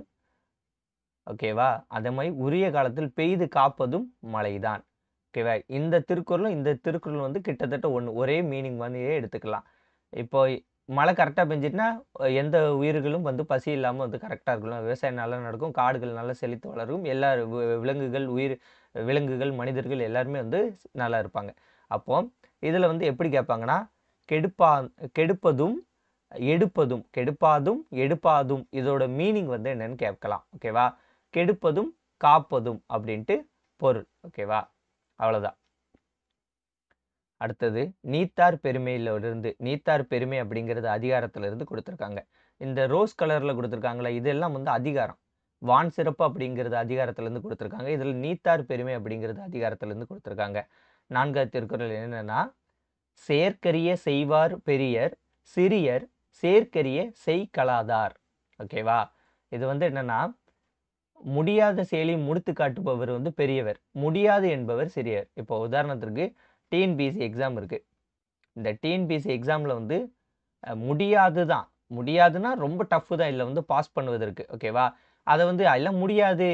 ஓகேவா? அதே மாதிரி உரிய காலத்தில் பெய்து காப்பதும் மழைதான். ஓகேவா? இந்த திருக்குறளும் இந்த திருக்குறள் வந்து கிட்டத்தட்ட ஒரே மீனிங் வந்து எடுத்துக்கலாம். இப்போ மழை கரெக்டாக பெஞ்சிட்டுனா எந்த உயிர்களும் வந்து பசி இல்லாமல் வந்து கரெக்டாக இருக்கலாம், விவசாயம் நல்லா நடக்கும், காடுகள் நல்லா செழித்து வளரும், எல்லா விலங்குகள் மனிதர்கள் எல்லாருமே வந்து நல்லா இருப்பாங்க. அப்போ இதில் வந்து எப்படி கேட்பாங்கன்னா, கெடுப்பதும் எடுப்பாதும் இதோட மீனிங் வந்து என்னன்னு கேட்கலாம். ஓகேவா? கெடுப்பதும் காப்பதும் அப்படின்ட்டு பொருள். ஓகேவா? அவ்வளோதான். அடுத்தது நீத்தார் பெருமையிலிருந்து, நீத்தார் பெருமை அப்படிங்கிறது அதிகாரத்திலிருந்து கொடுத்துருக்காங்க. இந்த ரோஸ் கலர்ல கொடுத்துருக்காங்களே, இதெல்லாம் வந்து அதிகாரம். வான் சிறப்பு அப்படிங்கிறது அதிகாரத்திலிருந்து கொடுத்துருக்காங்க. இதில் நீத்தார் பெருமை அப்படிங்கிறது அதிகாரத்திலிருந்து கொடுத்துருக்காங்க. 4வது திருக்குறள் என்னன்னா, செயற்கரிய செய்வார் பெரியர் சிறியர் சேர்க்கரிய செய்கலாதார். ஓகேவா? இது வந்து என்னன்னா, முடியாத செயலை முடித்து காட்டுபவர் வந்து பெரியவர், முடியாது என்பவர் சிறியர். இப்போ உதாரணத்திற்கு டிஎன்பிஎஸ்சி எக்ஸாம் இருக்கு. இந்த டிஎன்பிஎஸ்சி எக்ஸாம்ல வந்து முடியாதுன்னா ரொம்ப டஃப் தான் இல்லை வந்து பாஸ் பண்ணுவதற்கு. ஓகேவா? அதை வந்து எல்லாம் முடியாது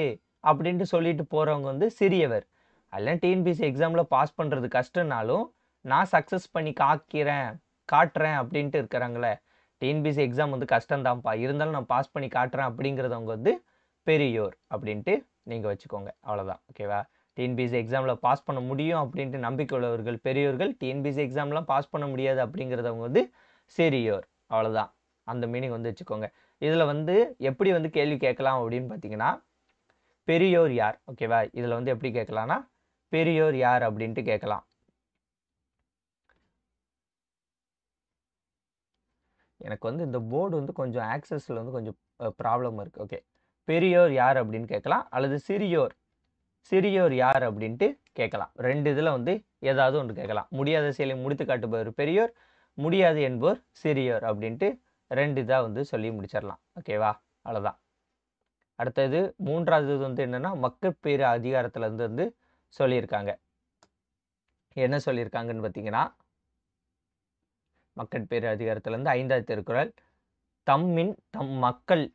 அப்படின்ட்டு சொல்லிட்டு போறவங்க வந்து சிறியவர். அதெல்லாம் டிஎன்பிஎஸ்சி எக்ஸாம்ல பாஸ் பண்றது கஷ்டம்னாலும் நான் சக்சஸ் பண்ணி காட்டுறேன் அப்படின்ட்டு இருக்கிறாங்களே, டிஎன்பிஎஸ்சி எக்ஸாம் வந்து கஷ்டம்தான்ப்பா, இருந்தாலும் நான் பாஸ் பண்ணி காட்டுறேன் அப்படிங்கிறதவங்க வந்து பெரியோர் அப்படின்ட்டு நீங்க வச்சுக்கோங்க. அவ்வளவுதான். ஓகேவா? டிஎன்பிஎஸ்சி எக்ஸாம்ல பாஸ் பண்ண முடியும் அப்படின்ட்டு நம்பிக்கை உள்ளவர்கள் பெரியோர்கள், டிஎன்பிஎஸ்சி எக்ஸாம்லாம் பாஸ் பண்ண முடியாது அப்படிங்கிறதவங்க வந்து சிறியோர். அவ்வளவுதான். அந்த மீனிங் வந்து வச்சுக்கோங்க. இதுல வந்து எப்படி வந்து கேள்வி கேட்கலாம் அப்படின்னு பார்த்தீங்கன்னா, பெரியோர் யார்? ஓகேவா? இதுல வந்து எப்படி கேட்கலாம்னா, பெரியோர் யார் அப்படின்ட்டு கேட்கலாம். எனக்கு வந்து இந்த போர்டு வந்து கொஞ்சம் ஆக்சஸ்ல வந்து கொஞ்சம் ப்ராப்ளம் இருக்கு. ஓகே, பெரியோர் யார் அப்படின்னு கேட்கலாம், அல்லது சிறியோர் யார் அப்படின்ட்டு கேட்கலாம். 2 இதில் வந்து ஏதாவது ஒன்று கேட்கலாம். முடியாத செயலை முடித்து காட்டுபவர் பெரியோர், முடியாது என்பவர் சிறியோர் அப்படின்ட்டு 2 இதாக வந்து சொல்லி முடிச்சிடலாம். ஓகேவா? அவ்வளோதான். அடுத்தது 3வது வந்து என்னன்னா, மக்கட்பேறு அதிகாரத்துல இருந்து வந்து சொல்லியிருக்காங்க. என்ன சொல்லியிருக்காங்கன்னு பார்த்தீங்கன்னா, மக்கட்பேறு அதிகாரத்துல இருந்து 5வது திருக்குறள், தம்மின் தம் மக்கள்.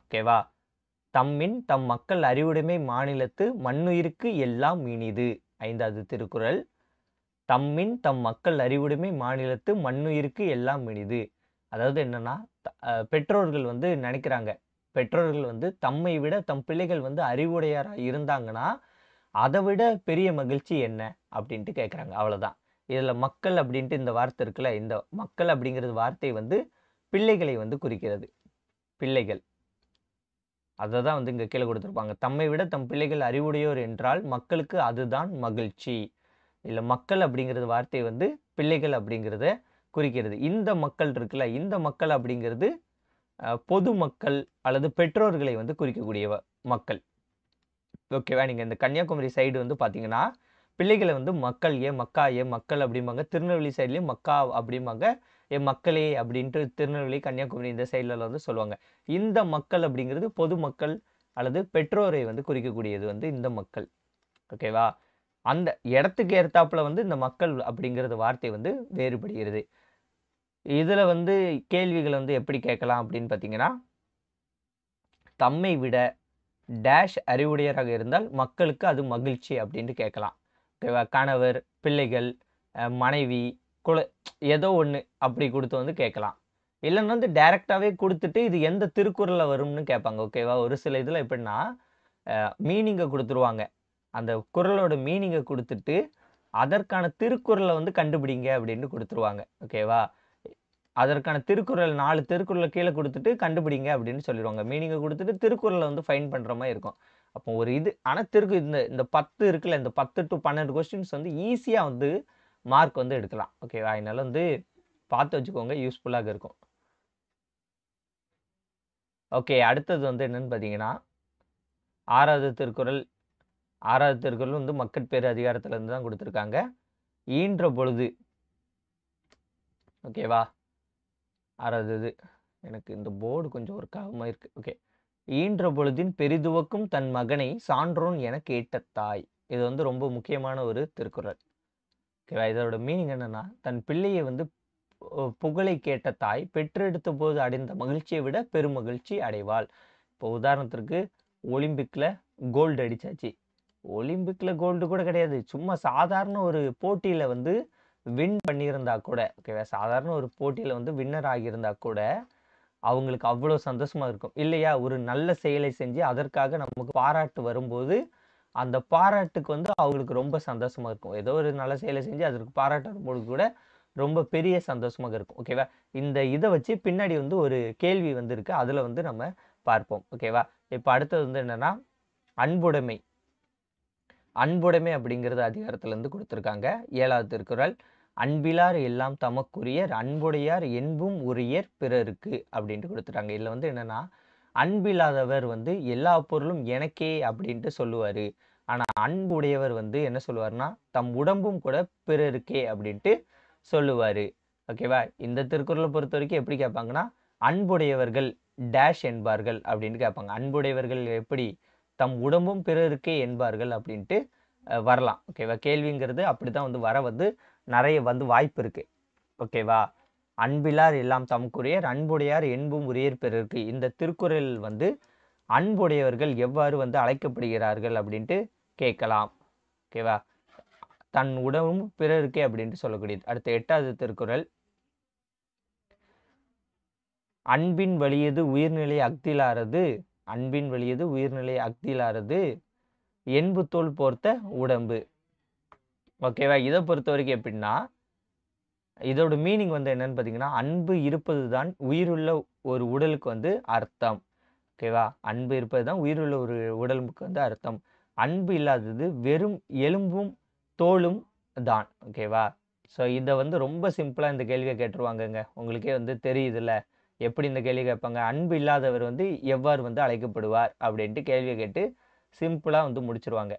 ஓகேவா? தம்மின் தம் மக்கள் அறிவுடைமை மாநிலத்து மண்ணுயிருக்கு எல்லாம் இனிது. 5வது திருக்குறள், தம்மின் தம் மக்கள் அறிவுடைமை மாநிலத்து மண்ணுயிருக்கு எல்லாம் இனிது. அதாவது என்னன்னா, பெற்றோர்கள் வந்து நினைக்கிறாங்க, பெற்றோர்கள் வந்து தம்மை விட தம் பிள்ளைகள் வந்து அறிவுடையாரா இருந்தாங்கன்னா அதை விட பெரிய மகிழ்ச்சி என்ன அப்படின்ட்டு கேட்குறாங்க. அவ்வளோதான். இதில் மக்கள் அப்படின்ட்டு இந்த வார்த்தை இருக்குல்ல, இந்த மக்கள் அப்படிங்கிறது வார்த்தை வந்து பிள்ளைகளை வந்து குறிக்கிறது. பிள்ளைகள், அதை தான் வந்து இங்கே கீழே கொடுத்துருப்பாங்க. தம்மை விட தம் பிள்ளைகள் அறிவுடையோர் என்றால் மக்களுக்கு அதுதான் மகிழ்ச்சி. இல்லை, மக்கள் அப்படிங்கிறது வார்த்தை வந்து பிள்ளைகள் அப்படிங்கிறத குறிக்கிறது. இந்த மக்கள் இருக்குல்ல, இந்த மக்கள் அப்படிங்கிறது பொது மக்கள் அல்லது பெற்றோர்களை வந்து குறிக்கக்கூடிய மக்கள். ஓகேவா? நீங்கள் இந்த கன்னியாகுமரி சைடு வந்து பார்த்தீங்கன்னா, பிள்ளைகளை வந்து மக்கள், மக்கள் அப்படிம்பாங்க. திருநெல்வேலி சைட்லேயும் மக்கா அப்படிம்பாங்க. மக்களே அப்படின்ட்டு திருநெல்வேலி, கன்னியாகுமரி இந்த சைடில் வந்து சொல்லுவாங்க. இந்த மக்கள் அப்படிங்கிறது பொதுமக்கள் அல்லது பெற்றோரை வந்து குறிக்கக்கூடியது வந்து இந்த மக்கள். ஓகேவா? அந்த இடத்துக்கு ஏற்றாப்புல வந்து இந்த மக்கள் அப்படிங்கிறது வார்த்தை வந்து வேறுபடுகிறது. இதில் வந்து கேள்விகள் வந்து எப்படி கேட்கலாம் அப்படின்னு பார்த்தீங்கன்னா, தம்மை விட டேஷ் அறிவுடையராக இருந்தால் மக்களுக்கு அது மகிழ்ச்சி அப்படின்ட்டு கேட்கலாம். ஓகேவா? கணவர், பிள்ளைகள், மனைவி, ஏதோ ஒன்று அப்படி கொடுத்து வந்து கேட்கலாம். இல்லைன்னா வந்து டைரெக்டாகவே கொடுத்துட்டு இது எந்த திருக்குறளில் வரும்னு கேட்பாங்க. ஓகேவா? ஒரு சில இதில் எப்படின்னா மீனிங்கை கொடுத்துருவாங்க. அந்த குறளோட மீனிங்கை கொடுத்துட்டு அதற்கான திருக்குறளை வந்து கண்டுபிடிங்க அப்படின்னு கொடுத்துருவாங்க. ஓகேவா? அதற்கான திருக்குறள் 4 திருக்குறள கீழ குடுத்துட்டு கண்டுபிடிங்க அப்படின்னு சொல்லிருவாங்க. மீனிங்க குடுத்துட்டு திருக்குறள வந்து ஃபைண்ட் பண்ற மாரி இருக்கும். அப்போ ஒரு இது ஆனா இந்த 10 இருக்குல்ல, இந்த 10 டூ 12 கொஸ்டின்ஸ் வந்து ஈஸியா வந்து மார்க் வந்து எடுக்கலாம். ஓகேவா? அதனால வந்து பார்த்து வச்சுக்கோங்க. யூஸ்ஃபுல்லாக இருக்கும். ஓகே. அடுத்தது வந்து என்னன்னு பார்த்தீங்கன்னா, 6வது திருக்குறள் 6வது திருக்குறள் வந்து மக்கட்பேறு அதிகாரத்துல இருந்து தான் குடுத்துருக்காங்க. ஈன்ற பொழுது ஓகேவா? 6வது இது. எனக்கு இந்த போர்டு கொஞ்சம் ஒர்க் ஆகாம இருக்கு. ஓகே. ஈன்ற பொழுதின் பெரிதுவக்கும் தன் மகனை சான்றோன் என கேட்ட தாய். இது வந்து ரொம்ப முக்கியமான ஒரு திருக்குறள். ஓகேவா? இதோட மீனிங் என்னன்னா, தன் பிள்ளையை வந்து புகழை கேட்ட தாய் பெற்றெடுத்த போது அடைந்த மகிழ்ச்சியை விட பெருமகிழ்ச்சி அடைவாள். இப்போ உதாரணத்திற்கு ஒலிம்பிக்ல கோல்டு அடிச்சாச்சு. ஒலிம்பிக்ல கோல்டு கூட கிடையாது. சும்மா சாதாரண ஒரு போட்டியில வந்து வின் பண்ணியிருந்தா கூட, ஓகேவா? சாதாரண ஒரு போட்டியில வந்து வின்னர் ஆகியிருந்தா கூட, அவங்களுக்கு அவ்வளோ சந்தோஷமா இருக்கும். இல்லையா? ஒரு நல்ல செயலை செஞ்சு அதற்காக நமக்கு பாராட்டு வரும்போது, அந்த பாராட்டுக்கு வந்து அவங்களுக்கு ரொம்ப சந்தோஷமா இருக்கும். ஏதோ ஒரு நல்ல செயலை செஞ்சு அதற்கு பாராட்டு வரும்போது கூட ரொம்ப பெரிய சந்தோஷமாக இருக்கும். ஓகேவா? இந்த இத வச்சு பின்னாடி வந்து ஒரு கேள்வி வந்து இருக்கு. அதுல வந்து நம்ம பார்ப்போம். ஓகேவா? இப்ப அடுத்தது வந்து என்னன்னா, அன்புடைமை. அன்புடைமை அப்படிங்கிறது அதிகாரத்துல இருந்து குடுத்திருக்காங்க. 7வது திருக்குறள். அன்பிலார் எல்லாம் தமக்குரியர் அன்புடையார் என்பும் உரியர் பிறருக்கு அப்படின்ட்டு குடுத்துட்டாங்க. இதுல வந்து என்னன்னா, அன்பில்லாதவர் வந்து எல்லா பொருளும் எனக்கே அப்படின்ட்டு சொல்லுவாரு. ஆனா அன்பு உடையவர் வந்து என்ன சொல்லுவாருன்னா, தம் உடம்பும் கூட பிறருக்கே அப்படின்ட்டு சொல்லுவாரு. ஓகேவா? இந்த திருக்குறள பொறுத்தவரைக்கும் எப்படி கேட்பாங்கன்னா, அன்புடையவர்கள் டேஷ் என்பார்கள் அப்படின்னு கேட்பாங்க. அன்புடையவர்கள் எப்படி? தம் உடம்பும் பிறருக்கே என்பார்கள் அப்படின்ட்டு வரலாம். ஓகேவா? கேள்விங்கிறது அப்படித்தான் வந்து வர வந்து நெறைய வந்து வாய்ப்பு இருக்கு. ஓகேவா? அன்பிலார் எல்லாம் தமக்குரியர் அன்புடையார் என்பும் உரியர் பிறருக்கு. இந்த திருக்குறள் வந்து அன்புடையவர்கள் எவ்வாறு வந்து அழைக்கப்படுகிறார்கள் அப்படின்ட்டு கேட்கலாம். ஓகேவா? தன் உடம்பும் பிறருக்கே அப்படின்ட்டு சொல்லக்கூடியது. அடுத்து 8வது திருக்குறள். அன்பின் வலியது உயிர்நிலை அஃதிலாரது அன்பின் வலியது உயிர்நிலை அஃதிலாரது என்பு தோள் போர்த்த உடம்பு. ஓகேவா? இத பொறுத்தவரைக்கும் எப்படின்னா, இதோட மீனிங் வந்து என்னன்னு பார்த்தீங்கன்னா, அன்பு இருப்பது தான் உயிருள்ள ஒரு உடலுக்கு வந்து அர்த்தம். ஓகேவா? அன்பு இருப்பது தான் உயிருள்ள ஒரு உடலுக்கு வந்து அர்த்தம். அன்பு இல்லாதது வெறும் எலும்பும் தோலும் தான். ஓகேவா? ஸோ இத வந்து ரொம்ப சிம்பிளா இந்த கேள்விய கேட்டுருவாங்கங்க. உங்களுக்கே வந்து தெரியுதுல்ல. எப்படி இந்த கேள்வி கேட்பாங்க? அன்பு இல்லாதவர் வந்து எவ்வாறு வந்து அழைக்கப்படுவார்? அப்படின்ட்டு கேள்விய கேட்டு சிம்பிளா வந்து முடிச்சுருவாங்க.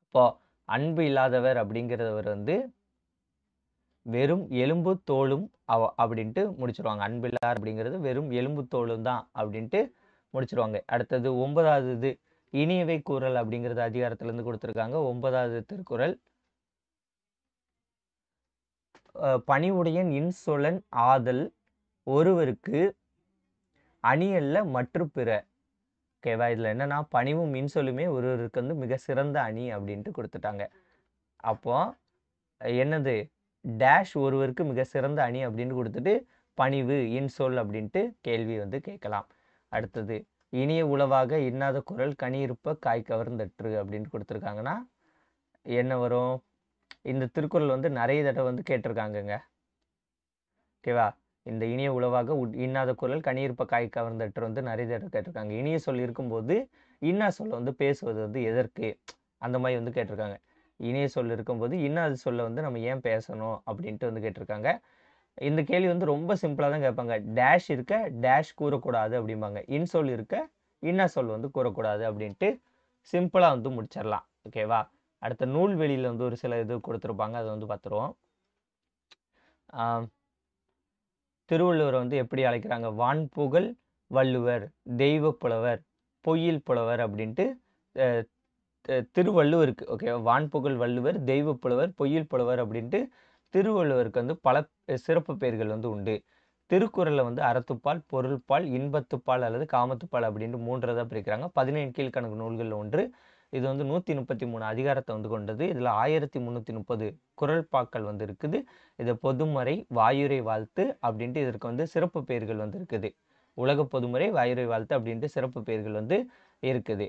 இப்போ அன்பு இல்லாதவர் அப்படிங்கிறவர் வந்து வெறும் எலும்பு தோலும் அப்படின்ட்டு முடிச்சுருவாங்க. அன்பில்லார் அப்படிங்கிறது வெறும் எலும்பு தோலும் தான் அப்படின்ட்டு முடிச்சுருவாங்க. அடுத்தது 9வது இது இனியவை கூறல் அப்படிங்கிறது அதிகாரத்திலிருந்து குடுத்துருக்காங்க. 9வது திருக்குறள். பணிவுடையன் இன்சொலன் ஆதல் ஒருவருக்கு அணியல்ல மற்று பிற. ஓகேவா? இதுல என்னன்னா பணிவும் இன்சொல்லுமே ஒருவருக்கு வந்து மிக சிறந்த அணி அப்படின்ட்டு குடுத்துட்டாங்க. அப்போ என்னது? டேஷ் ஒருவருக்கு மிக சிறந்த அணி அப்படின்னு குடுத்துட்டு, பணிவு, இன்சொல் அப்படின்ட்டு கேள்வி வந்து கேட்கலாம். அடுத்தது, இனிய உளவாக இன்னாத குரல் கனியிருப்ப காய் கவர்ந்தற்று அப்படின்னு குடுத்துருக்காங்கன்னா, என்ன வரும்? இந்த திருக்குறள் வந்து நெறைய தடவ வந்து கேட்டிருக்காங்கங்க. ஓகேவா? இந்த இனிய உளவாக இன்னாத குரல் கனியிருப்ப காய் கவர்ந்தற்று வந்து நெறைய தடவ கேட்டிருக்காங்க. இனிய சொல் இருக்கும்போது, இன்னா சொல்ல வந்து பேசுவது வந்து எதற்கு? அந்த மாரி வந்து கேட்டிருக்காங்க. இனிய சொல் இருக்கும்போது, இன்னாத சொல்ல வந்து நம்ம ஏன் பேசணும்? அப்படின்ட்டு வந்து கேட்டிருக்காங்க. இந்த கேள்வி வந்து ரொம்ப சிம்பிளா தான் கேட்பாங்க. டேஷ் இருக்க டேஷ் கூறக்கூடாது அப்படிம்பாங்க. இன்சொல் இருக்க இன்னா சொல் வந்து கூறக்கூடாது அப்படின்ட்டு சிம்பிளா வந்து முடிச்சிடலாம். ஓகேவா? அடுத்த நூல்வெளியில வந்து ஒரு சில இது குடுத்துருப்பாங்க. அத வந்து பார்த்துருவோம். ஆ திருவள்ளுவர வந்து எப்படி அழைக்கிறாங்க? வான்புகழ் வள்ளுவர், தெய்வப் புலவர், பொய்யில் புலவர் அப்படின்ட்டு அ திருவள்ளுவருக்கு ஓகேவா? வான்புகழ் வள்ளுவர், தெய்வப் புலவர், பொய்யில் புலவர் அப்படின்ட்டு திருவள்ளுவருக்கு வந்து பல சிறப்பு பெயர்கள் வந்து உண்டு. திருக்குறள்ல வந்து அறத்துப்பால், பொருள்பால், இன்பத்துப்பால் அல்லது காமத்துப்பால் அப்படின்ட்டு 3 பிரிக்கிறாங்க. 17 கீழ்க்கணக்கு நூல்கள்ல ஒன்று. இது வந்து 133 அதிகாரத்த வந்து கொண்டது. இதுல 1330 குறள்பாக்கள் வந்து இருக்குது. இது பொதுமறை, வாயுரை வாழ்த்து அப்படின்ட்டு இதற்கு வந்து சிறப்பு பெயர்கள் வந்து இருக்குது. உலக பொதுமறை, வாயுரை வாழ்த்து அப்படின்ட்டு சிறப்பு பெயர்கள் வந்து இருக்குது.